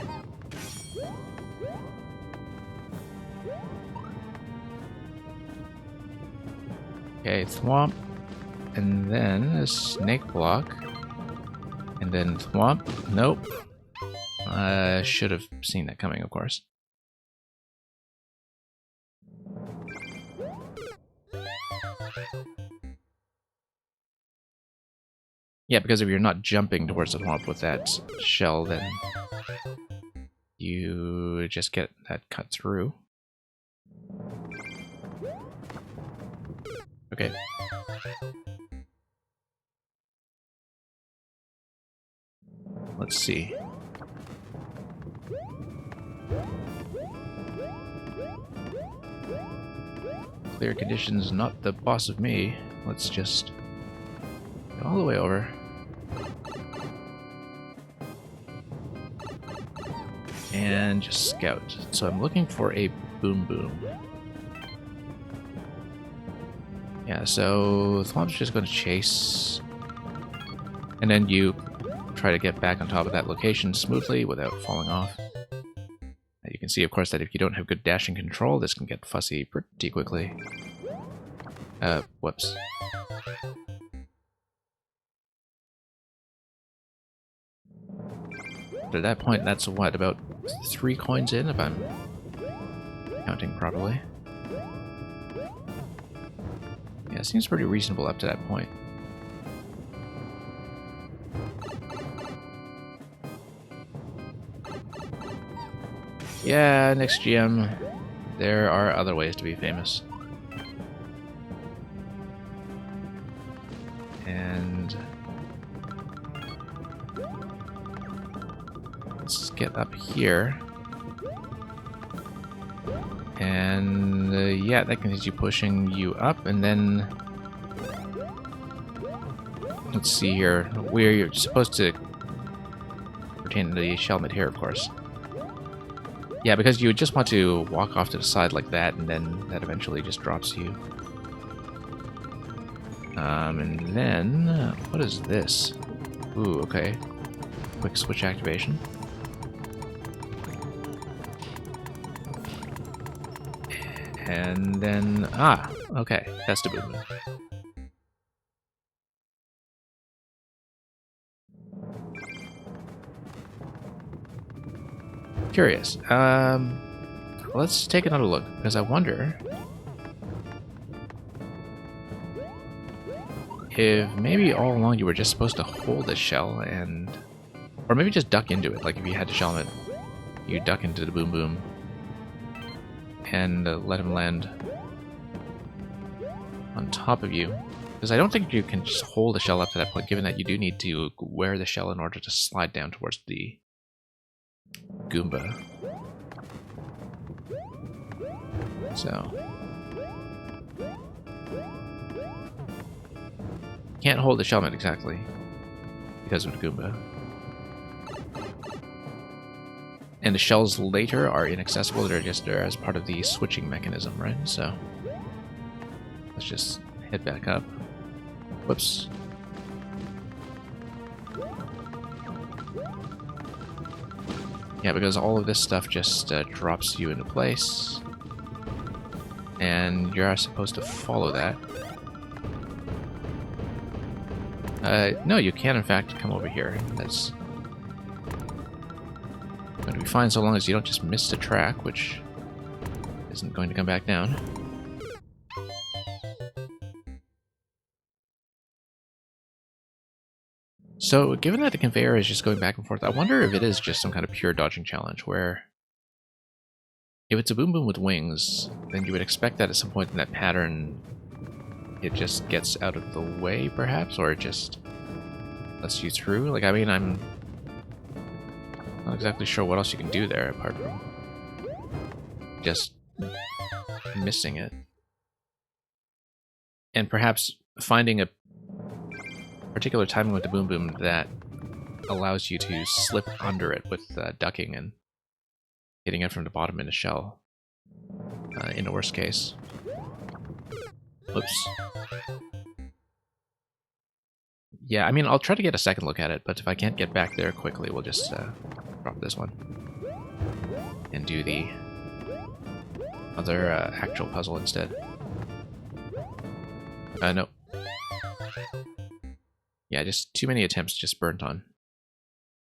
Okay, thwomp, and then a snake block, and then thwomp. Nope. I should have seen that coming, of course. Yeah, because if you're not jumping towards the thwomp with that shell, then you just get that cut through. Okay. Let's see. Clear conditions, not the boss of me. Let's just go all the way over. And just scout. So I'm looking for a boom boom. Yeah, so Thwomp's just going to chase. And then you try to get back on top of that location smoothly without falling off. You can see, of course, that if you don't have good dashing control, this can get fussy pretty quickly. Whoops. But at that point, that's what, about 3 coins in, if I'm counting properly. Yeah, it seems pretty reasonable up to that point. Yeah, next GM, there are other ways to be famous. And let's get up here. And yeah, that continues pushing you up, and then let's see here, where you're supposed to retain the Shelmet here, of course. Yeah, because you just want to walk off to the side like that, and then that eventually just drops you. And then, what is this? Ooh, okay. Quick switch activation. And then, okay, that's the boom boom. Curious. Let's take another look, because I wonder if maybe all along you were just supposed to hold the shell and... Or maybe just duck into it, like if you had to shell it, you duck into the boom boom and let him land on top of you. Because I don't think you can just hold the shell up to that point, given that you do need to wear the shell in order to slide down towards the Goomba. So... Can't hold the Shelmet exactly, because of the Goomba. And the shells later are inaccessible, they're just there as part of the switching mechanism, right? So, let's just head back up. Whoops. Yeah, because all of this stuff just drops you into place. And you're supposed to follow that. No, you can in fact come over here. That's going to be fine so long as you don't just miss the track, which isn't going to come back down. So, given that the conveyor is just going back and forth, I wonder if it is just some kind of pure dodging challenge, where if it's a boom boom with wings, then you would expect that at some point in that pattern it just gets out of the way, perhaps, or it just lets you through. Like, I mean, I'm not exactly sure what else you can do there, apart from just missing it. And perhaps finding a particular timing with the boom boom that allows you to slip under it with ducking and hitting it from the bottom in a shell, in the worst case. Oops. Yeah, I mean, I'll try to get a second look at it, but if I can't get back there quickly, we'll just drop this one and do the other actual puzzle instead. No. Yeah, just too many attempts just burnt on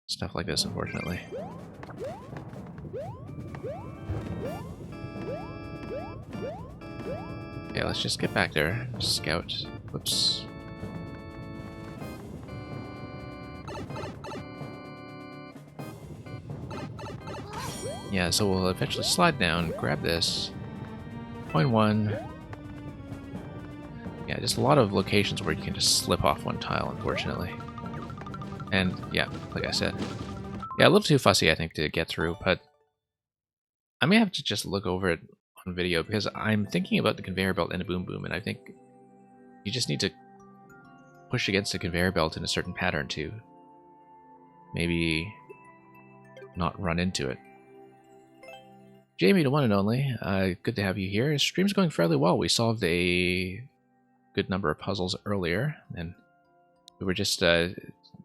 stuff like this, unfortunately. Yeah, let's just get back there. Scout. Whoops. Yeah, so we'll eventually slide down, grab this. Point one. Yeah, just a lot of locations where you can just slip off one tile, unfortunately. And, yeah, like I said. Yeah, a little too fussy, I think, to get through, but I may have to just look over it on video, because I'm thinking about the conveyor belt and a boom boom, and I think you just need to push against the conveyor belt in a certain pattern to maybe not run into it. Jamie, the one and only, good to have you here. Stream's going fairly well. We solved a good number of puzzles earlier, and we were just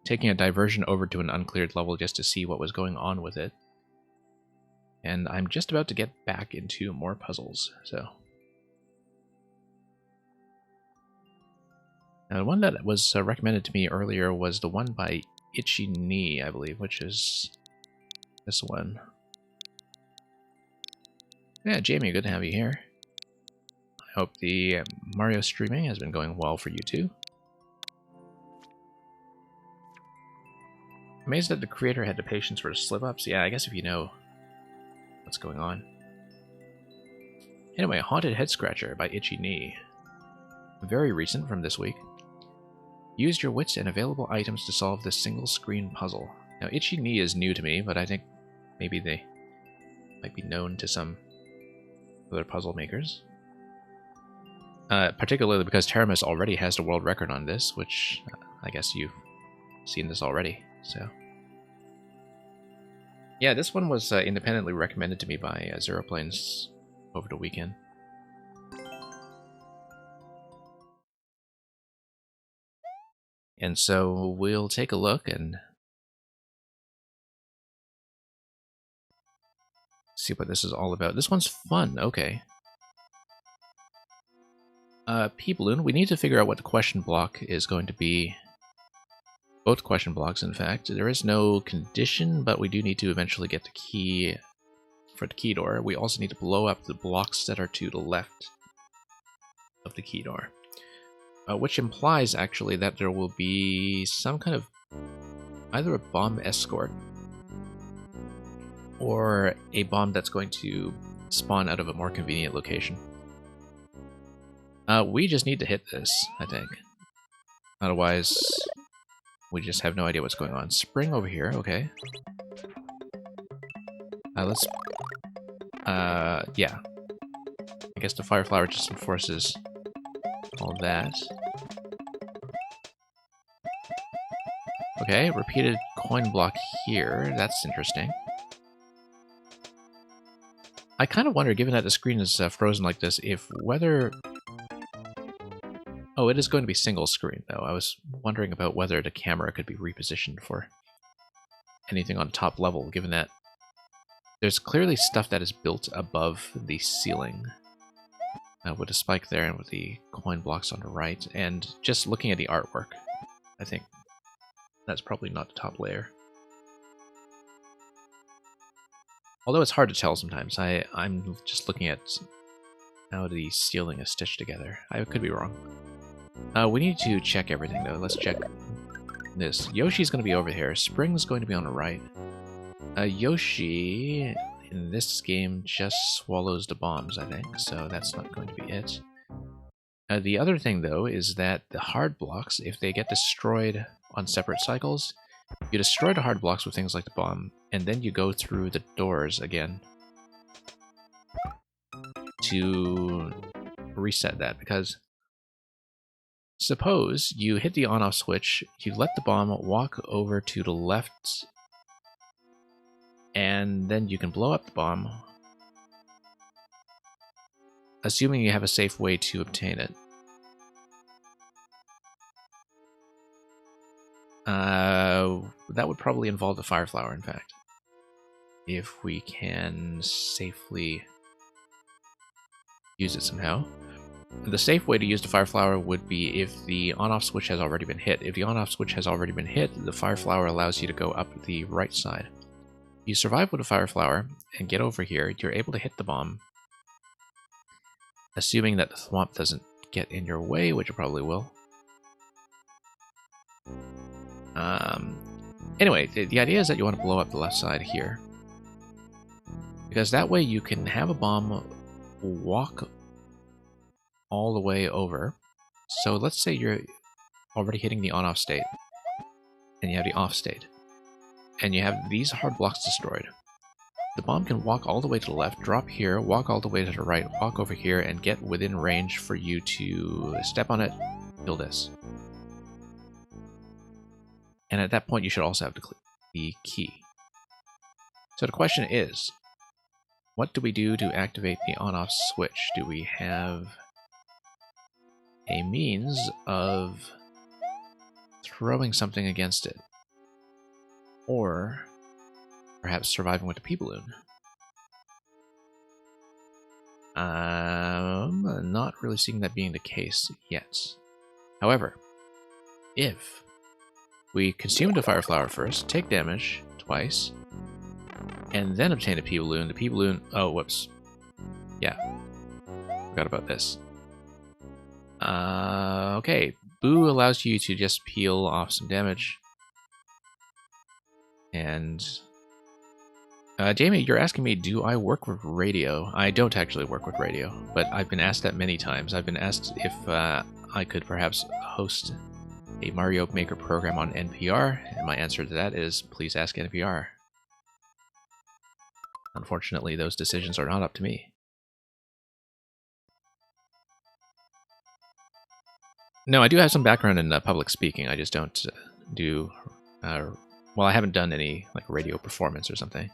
taking a diversion over to an uncleared level just to see what was going on with it. And I'm just about to get back into more puzzles, so. Now, the one that was recommended to me earlier was the one by Itchy Knee, I believe, which is this one. Yeah, Jamie, good to have you here. I hope the Mario streaming has been going well for you too. Amazed that the creator had the patience for slip-ups. Yeah, I guess if you know what's going on. Anyway, Haunted Head Scratcher by Itchy Knee. Very recent from this week. Used your wits and available items to solve this single-screen puzzle. Now, Itchy Knee is new to me, but I think maybe they might be known to some other puzzle makers. Particularly because Teramis already has the world record on this, which I guess you've seen this already, so. Yeah, this one was independently recommended to me by Zero Planes over the weekend. And so we'll take a look and see what this is all about. This one's fun, okay. P-Balloon, we need to figure out what the question block is going to be. Both question blocks, in fact. There is no condition, but we do need to eventually get the key for the key door. We also need to blow up the blocks that are to the left of the key door. Which implies, actually, that there will be some kind of either a bomb escort or a bomb that's going to spawn out of a more convenient location. We just need to hit this, I think. Otherwise, we just have no idea what's going on. Spring over here, okay. Let's... yeah. I guess the Fire Flower just enforces all that. Okay, repeated coin block here. That's interesting. I kind of wonder, given that the screen is frozen like this, if whether... Oh, it is going to be single screen, though. I was wondering about whether the camera could be repositioned for anything on top level, given that there's clearly stuff that is built above the ceiling. With a spike there and with the coin blocks on the right. And just looking at the artwork, I think that's probably not the top layer. Although it's hard to tell sometimes. I'm just looking at how the ceiling is stitched together. I could be wrong. We need to check everything, though. Let's check this. Yoshi's going to be over here. Spring's going to be on the right. Yoshi, in this game, just swallows the bombs, I think. So that's not going to be it. The other thing, though, is that the hard blocks, if they get destroyed on separate cycles, you destroy the hard blocks with things like the bomb, and then you go through the doors again to reset that, because suppose you hit the on-off switch, you let the bomb walk over to the left, and then you can blow up the bomb, assuming you have a safe way to obtain it. That would probably involve the fire flower, in fact. If we can safely use it somehow. The safe way to use the fire flower would be if the on-off switch has already been hit. If the on-off switch has already been hit, the fire flower allows you to go up the right side. If you survive with a fire flower and get over here, you're able to hit the bomb, assuming that the thwomp doesn't get in your way, which it probably will. Anyway, the idea is that you want to blow up the left side here, because that way you can have a bomb walk all the way over. So let's say you're already hitting the on-off state, and you have the off state, and you have these hard blocks destroyed. The bomb can walk all the way to the left, drop here, walk all the way to the right, walk over here, and get within range for you to step on it, kill this. And at that point, you should also have the key. So the question is, what do we do to activate the on-off switch? Do we have a means of throwing something against it? Or perhaps surviving with the P-balloon? I'm not really seeing that being the case yet. However, if we consume the fire flower first, take damage twice, and then obtain a P-balloon, the P-balloon... Oh, whoops. Yeah. Forgot about this. Okay. Boo allows you to just peel off some damage. And... Jamie, you're asking me, do I work with radio? I don't actually work with radio, but I've been asked that many times. I've been asked if I could perhaps host a Mario Maker program on NPR, and my answer to that is, please ask NPR. Unfortunately, those decisions are not up to me. No, I do have some background in public speaking. I just don't do... well, I haven't done any like radio performance or something.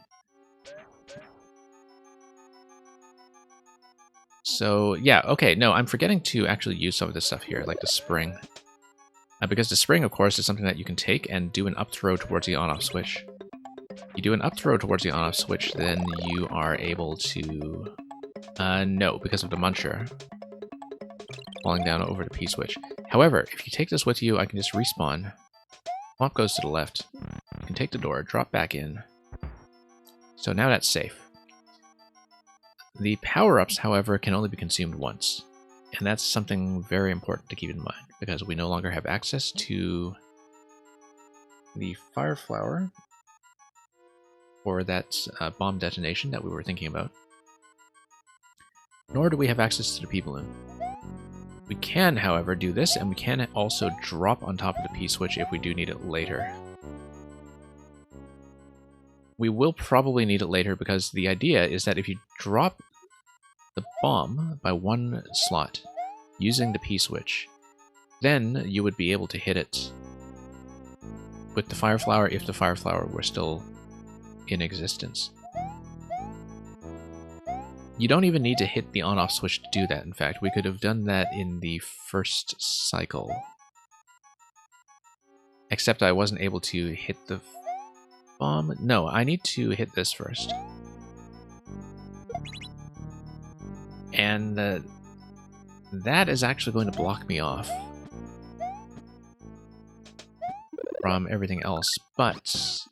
So, yeah, okay, no, I'm forgetting to actually use some of this stuff here, like the spring. Because the spring, of course, is something that you can take and do an up throw towards the on-off switch. You do an up throw towards the on-off switch, then you are able to... no, because of the muncher. Falling down over the P-switch. However, if you take this with you, I can just respawn. Swamp goes to the left. You can take the door, drop back in. So now that's safe. The power-ups, however, can only be consumed once. And that's something very important to keep in mind, because we no longer have access to the fire flower or that bomb detonation that we were thinking about. Nor do we have access to the P-balloon. We can, however, do this, and we can also drop on top of the P-switch if we do need it later. We will probably need it later because the idea is that if you drop the bomb by one slot using the P-switch, then you would be able to hit it with the fire flower if the fire flower were still in existence. You don't even need to hit the on-off switch to do that, in fact. We could have done that in the first cycle. Except I wasn't able to hit the bomb. No, I need to hit this first. And that is actually going to block me off from everything else, but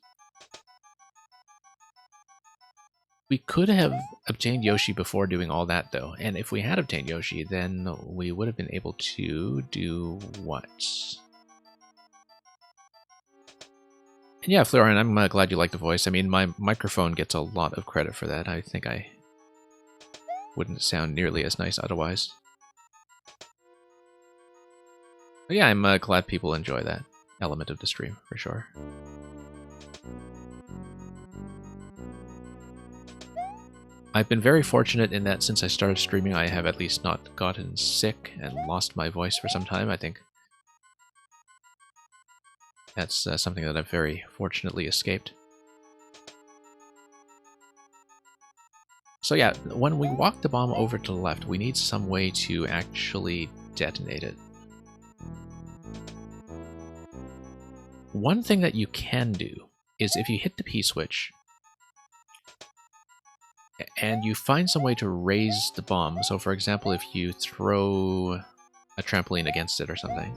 we could have obtained Yoshi before doing all that, though. And if we had obtained Yoshi, then we would have been able to do what? And yeah, Florian, I'm glad you like the voice. I mean, my microphone gets a lot of credit for that. I think I wouldn't sound nearly as nice otherwise. But yeah, I'm glad people enjoy that element of the stream, for sure. I've been very fortunate in that since I started streaming, I have at least not gotten sick and lost my voice for some time. I think that's something that I've very fortunately escaped. So yeah, when we walk the bomb over to the left, we need some way to actually detonate it. One thing that you can do is if you hit the P-switch and you find some way to raise the bomb. So for example, if you throw a trampoline against it or something,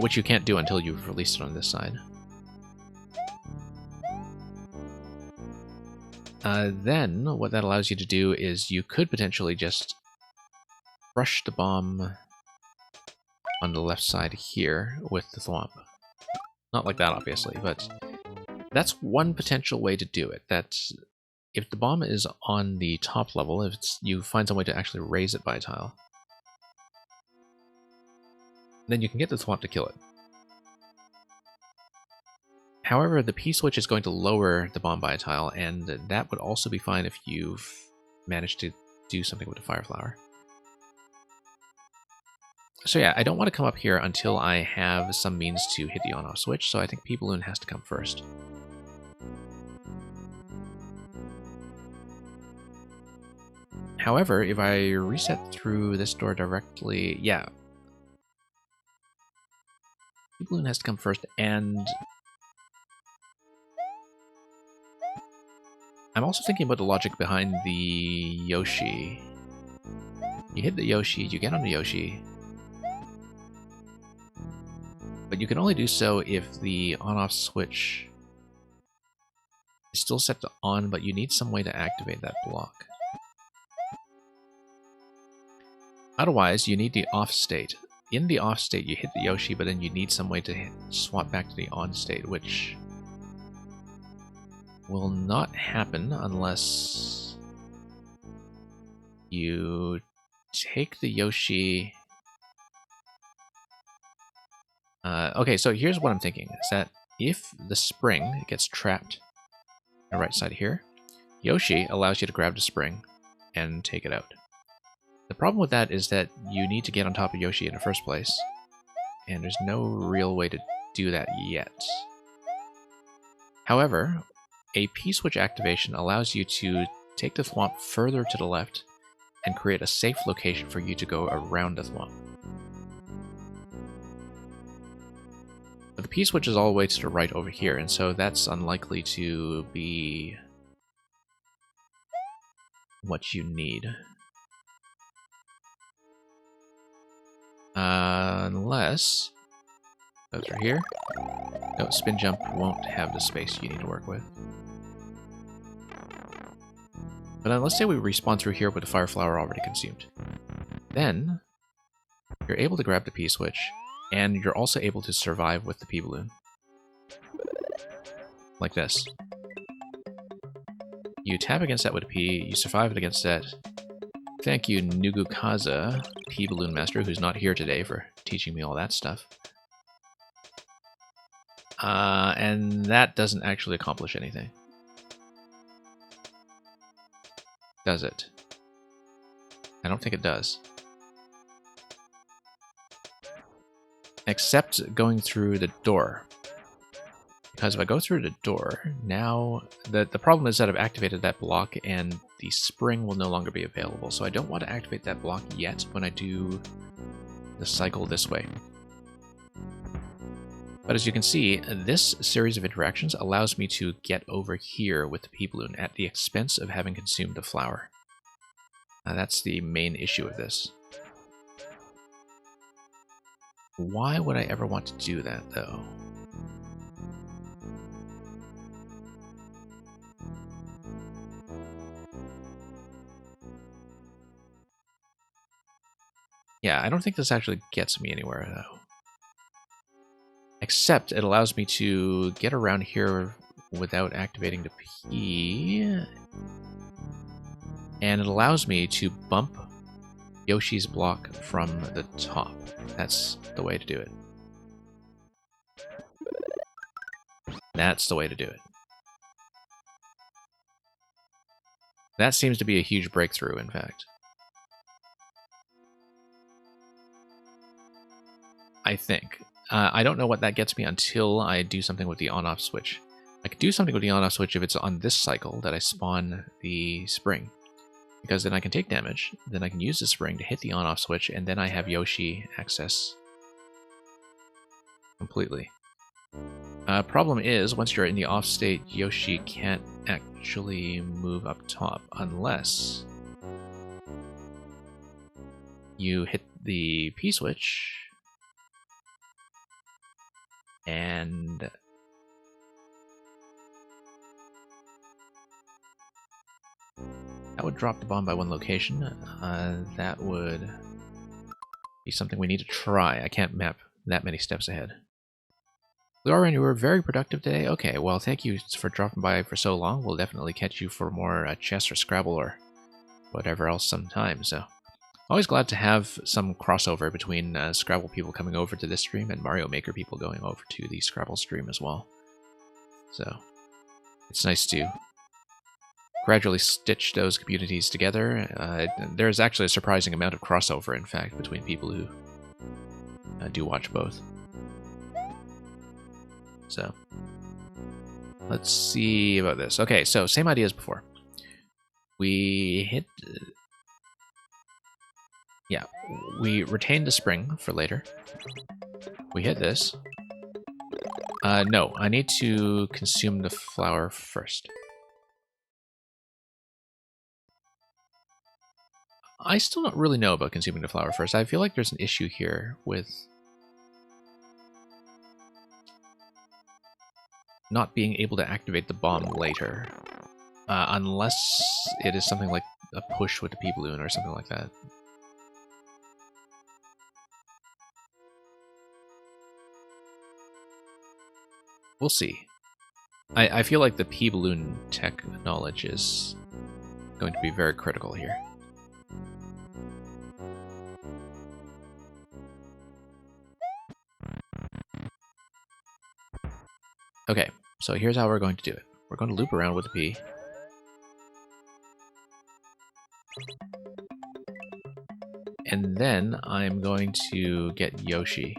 which you can't do until you've released it on this side. Then what that allows you to do is you could potentially just brush the bomb on the left side here with the thwomp. Not like that, obviously, but that's one potential way to do it. That's if the bomb is on the top level, if you find some way to actually raise it by a tile, then you can get the thwomp to kill it. However, the P-switch is going to lower the bomb by a tile, and that would also be fine if you've managed to do something with the Fire Flower. So yeah, I don't want to come up here until I have some means to hit the on-off switch, so I think P-Balloon has to come first. However, if I reset through this door directly, yeah. P-Balloon has to come first, and I'm also thinking about the logic behind the Yoshi. You hit the Yoshi, you get on the Yoshi, but you can only do so if the on-off switch is still set to on, but you need some way to activate that block. Otherwise, you need the off state. In the off state, you hit the Yoshi, but then you need some way to swap back to the on state, which will not happen unless you take the Yoshi. Okay, so here's what I'm thinking, is that if the spring gets trapped on the right side here, Yoshi allows you to grab the spring and take it out. The problem with that is that you need to get on top of Yoshi in the first place, and there's no real way to do that yet. However, a P-switch activation allows you to take the thwomp further to the left and create a safe location for you to go around the thwomp. But the P-switch is all the way to the right over here, and so that's unlikely to be what you need. Unless go through here. No, spin jump won't have the space you need to work with. But then let's say we respawn through here with the Fire Flower already consumed. Then you're able to grab the P-switch, and you're also able to survive with the P-balloon. Like this. You tap against that with a P, you survive it against that. Thank you, Nugukaza, P-balloon master, who's not here today, for teaching me all that stuff. And that doesn't actually accomplish anything. Does it? I don't think it does. Except going through the door. Because if I go through the door, now the problem is that I've activated that block and the spring will no longer be available. So I don't want to activate that block yet when I do the cycle this way. But as you can see, this series of interactions allows me to get over here with the P-balloon at the expense of having consumed the flower. That's the main issue of this. Why would I ever want to do that, though? Yeah, I don't think this actually gets me anywhere, though. Except it allows me to get around here without activating the P. And it allows me to bump Yoshi's block from the top. That's the way to do it. That's the way to do it. That seems to be a huge breakthrough, in fact. I think. I don't know what that gets me until I do something with the on-off switch. I can do something with the on-off switch if it's on this cycle that I spawn the spring. Because then I can take damage, then I can use the spring to hit the on-off switch, and then I have Yoshi access completely. Problem is, once you're in the off state, Yoshi can't actually move up top unless you hit the P-switch and that would drop the bomb by one location. That would be something we need to try. I can't map that many steps ahead. Lauren, you were very productive today. Okay, well, thank you for dropping by for so long. We'll definitely catch you for more chess or Scrabble or whatever else sometime. So, always glad to have some crossover between Scrabble people coming over to this stream and Mario Maker people going over to the Scrabble stream as well. So, it's nice to gradually stitch those communities together. There's actually a surprising amount of crossover, in fact, between people who do watch both. So, let's see about this. Okay, so same idea as before. We hit... yeah, we retained the spring for later. We hit this. No, I need to consume the flower first. I still don't really know about consuming the flower first. I feel like there's an issue here with not being able to activate the bomb later. Unless it is something like a push with the P-balloon or something like that. We'll see. I feel like the P-balloon tech knowledge is going to be very critical here. Okay, so here's how we're going to do it. We're going to loop around with the P. And then I'm going to get Yoshi.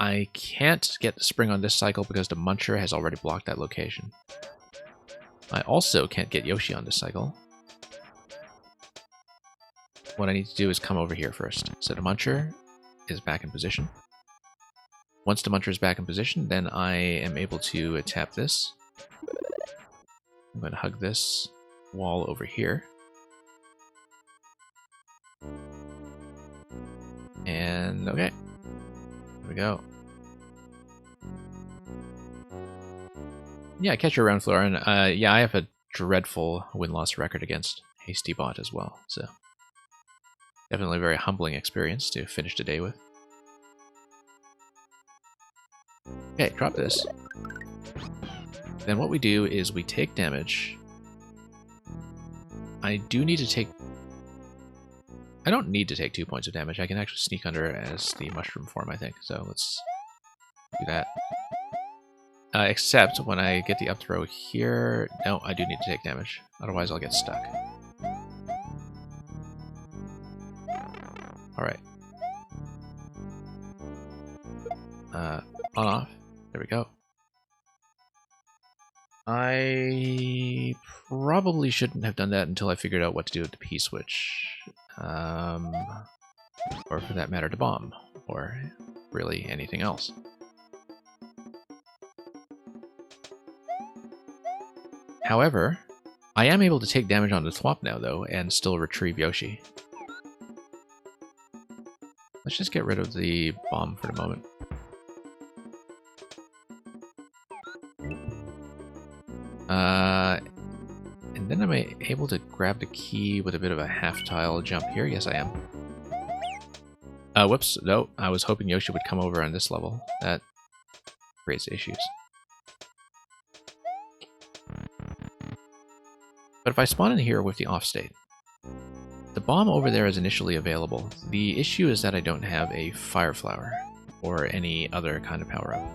I can't get the spring on this cycle because the Muncher has already blocked that location. I also can't get Yoshi on this cycle. What I need to do is come over here first. So the Muncher is back in position. Once the Muncher is back in position, then I am able to tap this. I'm going to hug this wall over here. And okay. There we go. Yeah, catch your round, Florin. Yeah, I have a dreadful win-loss record against HastyBot as well, so definitely a very humbling experience to finish the day with. Okay, drop this. Then what we do is we take damage. I do need to take... I don't need to take 2 points of damage. I can actually sneak under as the mushroom form, I think. So let's do that. Except when I get the up throw here... No, I do need to take damage. Otherwise I'll get stuck. Alright. On off. There we go. I probably shouldn't have done that until I figured out what to do with the P-switch. Or for that matter, the bomb. Or really anything else. However, I am able to take damage on the Thwomp now, though, and still retrieve Yoshi. Let's just get rid of the bomb for the moment. And then am I able to grab the key with a bit of a half-tile jump here? Yes, I am. Whoops, no, I was hoping Yoshi would come over on this level. That creates issues. But if I spawn in here with the off state, the bomb over there is initially available. The issue is that I don't have a Fire Flower or any other kind of power-up.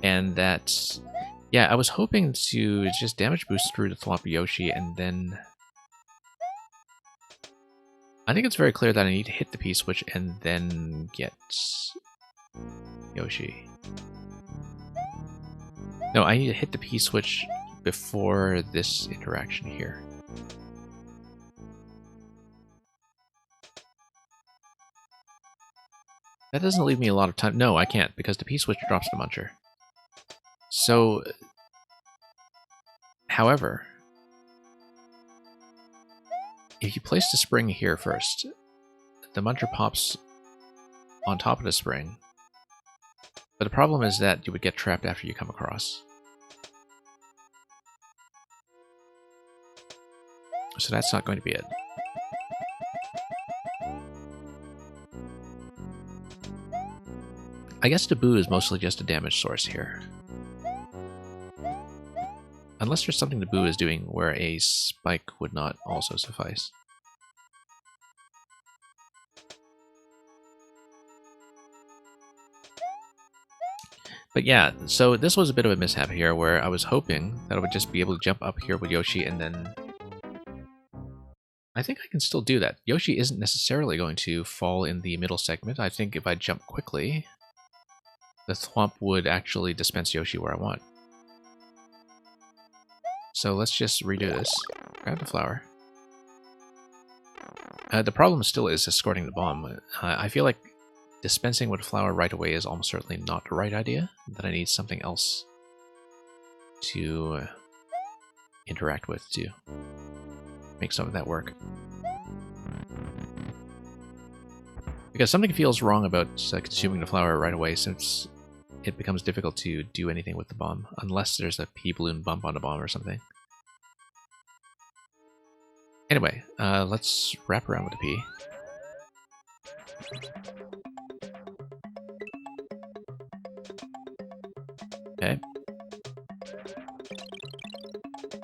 And that's... yeah, I was hoping to just damage boost through the Thwomp Yoshi and then... I think it's very clear that I need to hit the P-switch and then get Yoshi. No, I need to hit the P-switch before this interaction here. That doesn't leave me a lot of time. No, I can't, because the P-switch drops the Muncher. So, however, if you place the spring here first, the Muncher pops on top of the spring. But the problem is that you would get trapped after you come across. So that's not going to be it. I guess the Boo is mostly just a damage source here. Unless there's something the Boo is doing where a spike would not also suffice. But yeah, so this was a bit of a mishap here where I was hoping that I would just be able to jump up here with Yoshi and then... I think I can still do that. Yoshi isn't necessarily going to fall in the middle segment. I think if I jump quickly, the Thwomp would actually dispense Yoshi where I want. So let's just redo this. Grab the flower. The problem still is escorting the bomb. I feel like dispensing with flower right away is almost certainly not the right idea. That I need something else to interact with to make some of that work. Because something feels wrong about consuming the flower right away, since it becomes difficult to do anything with the bomb, unless there's a P-balloon bump on the bomb or something. Anyway, let's wrap around with the P. Okay.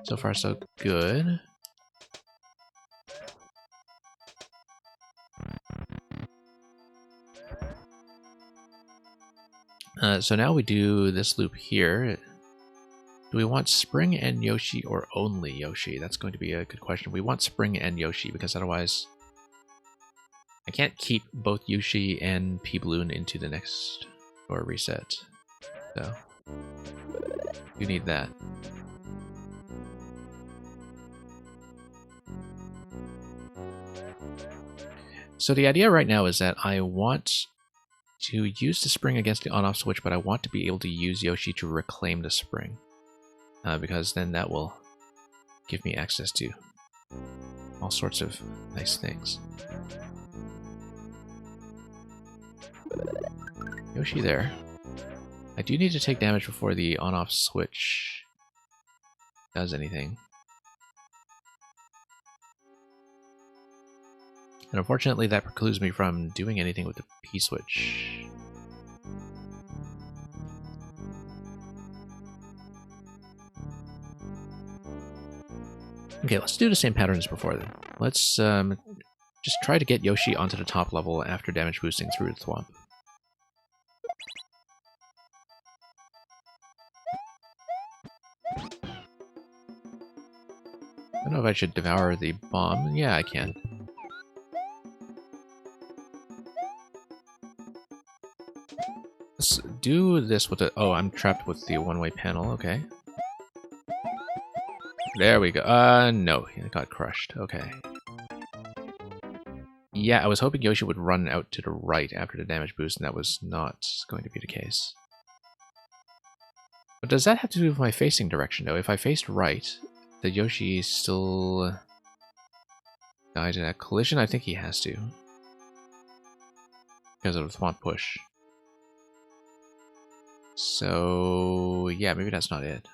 So far, so good. So now we do this loop here. Do we want Spring and Yoshi or only Yoshi? That's going to be a good question. We want Spring and Yoshi because otherwise I can't keep both Yoshi and P-balloon into the next or reset. So you need that. So the idea right now is that I want to use the spring against the on-off switch, but I want to be able to use Yoshi to reclaim the spring. Because then that will give me access to all sorts of nice things. Yoshi there. I do need to take damage before the on-off switch does anything. And unfortunately that precludes me from doing anything with the P-switch. Okay, let's do the same pattern as before then. Let's just try to get Yoshi onto the top level after damage boosting through the Thwomp. I don't know if I should devour the bomb. Yeah, I can. Let's do this with the... Oh, I'm trapped with the one-way panel. Okay. There we go. No, it got crushed. Okay. Yeah, I was hoping Yoshi would run out to the right after the damage boost, and that was not going to be the case. But does that have to do with my facing direction, though? If I faced right, the Yoshi still died in that collision? I think he has to. Because of the Thwomp push. So, yeah, maybe that's not it.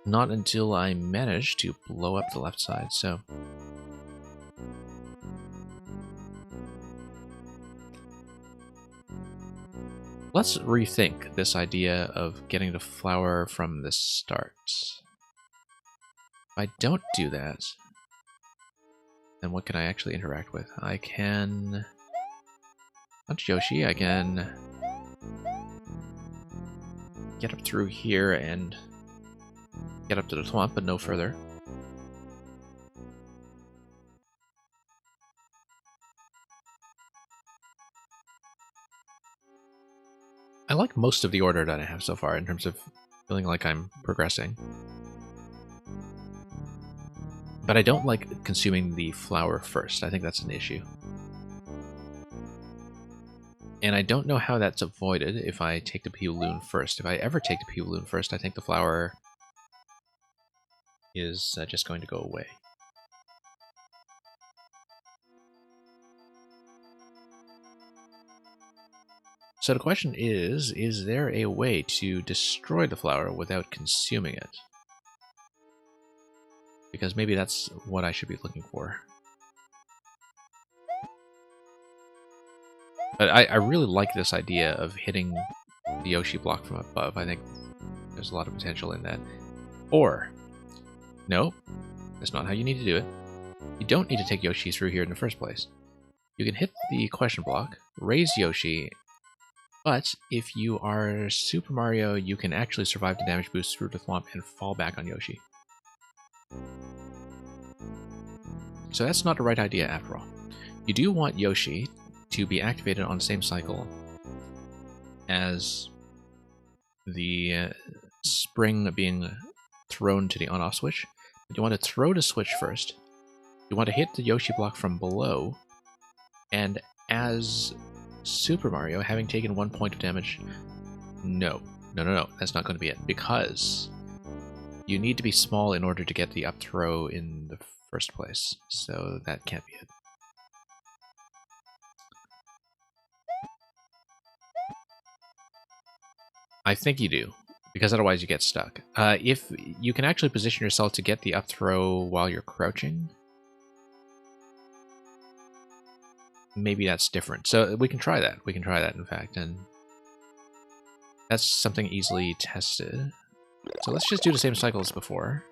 Not until I manage to blow up the left side, so... Let's rethink this idea of getting the flower from the start. If I don't do that, then what can I actually interact with? I can... punch Yoshi, I can... get up through here and get up to the Thwomp, but no further. I like most of the order that I have so far in terms of feeling like I'm progressing. But I don't like consuming the flower first. I think that's an issue. And I don't know how that's avoided if I take the P-Balloon first. If I ever take the P-Balloon first, I think the flower is just going to go away. So the question is there a way to destroy the flower without consuming it? Because maybe that's what I should be looking for. But I really like this idea of hitting the Yoshi block from above. I think there's a lot of potential in that. Or, no, that's not how you need to do it. You don't need to take Yoshi through here in the first place. You can hit the question block, raise Yoshi, but if you are Super Mario, you can actually survive the damage boost through the Thwomp and fall back on Yoshi. So that's not the right idea after all. You do want Yoshi to be activated on the same cycle as the spring being thrown to the on-off switch. But you want to throw the switch first. You want to hit the Yoshi block from below, and as Super Mario, having taken 1 point of damage, no, that's not going to be it, because you need to be small in order to get the up throw in the first place, so that can't be it. I think you do, because otherwise you get stuck. If you can actually position yourself to get the up throw while you're crouching, maybe that's different. So we can try that. We can try that, in fact, and that's something easily tested. So let's just do the same cycle as before.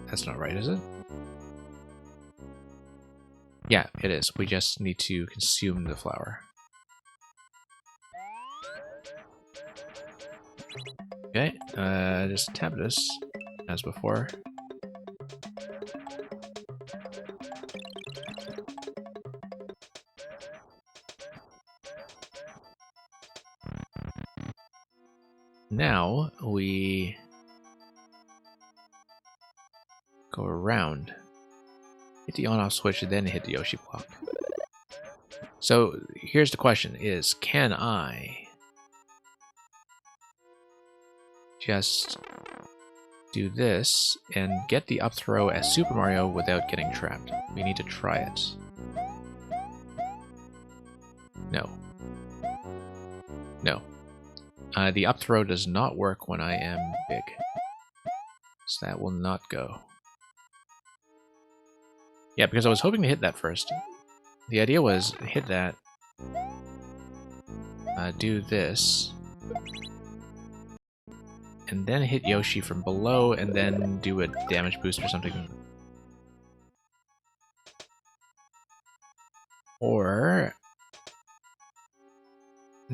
That's not right, is it? Yeah, it is. We just need to consume the flower. Okay, just tap this as before. Now we go around, hit the on-off switch, and then hit the Yoshi block. So here's the question is, can I just do this and get the up throw as Super Mario without getting trapped? We need to try it. No. No. The up throw does not work when I am big. So that will not go. Yeah, because I was hoping to hit that first. The idea was hit that, do this, and then hit Yoshi from below, and then do a damage boost or something. Or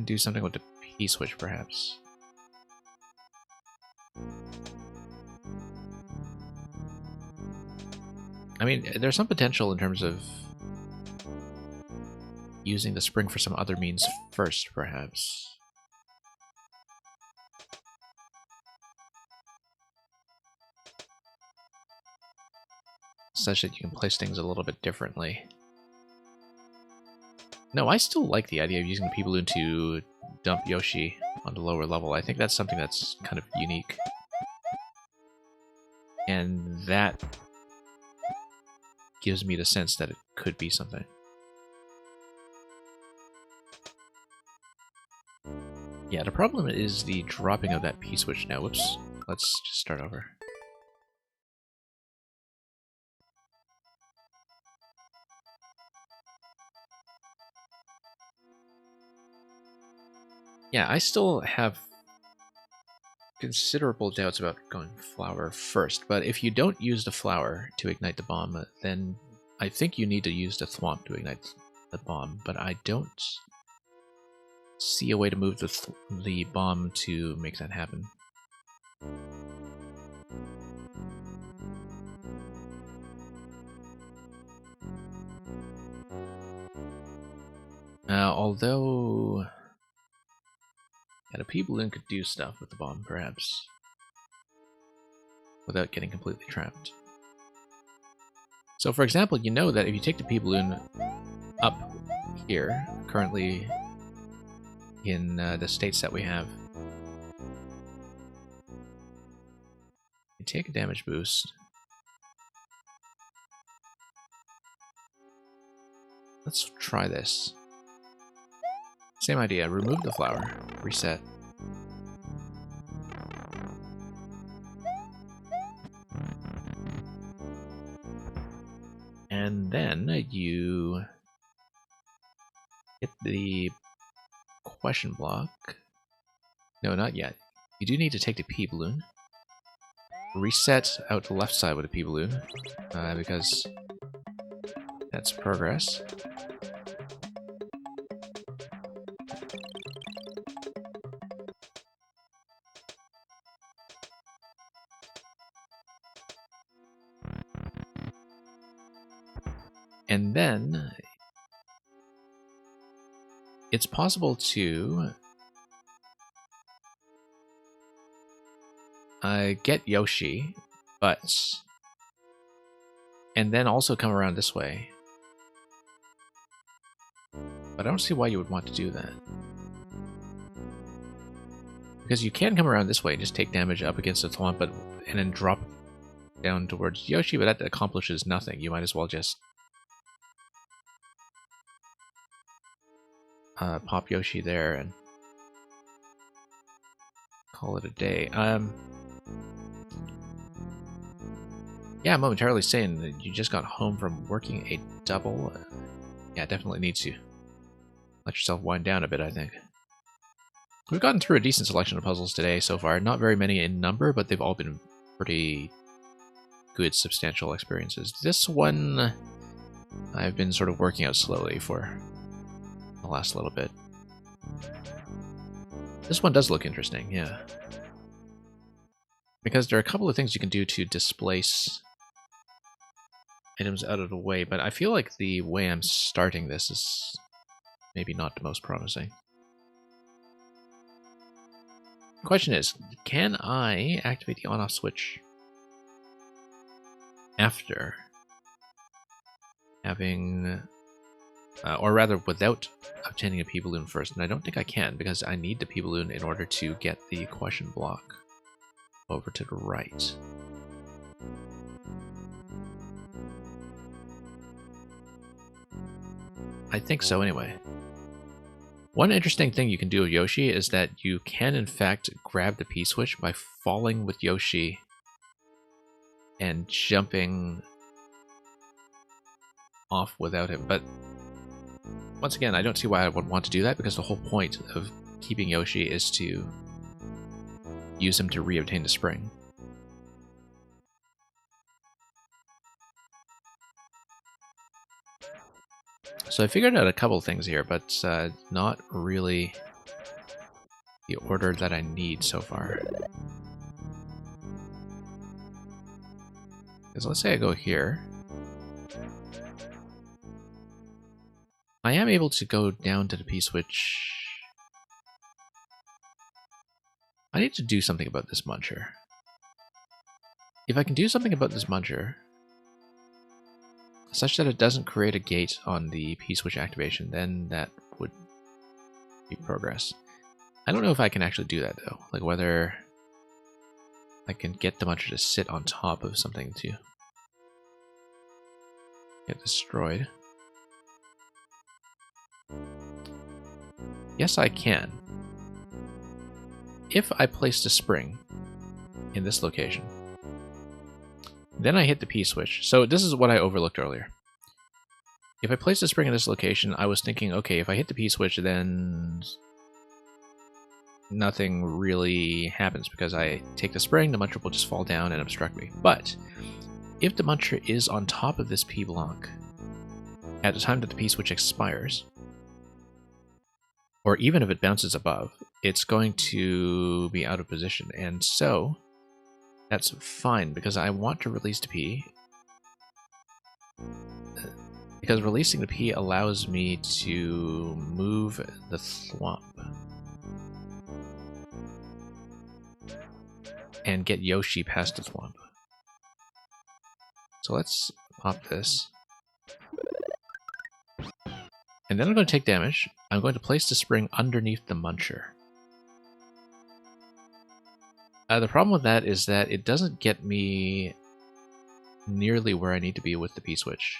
do something with the P-switch, perhaps. I mean, there's some potential in terms of using the spring for some other means first, perhaps. Such that you can place things a little bit differently. No, I still like the idea of using the P-Balloon to dump Yoshi on the lower level. I think that's something that's kind of unique. And that gives me the sense that it could be something. Yeah, the problem is the dropping of that P-switch now. Whoops. Let's just start over. Yeah, I still have considerable doubts about going flower first, but if you don't use the flower to ignite the bomb, then I think you need to use the Thwomp to ignite the bomb, but I don't see a way to move the bomb to make that happen. Although... yeah, the P-Balloon could do stuff with the bomb, perhaps. without getting completely trapped. So for example, you know that if you take the P-Balloon up here, currently in the states that we have, you take a damage boost. Let's try this. Same idea, remove the flower, reset. And then you hit the question block. No, not yet. You do need to take the P-Balloon. Reset out the left side with the P-Balloon, because that's progress. And then it's possible to get Yoshi, and then also come around this way. But I don't see why you would want to do that. Because you can come around this way and just take damage up against the Thwomp, and then drop down towards Yoshi, but that accomplishes nothing. You might as well just pop Yoshi there and call it a day. Yeah, momentarily saying that you just got home from working a double. Yeah, definitely need to let yourself wind down a bit, I think. We've gotten through a decent selection of puzzles today so far. Not very many in number, but they've all been pretty good, substantial experiences. This one I've been sort of working out slowly for the last little bit. This one does look interesting, yeah. Because there are a couple of things you can do to displace items out of the way, but I feel like the way I'm starting this is maybe not the most promising. The question is, can I activate the on-off switch after having, or rather without obtaining a P-Balloon first? And I don't think I can, because I need the P-Balloon in order to get the question block over to the right. I think so anyway. One interesting thing you can do with Yoshi is that you can in fact grab the P-switch by falling with Yoshi and jumping off without him. But once again, I don't see why I would want to do that, because the whole point of keeping Yoshi is to use him to re-obtain the spring. So I figured out a couple things here, but not really the order that I need so far. Because let's say I go here. I am able to go down to the P-switch. I need to do something about this muncher. If I can do something about this muncher, such that it doesn't create a gate on the P-switch activation, then that would be progress. I don't know if I can actually do that though, like whether I can get the muncher to sit on top of something to get destroyed. Yes, I can. If I place the spring in this location, then I hit the P-switch. So this is what I overlooked earlier. If I place the spring in this location, I was thinking, okay, if I hit the P-switch, then nothing really happens, because I take the spring, the muncher will just fall down and obstruct me. But if the muncher is on top of this P-block at the time that the P-switch expires, or even if it bounces above, it's going to be out of position. And so that's fine, because I want to release the P. Because releasing the P allows me to move the Thwomp and get Yoshi past the Thwomp. So let's pop this. And then I'm going to take damage. I'm going to place the spring underneath the muncher. The problem with that is that it doesn't get me nearly where I need to be with the P-switch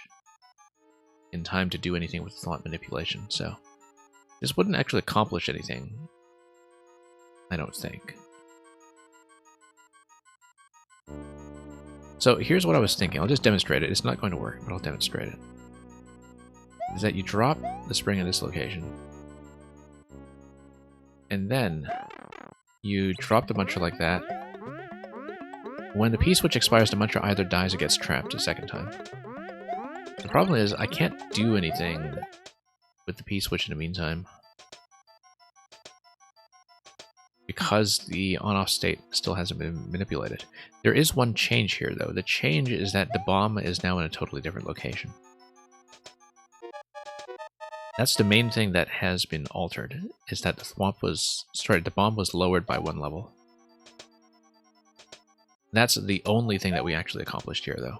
in time to do anything with thought manipulation, so this wouldn't actually accomplish anything, I don't think. So here's what I was thinking. I'll just demonstrate it. It's not going to work, but I'll demonstrate it. Is that you drop the spring in this location, and then you drop the muncher like that. When the P-switch expires, the muncher either dies or gets trapped a second time. The problem is, I can't do anything with the P-switch in the meantime, because the on-off state still hasn't been manipulated. There is one change here, though. The change is that the bomb is now in a totally different location. That's the main thing that has been altered, is that the bomb was lowered by 1 level. That's the only thing that we actually accomplished here, though.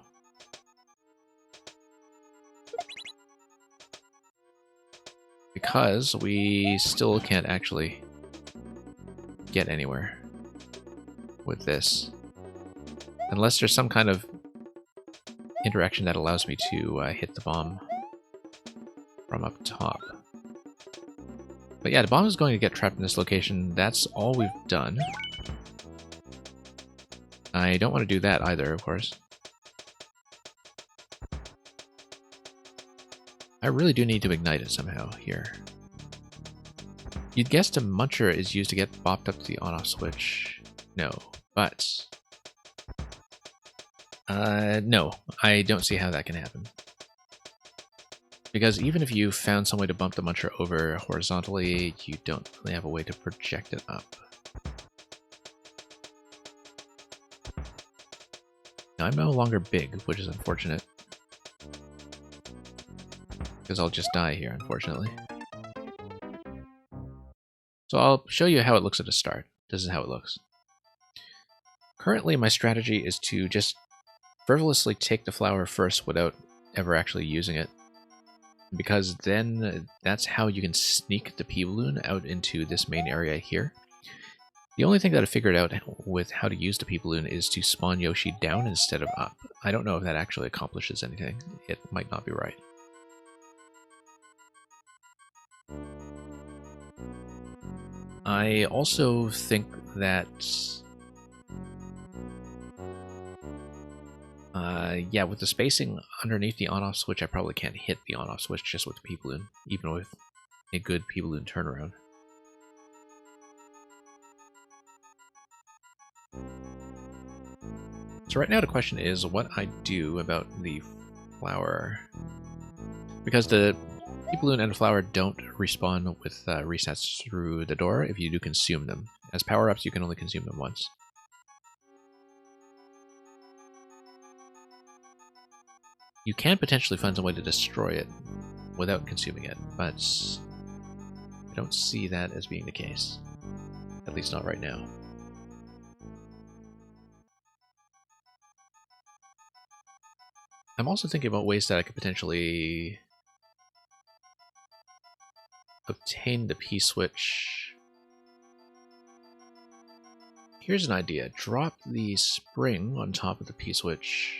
Because we still can't actually get anywhere with this. Unless there's some kind of interaction that allows me to hit the bomb from up top. But yeah, the bomb is going to get trapped in this location. That's all we've done. I don't want to do that either, of course. I really do need to ignite it somehow here. You'd guess the muncher is used to get bopped up to the on-off switch. No, but... no, I don't see how that can happen. Because even if you found some way to bump the muncher over horizontally, you don't really have a way to project it up. Now, I'm no longer big, which is unfortunate. Because I'll just die here, unfortunately. So I'll show you how it looks at the start. This is how it looks. Currently, my strategy is to just frivolously take the flower first without ever actually using it. Because then that's how you can sneak the P-balloon out into this main area here. The only thing that I figured out with how to use the P-balloon is to spawn Yoshi down instead of up. I don't know if that actually accomplishes anything. It might not be right. I also think that... yeah, with the spacing underneath the on-off switch, I probably can't hit the on-off switch just with the P-balloon, even with a good P-balloon turnaround. So right now the question is what I do about the flower. Because the P-balloon and the flower don't respawn with resets through the door if you do consume them. As power-ups, you can only consume them once. You can potentially find some way to destroy it without consuming it, but I don't see that as being the case. At least not right now. I'm also thinking about ways that I could potentially obtain the P-switch. Here's an idea. Drop the spring on top of the P-switch.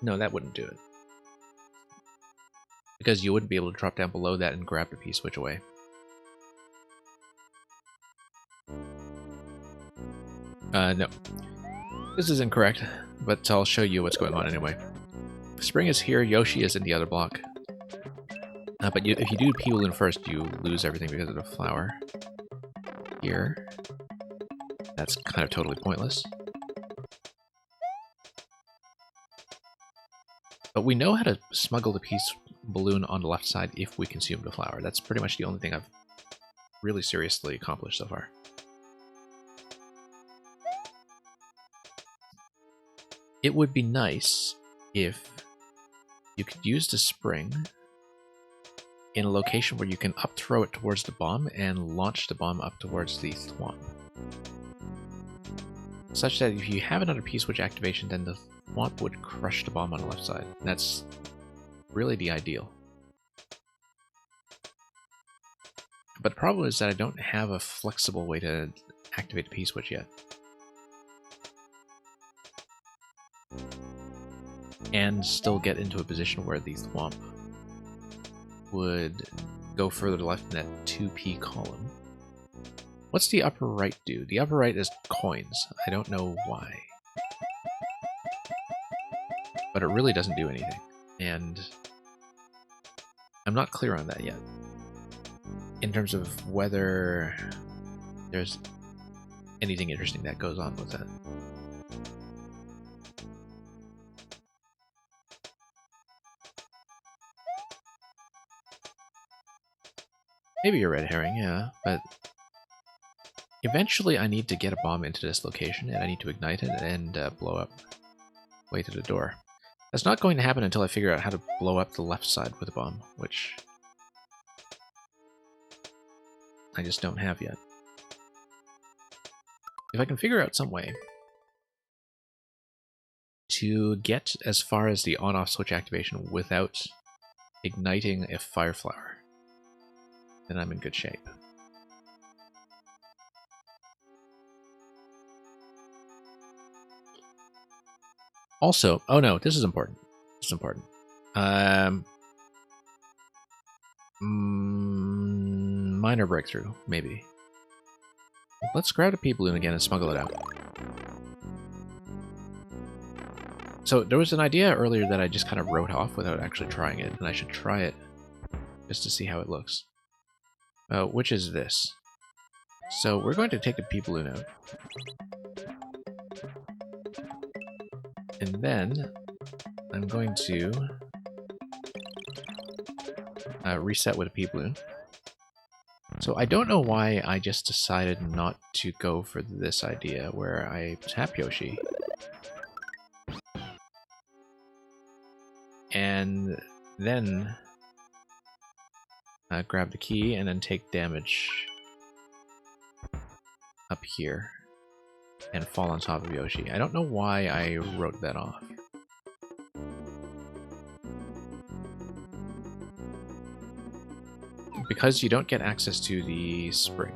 No, that wouldn't do it. Because you wouldn't be able to drop down below that and grab the P-switch away. No. This is incorrect, but I'll show you what's going on anyway. Spring is here, Yoshi is in the other block. But if you do P-balloon first, you lose everything because of the flower. Here. That's kind of totally pointless. But we know how to smuggle the P-balloon on the left side if we consume the flower. That's pretty much the only thing I've really seriously accomplished so far. It would be nice if you could use the spring in a location where you can up-throw it towards the bomb and launch the bomb up towards the thwomp. such that if you have another P-switch activation, then the Thwomp would crush the bomb on the left side. And that's really the ideal. But the problem is that I don't have a flexible way to activate the P-switch yet. And still get into a position where the Thwomp would go further to left in that 2P column. What's the upper right do? The upper right is coins. I don't know why. But it really doesn't do anything. And I'm not clear on that yet. In terms of whether there's anything interesting that goes on with that. Maybe a red herring, yeah, but eventually I need to get a bomb into this location, and I need to ignite it and blow up way to the door. That's not going to happen until I figure out how to blow up the left side with a bomb, which I just don't have yet. If I can figure out some way to get as far as the on-off switch activation without igniting a fire flower, then I'm in good shape. Also, oh no, this is important. This is important. Minor breakthrough, maybe. Let's grab a P-balloon again and smuggle it out. So there was an idea earlier that I just kind of wrote off without actually trying it, and I should try it just to see how it looks. Which is this. So we're going to take the P-balloon out. And then I'm going to reset with a P-balloon. So I don't know why I just decided not to go for this idea where I tap Yoshi. And then grab the key and then take damage up here and fall on top of Yoshi. I don't know why I wrote that off. Because you don't get access to the spring.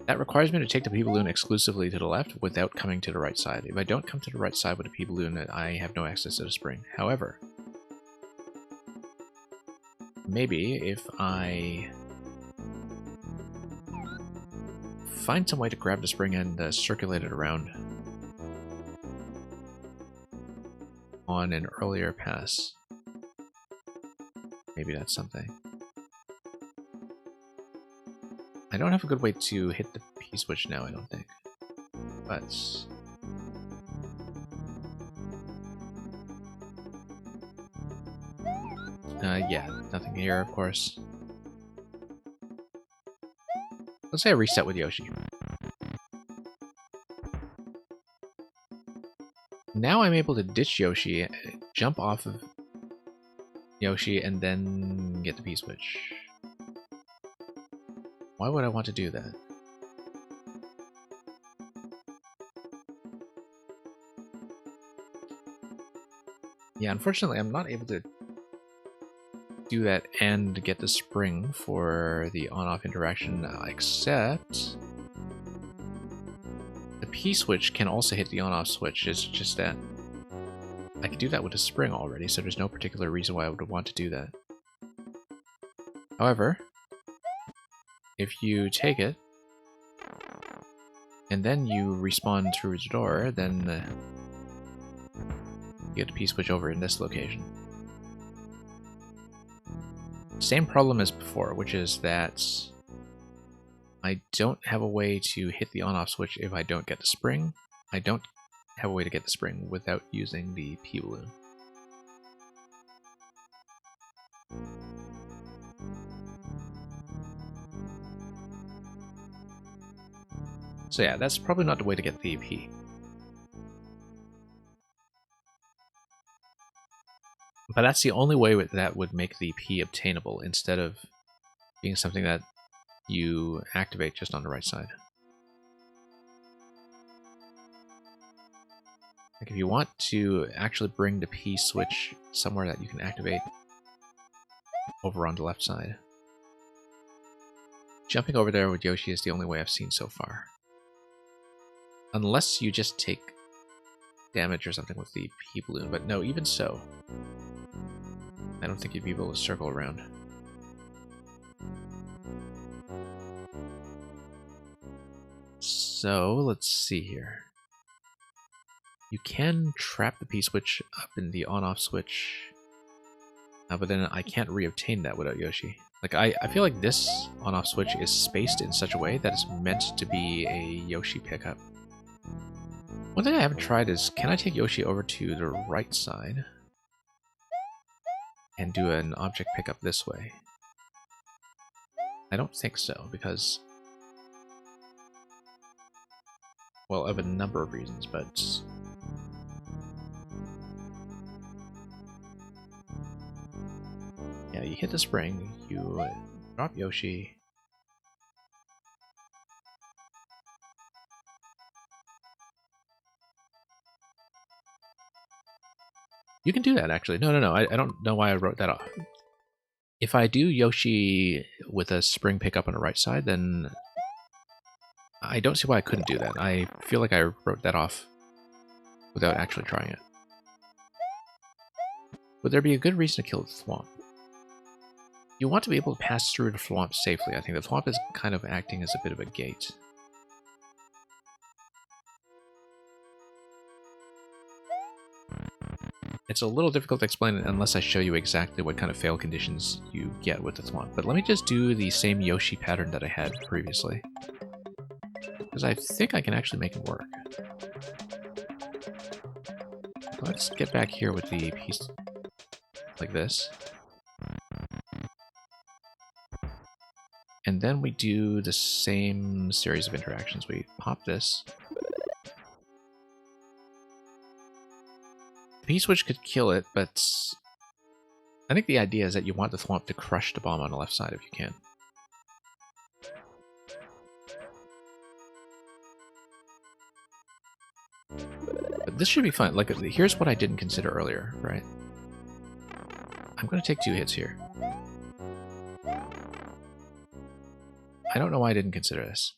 That requires me to take the P-balloon exclusively to the left without coming to the right side. If I don't come to the right side with the P-balloon, I have no access to the spring. However, maybe if I find some way to grab the spring and circulate it around on an earlier pass, maybe that's something. I don't have a good way to hit the P-switch now, I don't think. But yeah, nothing here, of course. Let's say I reset with Yoshi. Now I'm able to ditch Yoshi, jump off of Yoshi, and then get the P-switch. Why would I want to do that? Yeah, unfortunately, I'm not able to do that and get the spring for the on-off interaction, except the P-switch can also hit the on-off switch. It's just that I can do that with a spring already, so there's no particular reason why I would want to do that. However, if you take it, and then you respawn through the door, then you get the P-switch over in this location. Same problem as before, which is that I don't have a way to hit the on-off switch if I don't get the spring. I don't have a way to get the spring without using the P-balloon. So yeah, that's probably not the way to get the P. But that's the only way that would make the P obtainable, instead of being something that you activate just on the right side. Like if you want to actually bring the P-switch somewhere that you can activate over on the left side, jumping over there with Yoshi is the only way I've seen so far. Unless you just take damage or something with the P-balloon, but no, even so, I don't think you'd be able to circle around. So, let's see here. You can trap the P-switch up in the on-off switch, but then I can't reobtain that without Yoshi. Like, I feel like this on-off switch is spaced in such a way that it's meant to be a Yoshi pickup. One thing I haven't tried is, can I take Yoshi over to the right side and do an object pickup this way? I don't think so, because, well, of a number of reasons, but yeah, you hit the spring, you drop Yoshi. You can do that, actually. No, I don't know why I wrote that off. If I do Yoshi with a spring pickup on the right side, then I don't see why I couldn't do that. I feel like I wrote that off without actually trying it. Would there be a good reason to kill the Thwomp? You want to be able to pass through the Thwomp safely. I think the Thwomp is kind of acting as a bit of a gate. It's a little difficult to explain unless I show you exactly what kind of fail conditions you get with the Thwomp. But let me just do the same Yoshi pattern that I had previously, because I think I can actually make it work. Let's get back here with the piece like this. And then we do the same series of interactions. We pop this. The P-switch could kill it, but I think the idea is that you want the Thwomp to crush the bomb on the left side if you can. But this should be fun. Like, here's what I didn't consider earlier, right? I'm going to take 2 hits here. I don't know why I didn't consider this.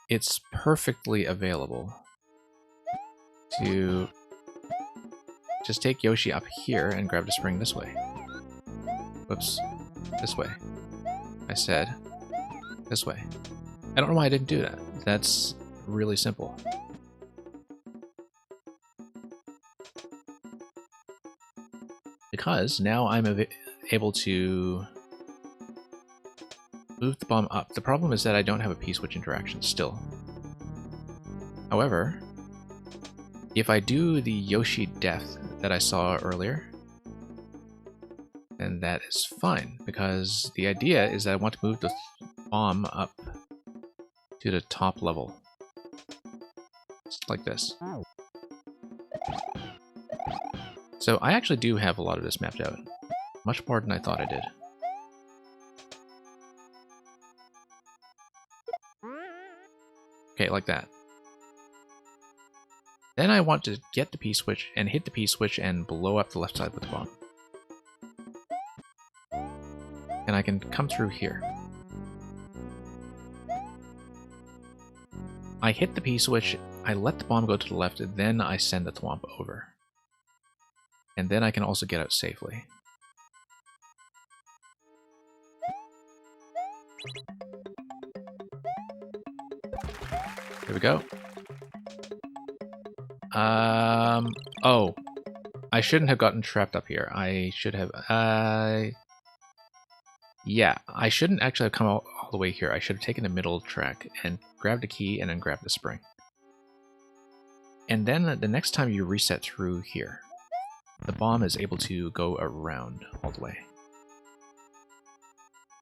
It's perfectly available to just take Yoshi up here and grab the spring this way. Whoops. This way. I said this way. I don't know why I didn't do that. That's really simple. Because now I'm able to move the bomb up. The problem is that I don't have a P-switch interaction still. However, if I do the Yoshi death that I saw earlier, then that is fine, because the idea is that I want to move the bomb up to the top level. Just like this. So I actually do have a lot of this mapped out. Much more than I thought I did. Okay, like that. Then I want to get the P-switch and hit the P-switch and blow up the left side with the bomb. And I can come through here. I hit the P-switch, I let the bomb go to the left, and then I send the Thwomp over. And then I can also get out safely. Here we go. Oh. I shouldn't have gotten trapped up here. I should have, yeah, I shouldn't actually have come all the way here. I should have taken the middle track and grabbed the key and then grabbed the spring. And then the next time you reset through here, the bomb is able to go around all the way.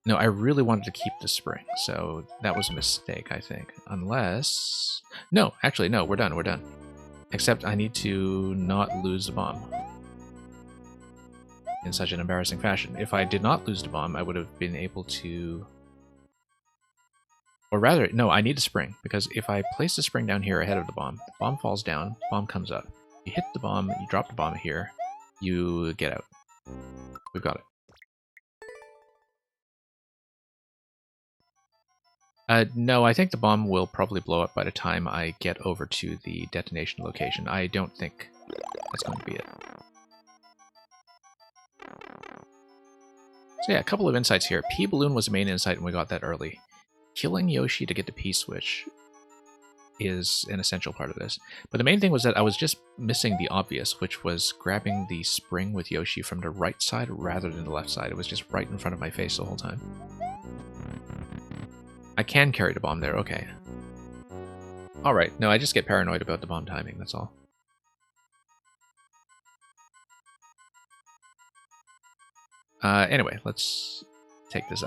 No, I really wanted to keep the spring, so that was a mistake, I think. Unless... No, actually, no, we're done, we're done. Except I need to not lose the bomb in such an embarrassing fashion. If I did not lose the bomb, I would have been able to Or rather, no, I need a spring, because if I place the spring down here ahead of the bomb falls down, the bomb comes up. You hit the bomb, you drop the bomb here, you get out. We've got it. No, I think the bomb will probably blow up by the time I get over to the detonation location. I don't think that's going to be it. So yeah, a couple of insights here. P-Balloon was the main insight, and we got that early. Killing Yoshi to get the P-Switch is an essential part of this. But the main thing was that I was just missing the obvious, which was grabbing the spring with Yoshi from the right side rather than the left side. It was just right in front of my face the whole time. I can carry the bomb there, okay. Alright, no, I just get paranoid about the bomb timing, that's all. Anyway, let's take this.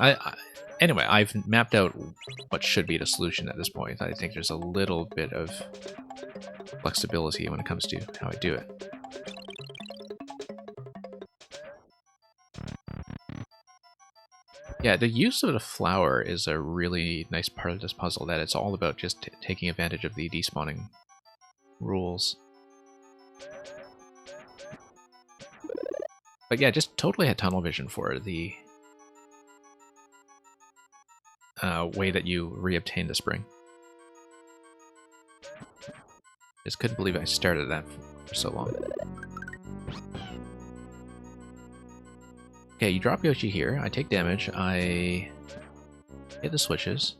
Anyway, I've mapped out what should be the solution at this point. I think there's a little bit of flexibility when it comes to how I do it. Yeah, the use of the flower is a really nice part of this puzzle, that it's all about just taking advantage of the despawning rules. But yeah, just totally had tunnel vision for the way that you reobtain the spring. Just couldn't believe I started that for so long. Okay, you drop Yoshi here, I take damage, I hit the switches.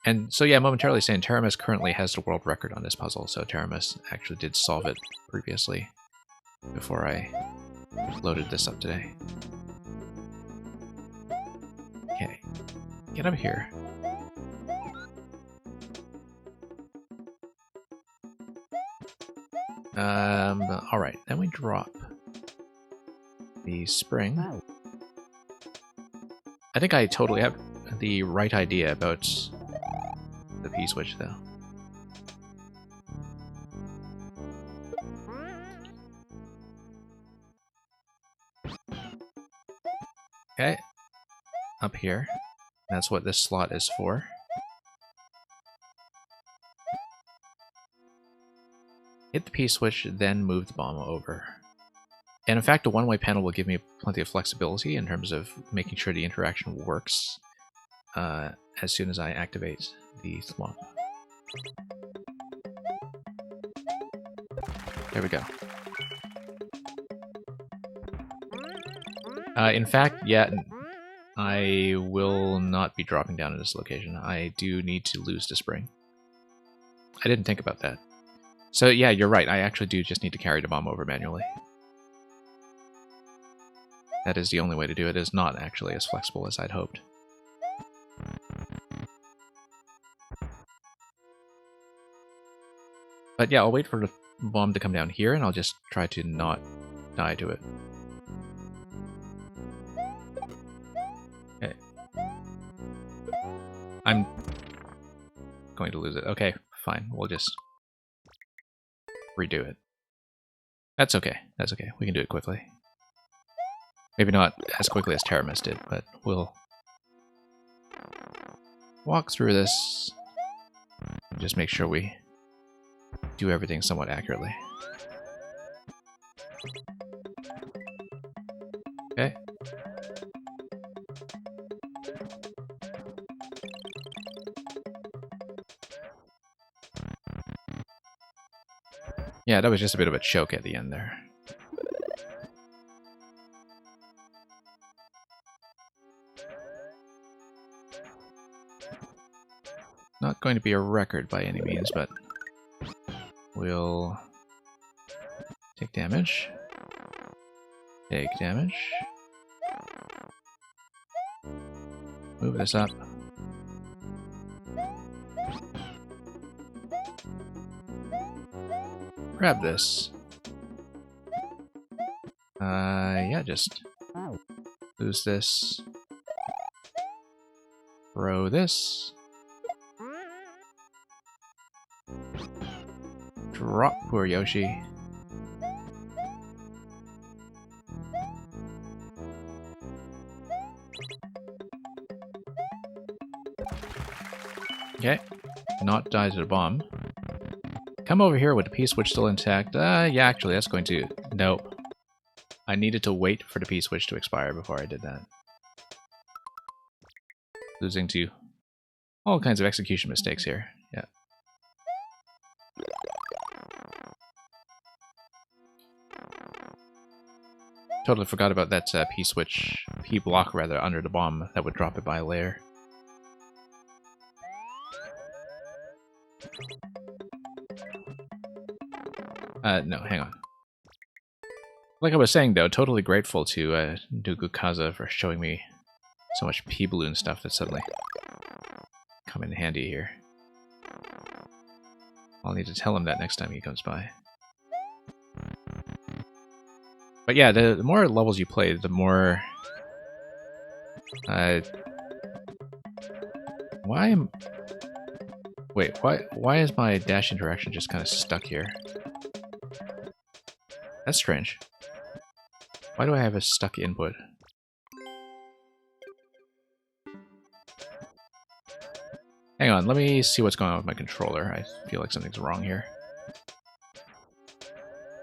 And so yeah, momentarily saying Teramis currently has the world record on this puzzle, so Teramis actually did solve it previously before I loaded this up today. Okay, get up here. Alright, then we drop the spring. I think I totally have the right idea about the P-switch, though. Okay, up here. That's what this slot is for. Hit the P-switch, then move the bomb over. And in fact, a one-way panel will give me plenty of flexibility in terms of making sure the interaction works as soon as I activate the thwomp. There we go. In fact, yeah, I will not be dropping down in this location. I do need to lose the spring. I didn't think about that. So yeah, you're right. I actually do just need to carry the bomb over manually. That is the only way to do it. It is not actually as flexible as I'd hoped. But yeah, I'll wait for the bomb to come down here, and I'll just try to not die to it. Okay. I'm going to lose it. Okay, fine. We'll just redo it. That's okay. That's okay. We can do it quickly. Maybe not as quickly as Teramis did, but we'll walk through this. Just make sure we do everything somewhat accurately. Okay. Yeah, that was just a bit of a choke at the end there. Not going to be a record by any means, but we'll take damage. Take damage. Move this up. Grab this. Yeah, just lose this. Throw this. Drop poor Yoshi. Okay. Not die to the bomb. Come over here with the P-switch still intact. Yeah, actually, that's going to... Nope. I needed to wait for the P-switch to expire before I did that. Losing to all kinds of execution mistakes here. Yeah. Totally forgot about that P-switch, P-block rather, under the bomb that would drop it by a layer. No, hang on. Like I was saying, though, totally grateful to Nugu Kaza for showing me so much P-balloon stuff that suddenly come in handy here. I'll need to tell him that next time he comes by. But yeah, the more levels you play, the more... why is my dash interaction just kind of stuck here? That's strange. Why do I have a stuck input? Hang on, let me see what's going on with my controller. I feel like something's wrong here.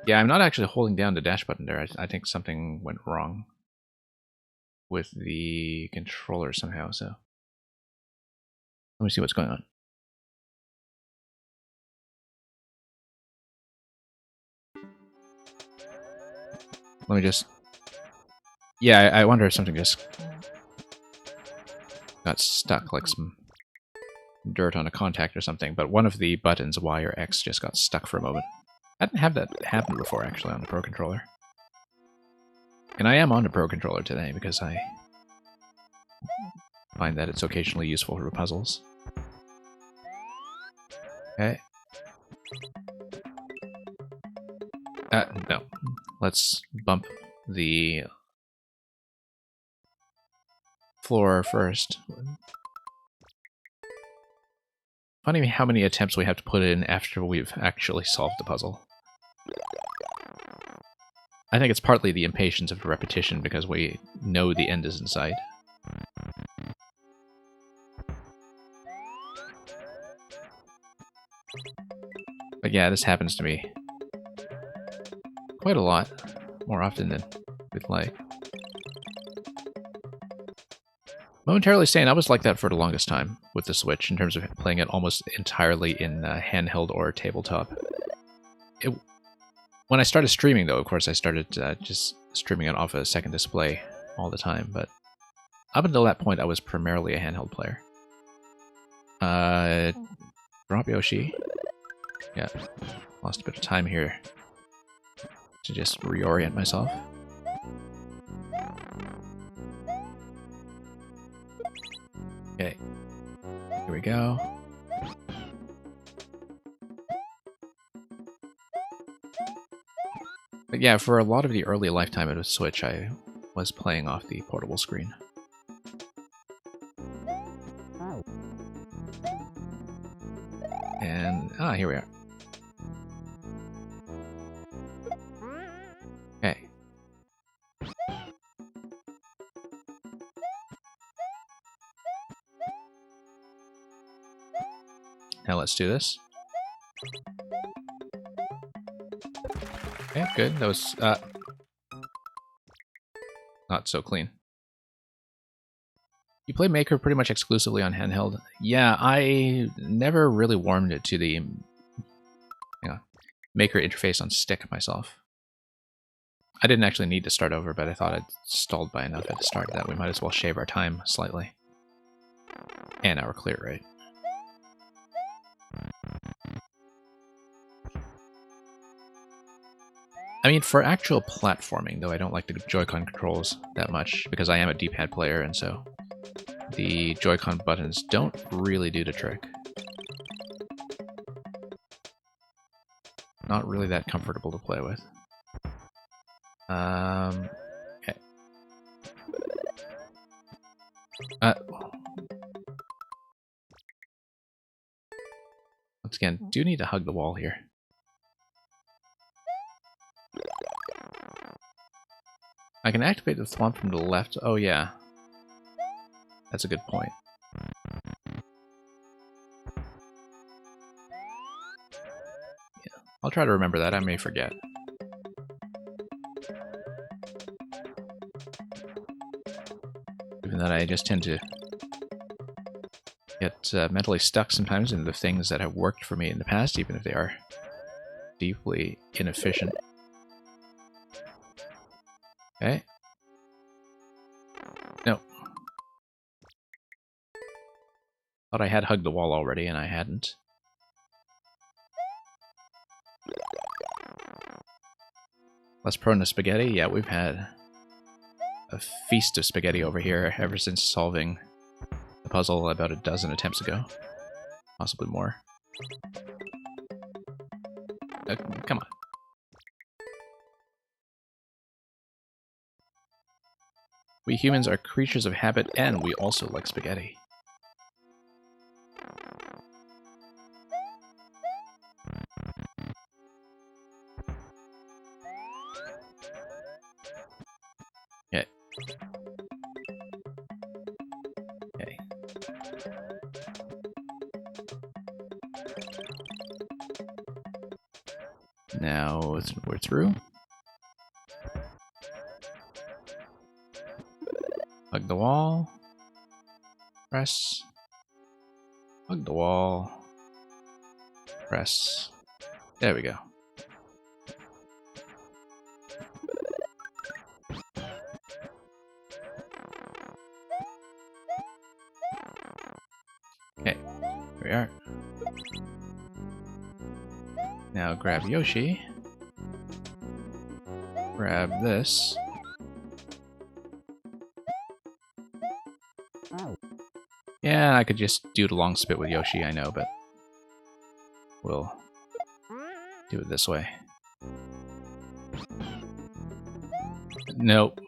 Yeah, I'm not actually holding down the dash button there. I think something went wrong with the controller somehow, so... Let me see what's going on. Let me just... Yeah, I wonder if something just got stuck, like some dirt on a contact or something, but one of the buttons, Y or X, just got stuck for a moment. I didn't have that happen before, actually, on the Pro Controller. And I am on the Pro Controller today, because I find that it's occasionally useful for puzzles. Okay. No. Let's bump the floor first. Funny how many attempts we have to put in after we've actually solved the puzzle. I think it's partly the impatience of repetition because we know the end is in sight. But yeah, this happens to me quite a lot, more often than we'd like. Momentarily saying I was like that for the longest time with the Switch, in terms of playing it almost entirely in handheld or tabletop. When I started streaming, though, of course, I started just streaming it off a second display all the time, but up until that point, I was primarily a handheld player. Drop Yoshi. Yeah, lost a bit of time here to just reorient myself. Okay, here we go. But yeah, for a lot of the early lifetime of the Switch, I was playing off the portable screen. And, here we are. Okay. Now let's do this. Okay, good. That was, not so clean. You play Maker pretty much exclusively on handheld? Yeah, I never really warmed it to the Maker interface on stick myself. I didn't actually need to start over, but I thought I'd stalled by enough at the start that we might as well shave our time slightly. And our clear rate. I mean, for actual platforming, though, I don't like the Joy-Con controls that much, because I am a D-pad player, and so the Joy-Con buttons don't really do the trick. Not really that comfortable to play with. Okay. Once again, do need to hug the wall here. I can activate the thwomp from the left. Oh, yeah. That's a good point. I'll try to remember that. I may forget. Even that I just tend to get mentally stuck sometimes in the things that have worked for me in the past, even if they are deeply inefficient. Okay. No. Thought I had hugged the wall already, and I hadn't. Less prone to spaghetti? Yeah, we've had a feast of spaghetti over here ever since solving the puzzle about a dozen attempts ago. Possibly more. Come on. We humans are creatures of habit, and we also like spaghetti. Okay. Okay. Now we're through. Hug the wall. Press. Hug the wall. Press. There we go. Okay, here we are. Now grab Yoshi. Grab this. Yeah, I could just do the long spit with Yoshi, I know, but we'll do it this way. Nope.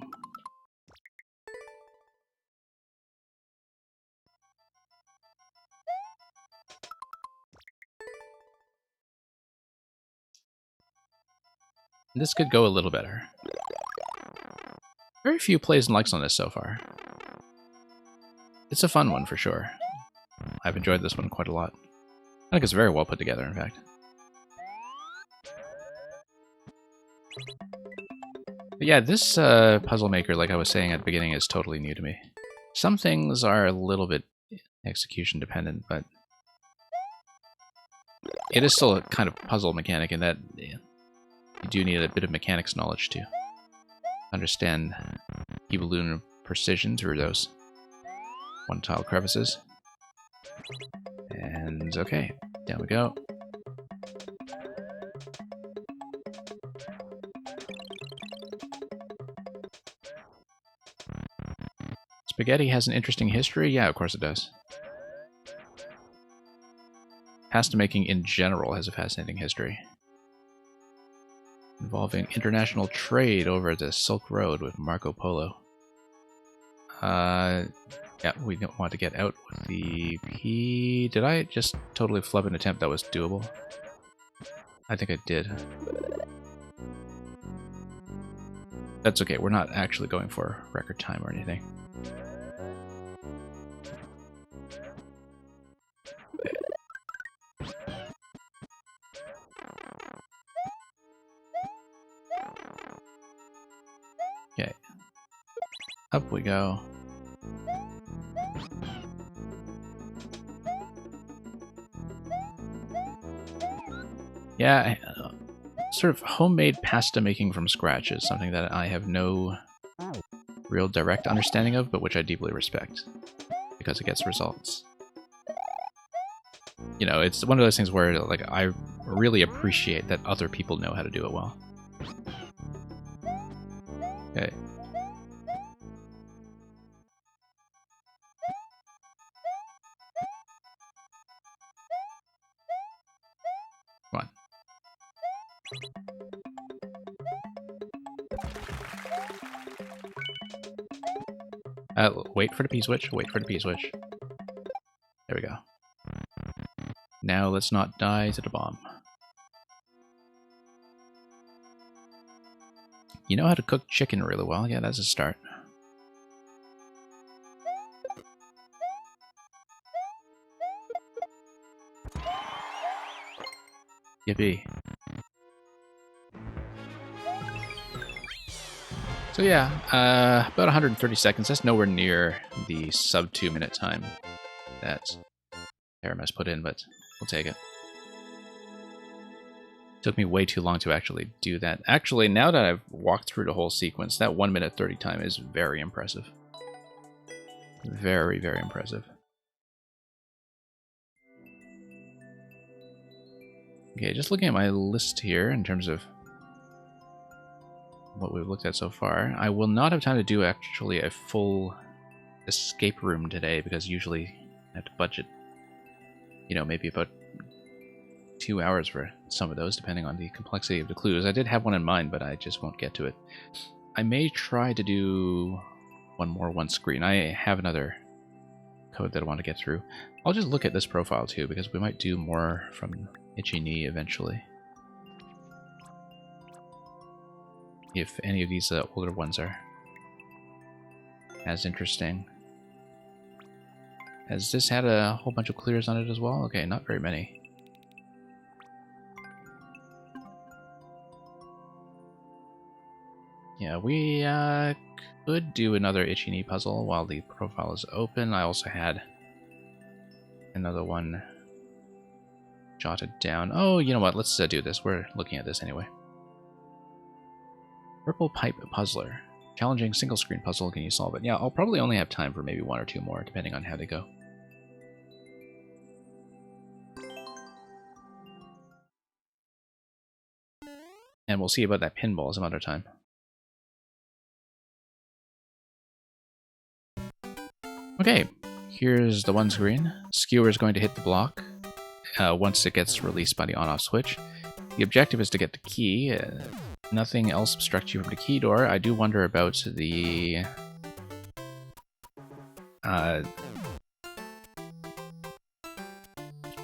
This could go a little better. Very few plays and likes on this so far. It's a fun one for sure. I've enjoyed this one quite a lot. I think it's very well put together, in fact. But yeah, this puzzle maker, like I was saying at the beginning, is totally new to me. Some things are a little bit execution dependent, but it is still a kind of puzzle mechanic in that you do need a bit of mechanics knowledge to understand balloon precision through those one-tile crevices. And okay, down we go. Spaghetti has an interesting history? Yeah, of course it does. Pasta making in general has a fascinating history, involving international trade over the Silk Road with Marco Polo. Yeah, we don't want to get out with the P. Did I just totally flub an attempt that was doable? I think I did. That's okay, we're not actually going for record time or anything. Okay. Up we go. Yeah, sort of homemade pasta making from scratch is something that I have no real direct understanding of, but which I deeply respect, because it gets results. You know, it's one of those things where, like, I really appreciate that other people know how to do it well. Okay. Come on. Wait for the P-switch, wait for the P-switch. There we go. Now let's not die to the bomb. You know how to cook chicken really well. Yeah, that's a start. Yippee. So yeah, about 130 seconds. That's nowhere near the sub 2-minute time that Aramis put in, but we'll take it. Took me way too long to actually do that. Actually, now that I've walked through the whole sequence, that 1 minute 30 time is very impressive. Very, very impressive. Okay, just looking at my list here in terms of what we've looked at so far, I will not have time to do actually a full escape room today because usually I have to budget, you know, maybe about 2 hours for some of those, depending on the complexity of the clues. I did have one in mind, but I just won't get to it. I may try to do one more one screen. I have another code that I want to get through. I'll just look at this profile too, because we might do more from Itchy Knee eventually. If any of these older ones are as interesting. Has this had a whole bunch of clears on it as well? Okay, not very many. Yeah, we could do another Itchy Knee puzzle while the profile is open. I also had another one jotted down. Oh, you know what? Let's do this. We're looking at this anyway. Purple Pipe Puzzler. Challenging single screen puzzle. Can you solve it? Yeah, I'll probably only have time for maybe one or two more, depending on how they go. And we'll see about that pinball some other time. Okay, here's the one screen. Skewer is going to hit the block once it gets released by the on-off switch. The objective is to get the key. Nothing else obstructs you from the key door. I do wonder about the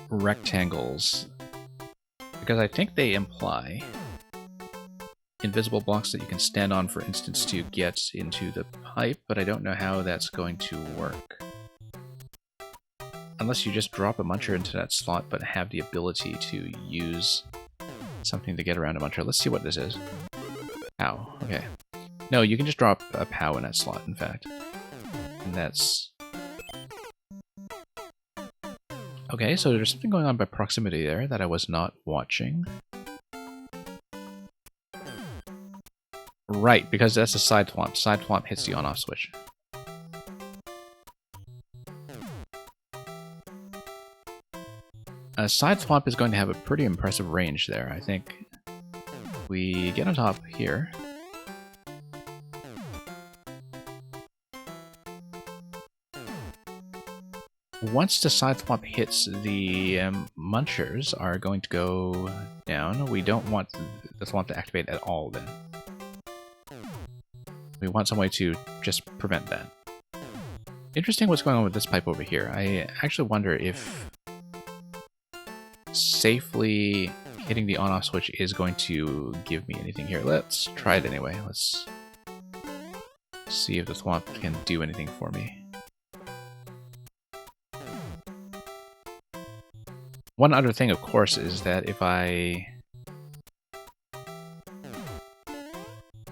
rectangles, because I think they imply invisible blocks that you can stand on, for instance, to get into the pipe, but I don't know how that's going to work. Unless you just drop a muncher into that slot, but have the ability to use something to get around a muncher. Let's see what this is. POW. Okay. No, you can just drop a POW in that slot, in fact. And that's... Okay, so there's something going on by proximity there that I was not watching. Right, because that's a side thwomp. Side thwomp hits the on-off switch. A side thwomp is going to have a pretty impressive range there, I think. We get on top here. Once the side thwomp hits, the munchers are going to go down. We don't want the thwomp to activate at all then. We want some way to just prevent that. Interesting what's going on with this pipe over here. I actually wonder if safely hitting the on-off switch is going to give me anything here. Let's try it anyway. Let's see if the thwomp can do anything for me. One other thing, of course, is that if I...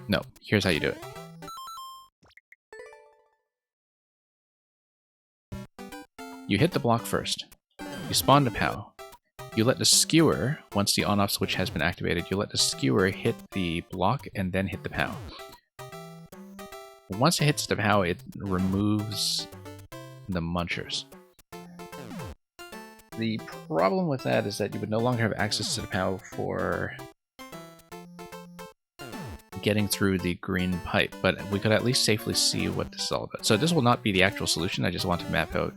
No, here's how you do it. You hit the block first. You spawn the POW. You let the skewer, once the on-off switch has been activated, you let the skewer hit the block and then hit the POW. Once it hits the POW, it removes the munchers. The problem with that is that you would no longer have access to the POW for getting through the green pipe, but we could at least safely see what this is all about. So this will not be the actual solution, I just want to map out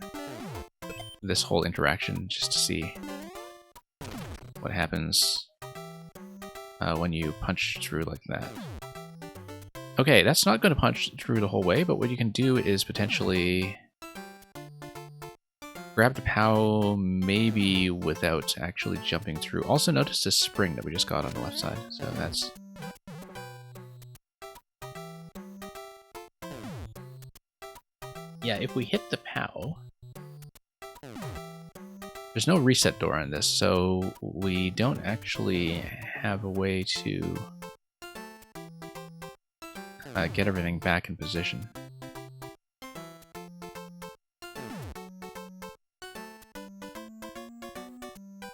this whole interaction just to see what happens when you punch through like that. Okay, that's not going to punch through the whole way, but what you can do is potentially grab the POW maybe without actually jumping through. Also notice this spring that we just got on the left side, so that's... Yeah, if we hit the POW... There's no reset door on this, so we don't actually have a way to get everything back in position.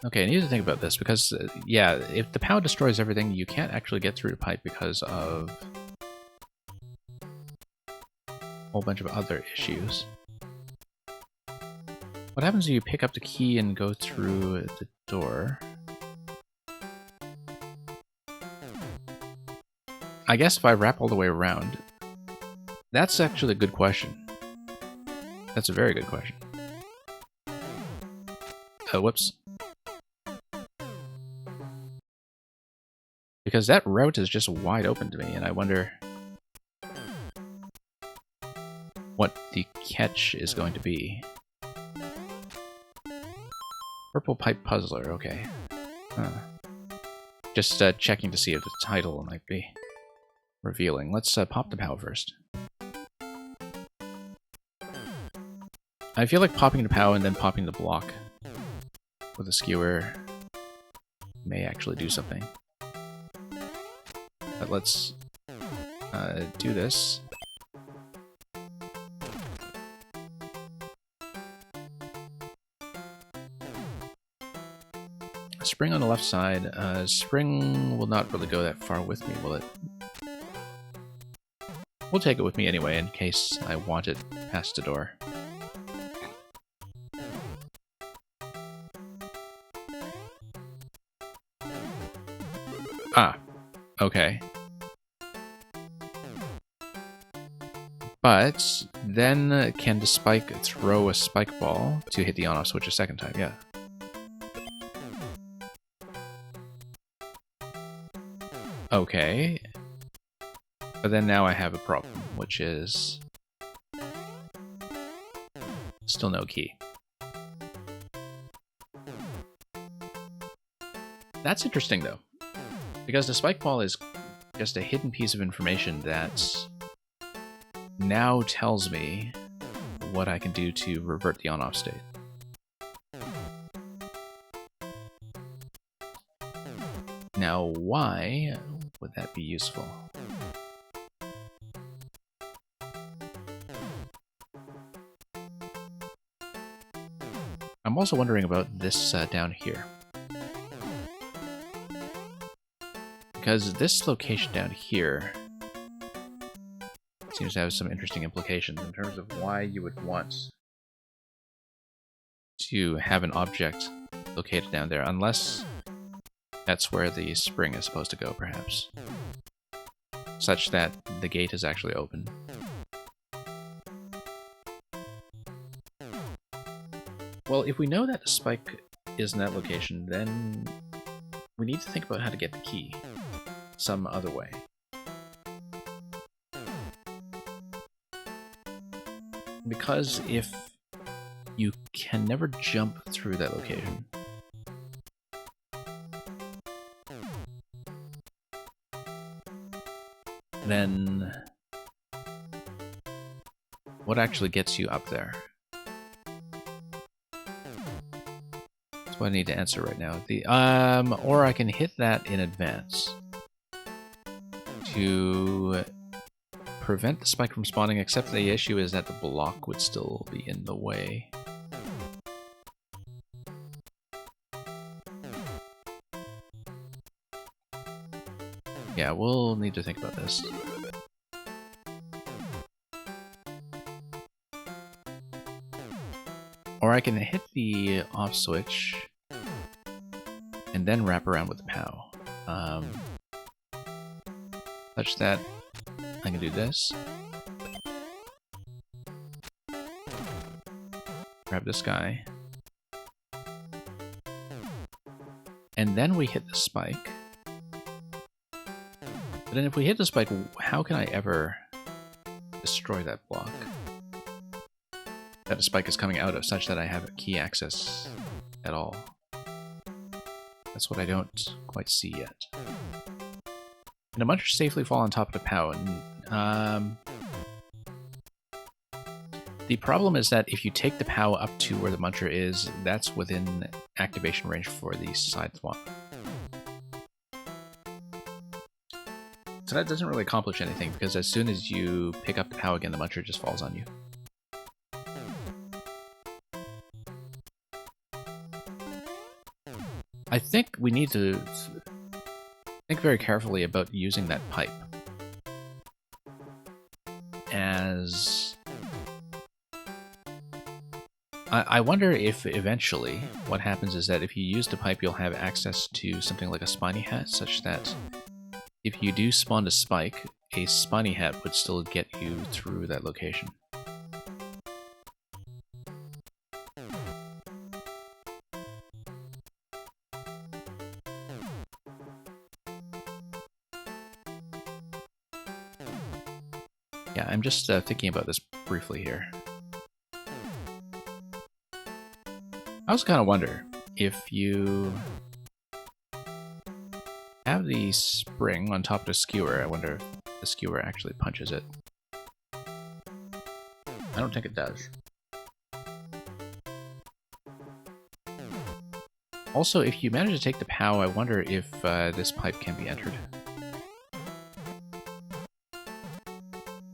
Okay, I need to think about this because, yeah, if the POW destroys everything, you can't actually get through the pipe because of a whole bunch of other issues. What happens if you pick up the key and go through the door? I guess if I wrap all the way around, that's actually a good question. That's a very good question. Whoops. Because that route is just wide open to me, and I wonder what the catch is going to be. Purple Pipe Puzzler, okay. Just checking to see if the title might be revealing. Let's pop the POW first. I feel like popping the POW and then popping the block with a skewer may actually do something. But let's do this. Spring on the left side. Spring will not really go that far with me, will it? We'll take it with me anyway, in case I want it past the door. Ah, okay. But then can the spike throw a spike ball to hit the on-off switch a second time? Yeah. Okay. But then now I have a problem, which is still no key. That's interesting, though, because the spike ball is just a hidden piece of information that now tells me what I can do to revert the on-off state. Now, why would that be useful? I'm also wondering about this down here. Because this location down here seems to have some interesting implications in terms of why you would want to have an object located down there, unless that's where the spring is supposed to go, perhaps. Such that the gate is actually open. Well, if we know that the spike is in that location, then we need to think about how to get the key some other way. Because if you can never jump through that location, then what actually gets you up there? That's what I need to answer right now. Or I can hit that in advance to prevent the spike from spawning, except the issue is that the block would still be in the way. Yeah, we'll need to think about this. Or I can hit the off switch and then wrap around with the POW. Such that I can do this. Grab this guy. And then we hit the spike. But then if we hit the spike, how can I ever destroy that block that the spike is coming out of, such that I have key access at all? That's what I don't quite see yet. Can a muncher safely fall on top of the POW? The problem is that if you take the POW up to where the muncher is, that's within activation range for the side swap. So that doesn't really accomplish anything, because as soon as you pick up the POW again, the muncher just falls on you. I think we need to think very carefully about using that pipe as... I wonder if eventually what happens is that if you use the pipe, you'll have access to something like a spiny hat, such that if you do spawn a spike, a spiny hat would still get you through that location. Yeah, I'm just thinking about this briefly here. I also kind of wonder if you have the spring on top of the skewer, I wonder if the skewer actually punches it. I don't think it does. Also, if you manage to take the POW, I wonder if this pipe can be entered.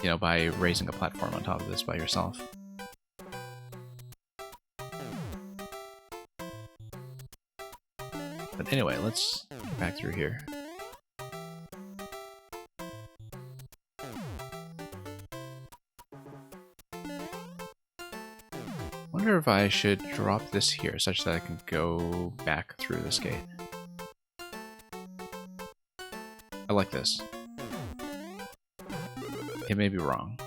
You know, by raising a platform on top of this by yourself. But anyway, let's get back through here. Wonder if I should drop this here such that I can go back through this gate. I like this. It may be wrong.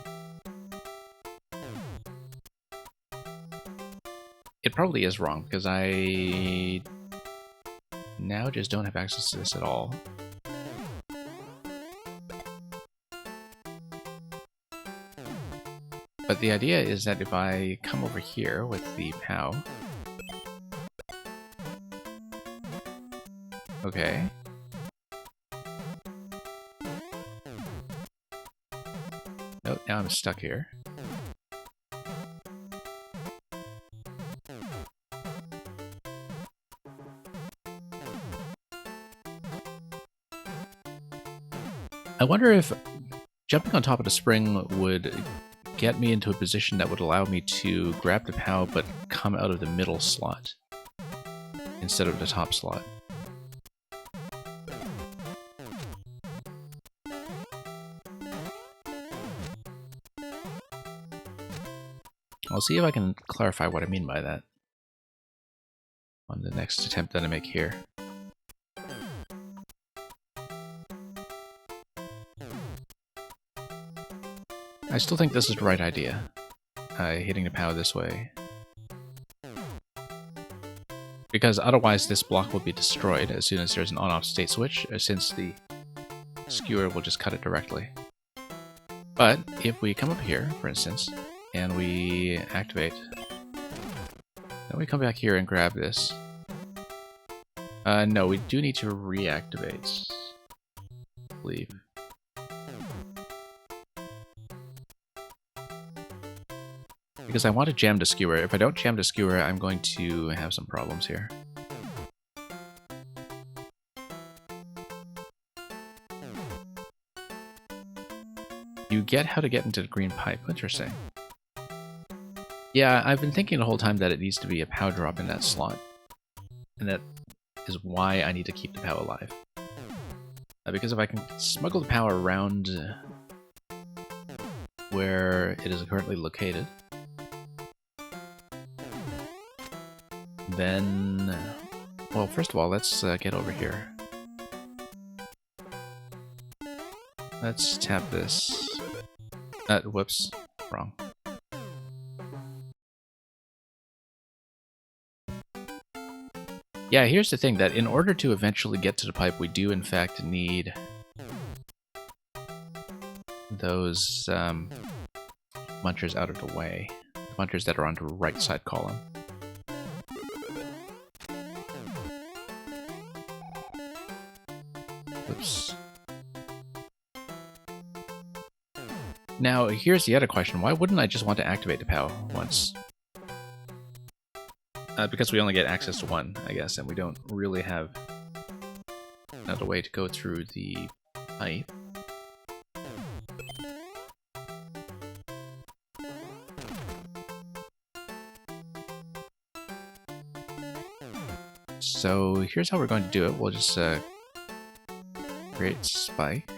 It probably is wrong, because I now just don't have access to this at all. But the idea is that if I come over here with the POW... Okay. Nope, now I'm stuck here. I wonder if jumping on top of the spring would get me into a position that would allow me to grab the POW but come out of the middle slot instead of the top slot. I'll see if I can clarify what I mean by that on the next attempt that I make here. I still think this is the right idea, hitting the POW this way. Because otherwise this block will be destroyed as soon as there's an on-off state switch, since the skewer will just cut it directly. But if we come up here, for instance, and we activate, then we come back here and grab this. No, we do need to reactivate, I believe. Because I want to jam the skewer. If I don't jam the skewer, I'm going to have some problems here. You get how to get into the green pipe. Interesting. Yeah, I've been thinking the whole time that it needs to be a POW drop in that slot. And that is why I need to keep the POW alive. Because if I can smuggle the POW around where it is currently located, then, well, first of all, let's get over here. Let's tap this. Whoops, wrong. Yeah, here's the thing, that in order to eventually get to the pipe, we do in fact need those munchers out of the way. The munchers that are on the right side column. Oops. Now, here's the other question. Why wouldn't I just want to activate the POW once? Because we only get access to one, I guess, and we don't really have another way to go through the pipe. so here's how we're going to do it. We'll just create spike.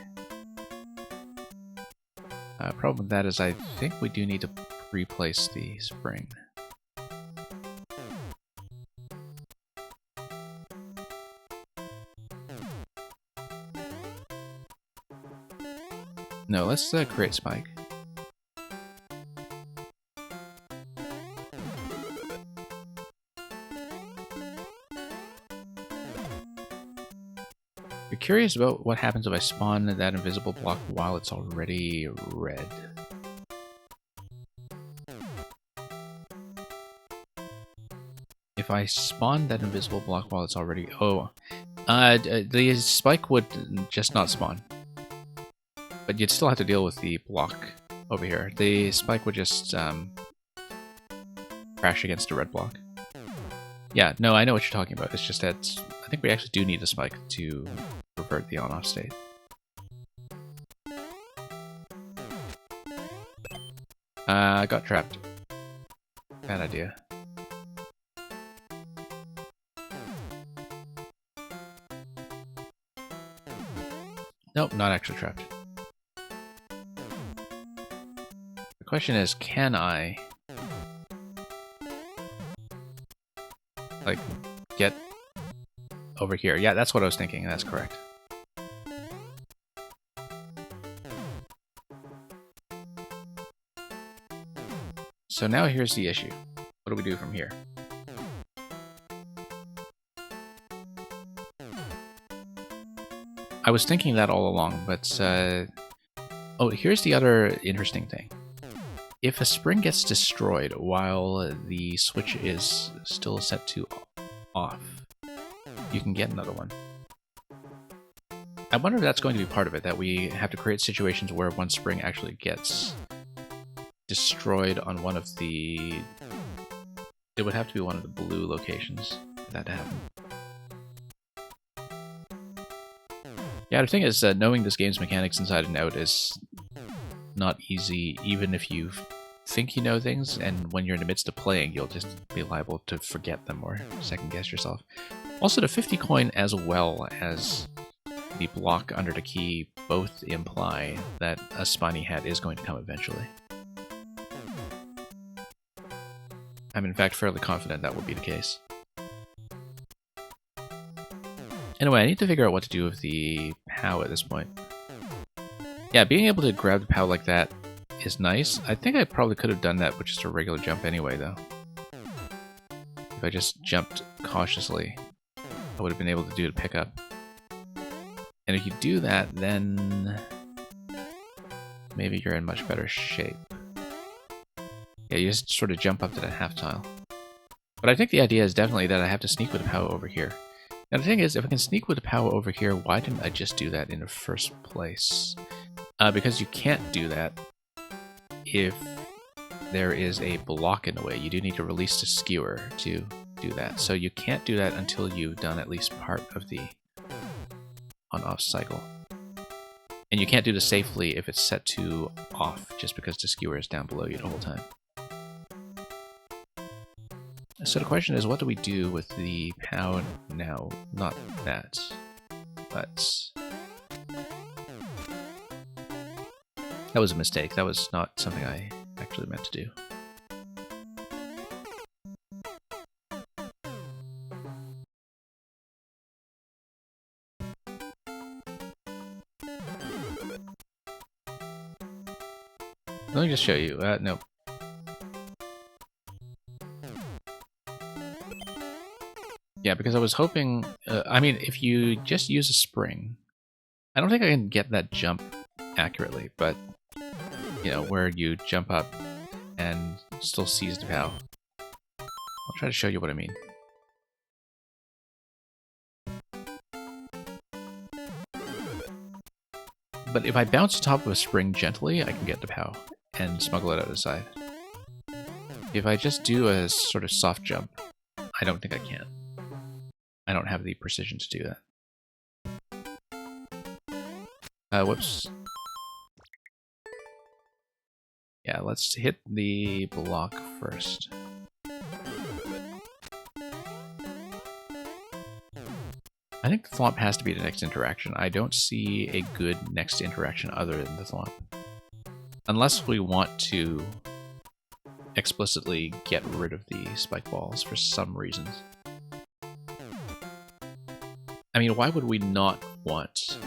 Problem with that is I think we do need to replace the spring. No, let's create spike. You're curious about what happens if I spawn that invisible block while it's already red. If I spawn that invisible block while it's already... Oh, the spike would just not spawn. But you'd still have to deal with the block over here. The spike would just crash against a red block. Yeah, no, I know what you're talking about. It's just that I think we actually do need a spike to revert the on-off state. I got trapped. Bad idea. Nope, not actually trapped. The question is, can I like get over here? Yeah, that's what I was thinking. That's correct. So now here's the issue. What do we do from here? I was thinking that all along, but oh, here's the other interesting thing. If a spring gets destroyed while the switch is still set to off, you can get another one. I wonder if that's going to be part of it, that we have to create situations where one spring actually gets destroyed on one of the... It would have to be one of the blue locations for that to happen. Yeah, the thing is, knowing this game's mechanics inside and out is not easy, even if you think you know things, and when you're in the midst of playing, you'll just be liable to forget them or second-guess yourself. Also, the 50 coin as well as the block under the key both imply that a spiny hat is going to come eventually. I'm in fact fairly confident that will be the case. Anyway, I need to figure out what to do with the POW at this point. Yeah, being able to grab the POW like that is nice. I think I probably could have done that with just a regular jump anyway, though. If I just jumped cautiously, I would have been able to do the pickup. And if you do that, then maybe you're in much better shape. Yeah, you just sort of jump up to the half tile. But I think the idea is definitely that I have to sneak with the POW over here. Now the thing is, if I can sneak with the POW over here, why didn't I just do that in the first place? Because you can't do that if there is a block in the way. You do need to release the skewer to do that. So you can't do that until you've done at least part of the on-off cycle. And you can't do this safely if it's set to off, just because the skewer is down below you the whole time. So the question is, what do we do with the POW now? Not that, but... That was a mistake. That was not something I actually meant to do. Let me just show you. Nope. Yeah, because I was hoping... I mean, if you just use a spring... I don't think I can get that jump accurately, but... You know, where you jump up and still seize the POW. I'll try to show you what I mean. But if I bounce on top of a spring gently, I can get the POW and smuggle it out the side. If I just do a sort of soft jump, I don't think I can. I don't have the precision to do that. Whoops. Yeah, let's hit the block first. I think the thwomp has to be the next interaction. I don't see a good next interaction other than the thwomp. Unless we want to explicitly get rid of the spike balls for some reasons. I mean, why would we not want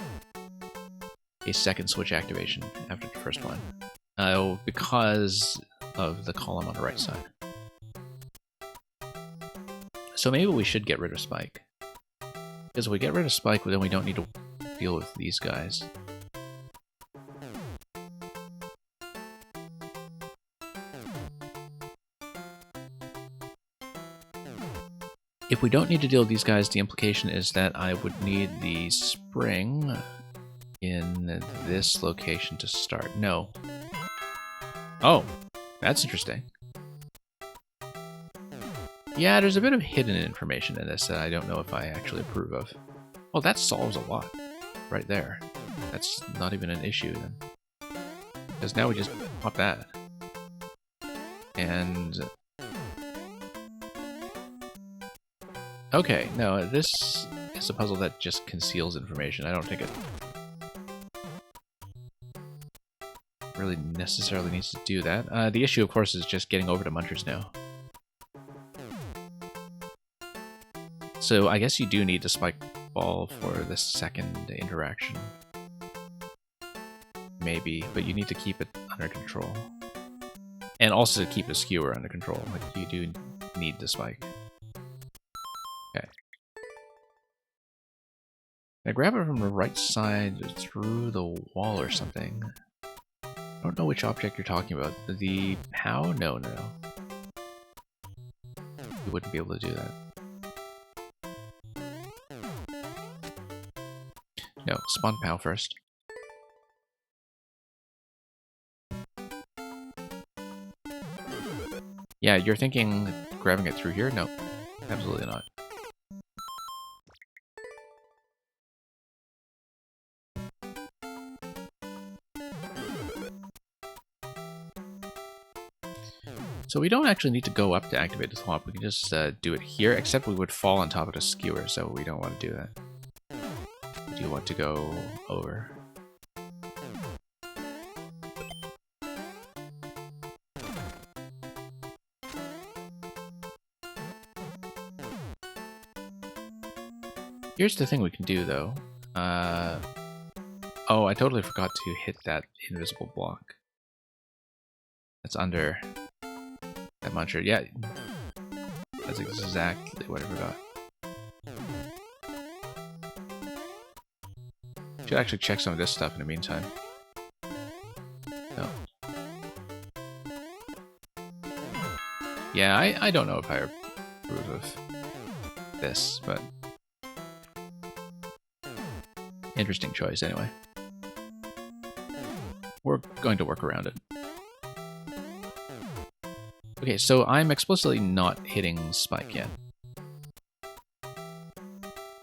a second switch activation after the first one? Oh, because of the column on the right side. So maybe we should get rid of spike. Because if we get rid of spike, then we don't need to deal with these guys. If we don't need to deal with these guys, the implication is that I would need the spring in this location to start. No. Oh, that's interesting. Yeah, there's a bit of hidden information in this that I don't know if I actually approve of. Well, that solves a lot right there. That's not even an issue then. Because now we just pop that. And... okay, no, this is a puzzle that just conceals information. I don't think it really necessarily needs to do that. The issue, of course, is just getting over to Munchers now. So I guess you do need the spike ball for the second interaction. Maybe, but you need to keep it under control. And also to keep the skewer under control. Like, you do need the spike. Okay. I grab it from the right side through the wall or something. I don't know which object you're talking about. The POW? No, no, no. You wouldn't be able to do that. No, spawn POW first. Yeah, you're thinking grabbing it through here? No, absolutely not. So we don't actually need to go up to activate the thwomp. We can just do it here, except we would fall on top of the skewer, so we don't want to do that. We do want to go over. Here's the thing we can do, though. Oh, I totally forgot to hit that invisible block. That's under that muncher. Yeah, that's exactly what I forgot. Should actually check some of this stuff in the meantime. No. Yeah, I don't know if I approve of this, but... interesting choice, anyway. We're going to work around it. Okay, so I'm explicitly not hitting Spike yet.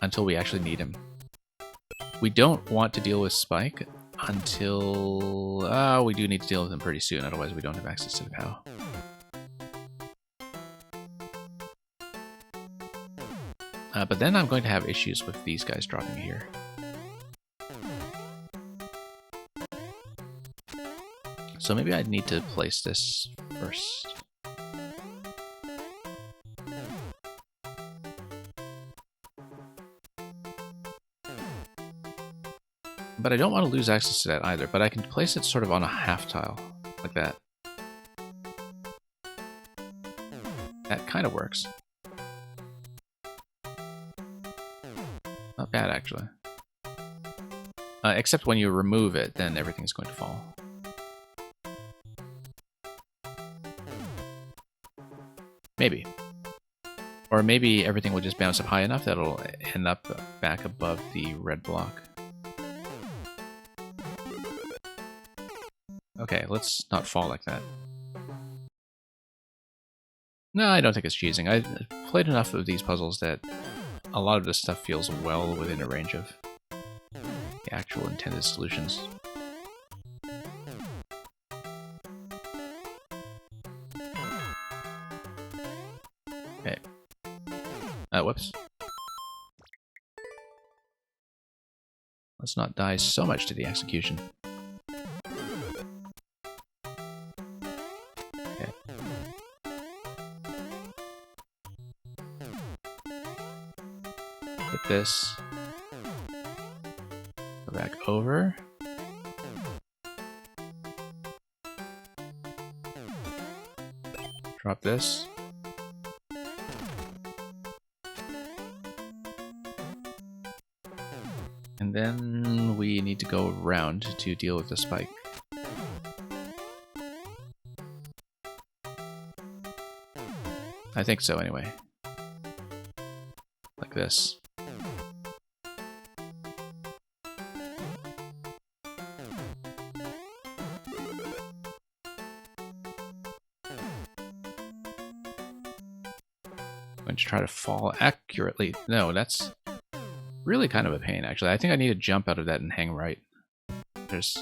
Until we actually need him. We don't want to deal with Spike until... we do need to deal with him pretty soon, otherwise we don't have access to the POW. But then I'm going to have issues with these guys dropping here. So maybe I'd need to place this first. But I don't want to lose access to that either, but I can place it sort of on a half tile, like that. That kind of works. Not bad, actually. Except when you remove it, then everything's going to fall. Maybe. Or maybe everything will just bounce up high enough that it'll end up back above the red block. Okay, let's not fall like that. No, I don't think it's cheesing. I've played enough of these puzzles that a lot of this stuff feels well within a range of the actual intended solutions. Okay. Whoops. Let's not die so much to the execution. Okay. Hit this. Go back over. Drop this. And then we need to go around to deal with the spike. I think so, anyway. Like this. I'm going to try to fall accurately. No, that's really kind of a pain, actually. I think I need to jump out of that and hang right. There's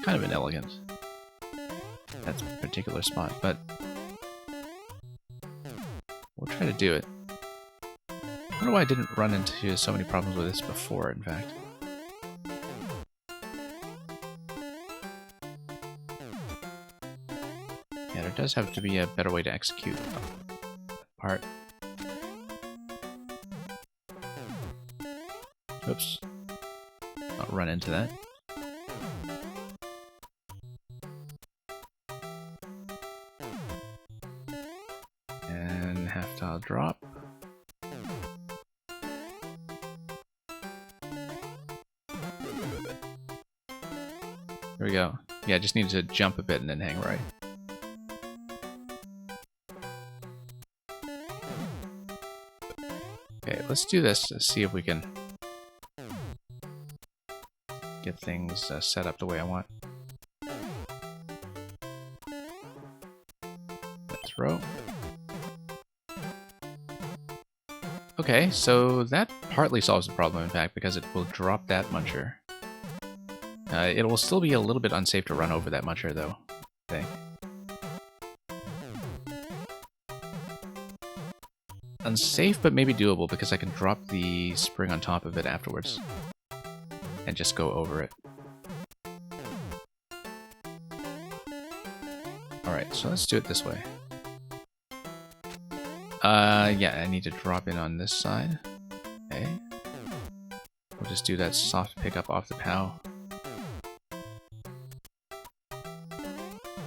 kind of inelegant, that particular spot, but we'll try to do it. I don't know why I didn't run into so many problems with this before, in fact. Yeah, there does have to be a better way to execute that part. Oops. I'll run into that. And half tile drop. There we go. Yeah, just need to jump a bit and then hang right. Okay, let's do this to see if we can get things set up the way I want. Throw. Okay, so that partly solves the problem, in fact, because it will drop that muncher. It will still be a little bit unsafe to run over that muncher, though, I think. Unsafe, but maybe doable, because I can drop the spring on top of it afterwards. And just go over it. Alright, so let's do it this way. Yeah, I need to drop in on this side. Okay. We'll just do that soft pickup off the POW.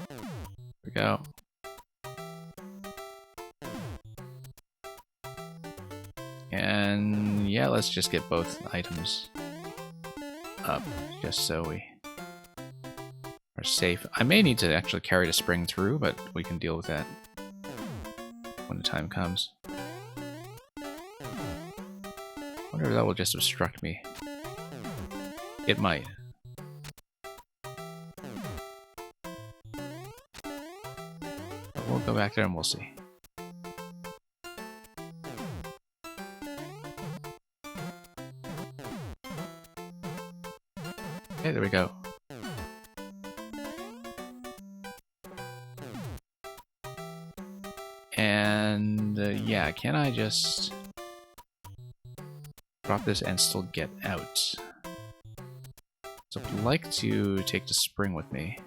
There we go. And yeah, let's just get both items up, just so we are safe. I may need to actually carry the spring through, but we can deal with that when the time comes. I wonder if that will just obstruct me. It might. But we'll go back there and we'll see. Okay, there we go. And yeah, can I just drop this and still get out? So I'd like to take the spring with me,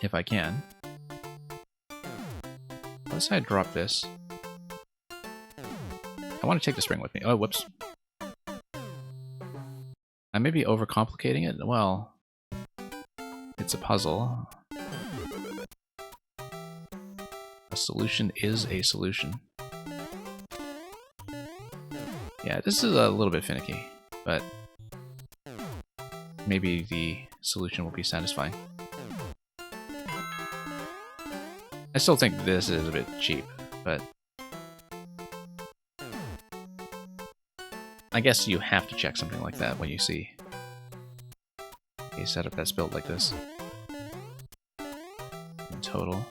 if I can. Let's say I drop this. I want to take the spring with me. Oh, whoops. I may be overcomplicating it. Well, it's a puzzle. A solution is a solution. Yeah, this is a little bit finicky, but maybe the solution will be satisfying. I still think this is a bit cheap, but I guess you have to check something like that when you see a setup that's built like this. In total.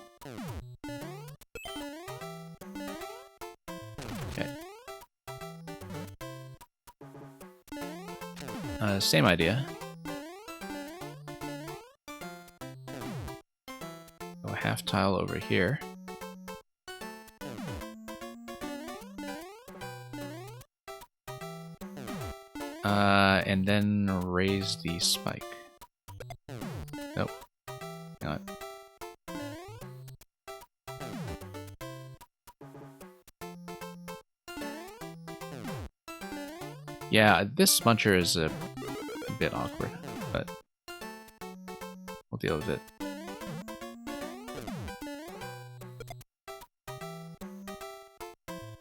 Okay. Same idea. Go a half tile over here. And then raise the spike. Nope. Hang on. Yeah, this muncher is a bit awkward, but we'll deal with it.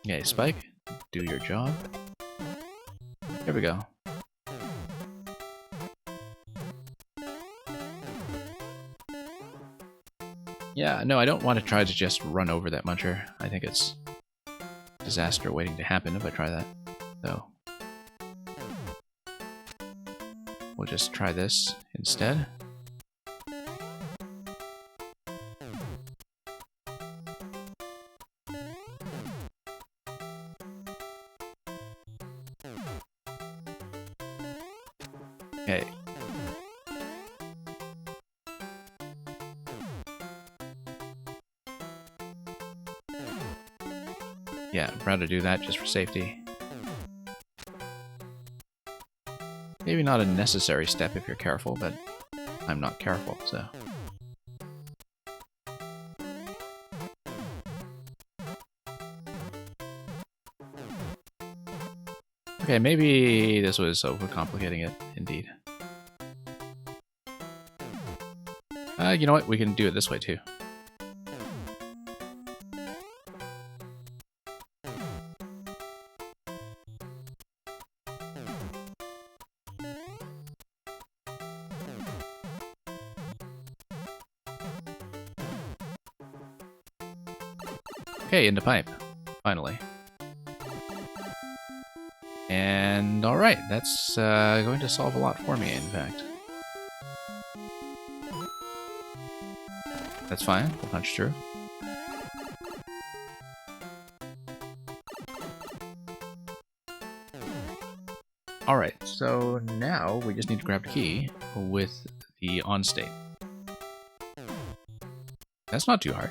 Okay, spike, do your job. There we go. Yeah, no, I don't want to try to just run over that muncher. I think it's disaster waiting to happen if I try that. So we'll just try this instead. Okay. Yeah, I'm proud to do that just for safety. Maybe not a necessary step if you're careful, but I'm not careful, so. Okay, maybe this was overcomplicating it, indeed. You know what? We can do it this way, too. Okay, into pipe. Finally. And alright, that's going to solve a lot for me, in fact. That's fine, we'll punch through. Alright, so now we just need to grab the key with the on state. That's not too hard.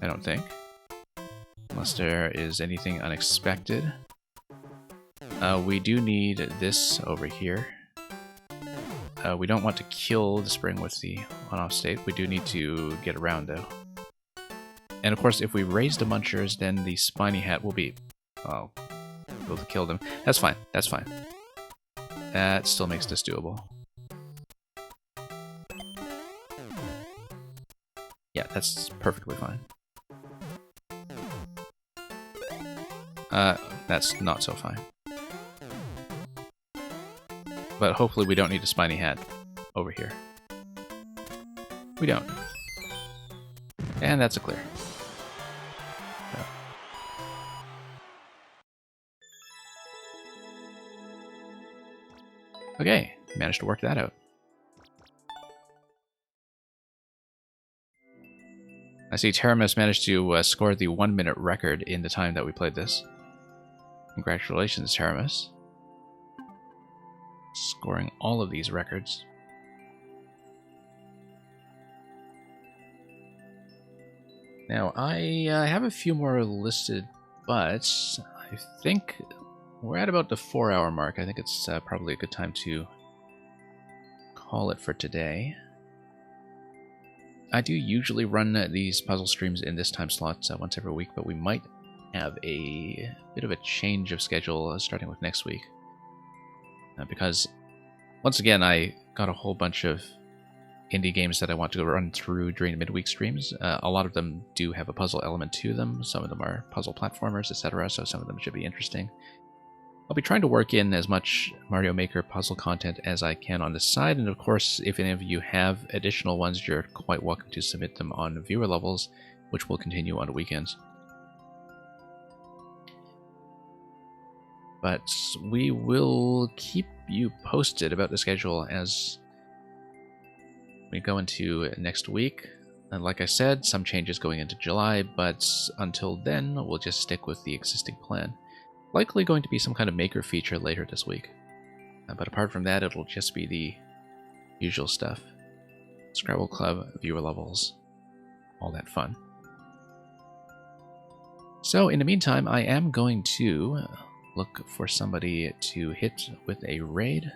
I don't think. Unless there is anything unexpected. We do need this over here. We don't want to kill the spring with the on-off state. We do need to get around, though. And of course, if we raise the munchers, then the spiny hat will be... oh, able to kill them. That's fine. That's fine. That still makes this doable. Yeah, that's perfectly fine. That's not so fine. But hopefully we don't need a spiny hat over here. We don't. And that's a clear. So. Okay, managed to work that out. I see Teramis managed to score the 1-minute record in the time that we played this. Congratulations, Teramis. Scoring all of these records. Now, I have a few more listed, but I think we're at about the 4-hour mark. I think it's probably a good time to call it for today. I do usually run these puzzle streams in this time slot once every week, but we might have a bit of a change of schedule starting with next week. Because, once again, I got a whole bunch of indie games that I want to run through during the midweek streams. A lot of them do have a puzzle element to them. Some of them are puzzle platformers, etc., so some of them should be interesting. I'll be trying to work in as much Mario Maker puzzle content as I can on the side, and of course, if any of you have additional ones, you're quite welcome to submit them on viewer levels, which will continue on the weekends. But we will keep you posted about the schedule as we go into next week. And like I said, some changes going into July, but until then, we'll just stick with the existing plan. Likely going to be some kind of maker feature later this week. But apart from that, it'll just be the usual stuff. Scrabble Club, viewer levels, all that fun. So in the meantime, I am going to look for somebody to hit with a raid.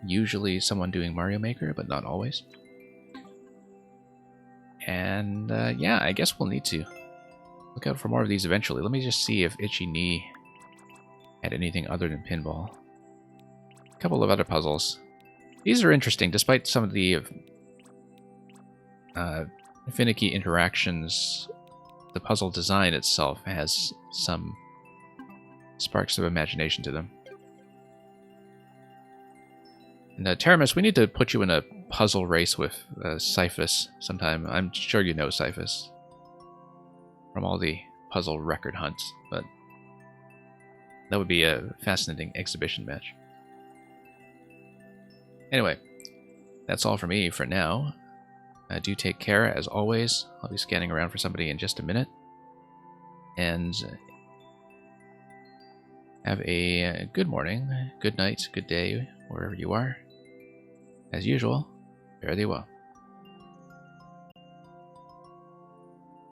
Usually someone doing Mario Maker, but not always. And yeah, I guess we'll need to look out for more of these eventually. Let me just see if Itchy Knee had anything other than pinball. A couple of other puzzles. These are interesting, despite some of the finicky interactions. The puzzle design itself has some sparks of imagination to them. And Teramis, we need to put you in a puzzle race with Cyphus sometime. I'm sure you know Cyphus from all the puzzle record hunts, but that would be a fascinating exhibition match. Anyway, that's all for me for now. Do take care, as always. I'll be scanning around for somebody in just a minute. And have a good morning, good night, good day, wherever you are. As usual, fare thee well.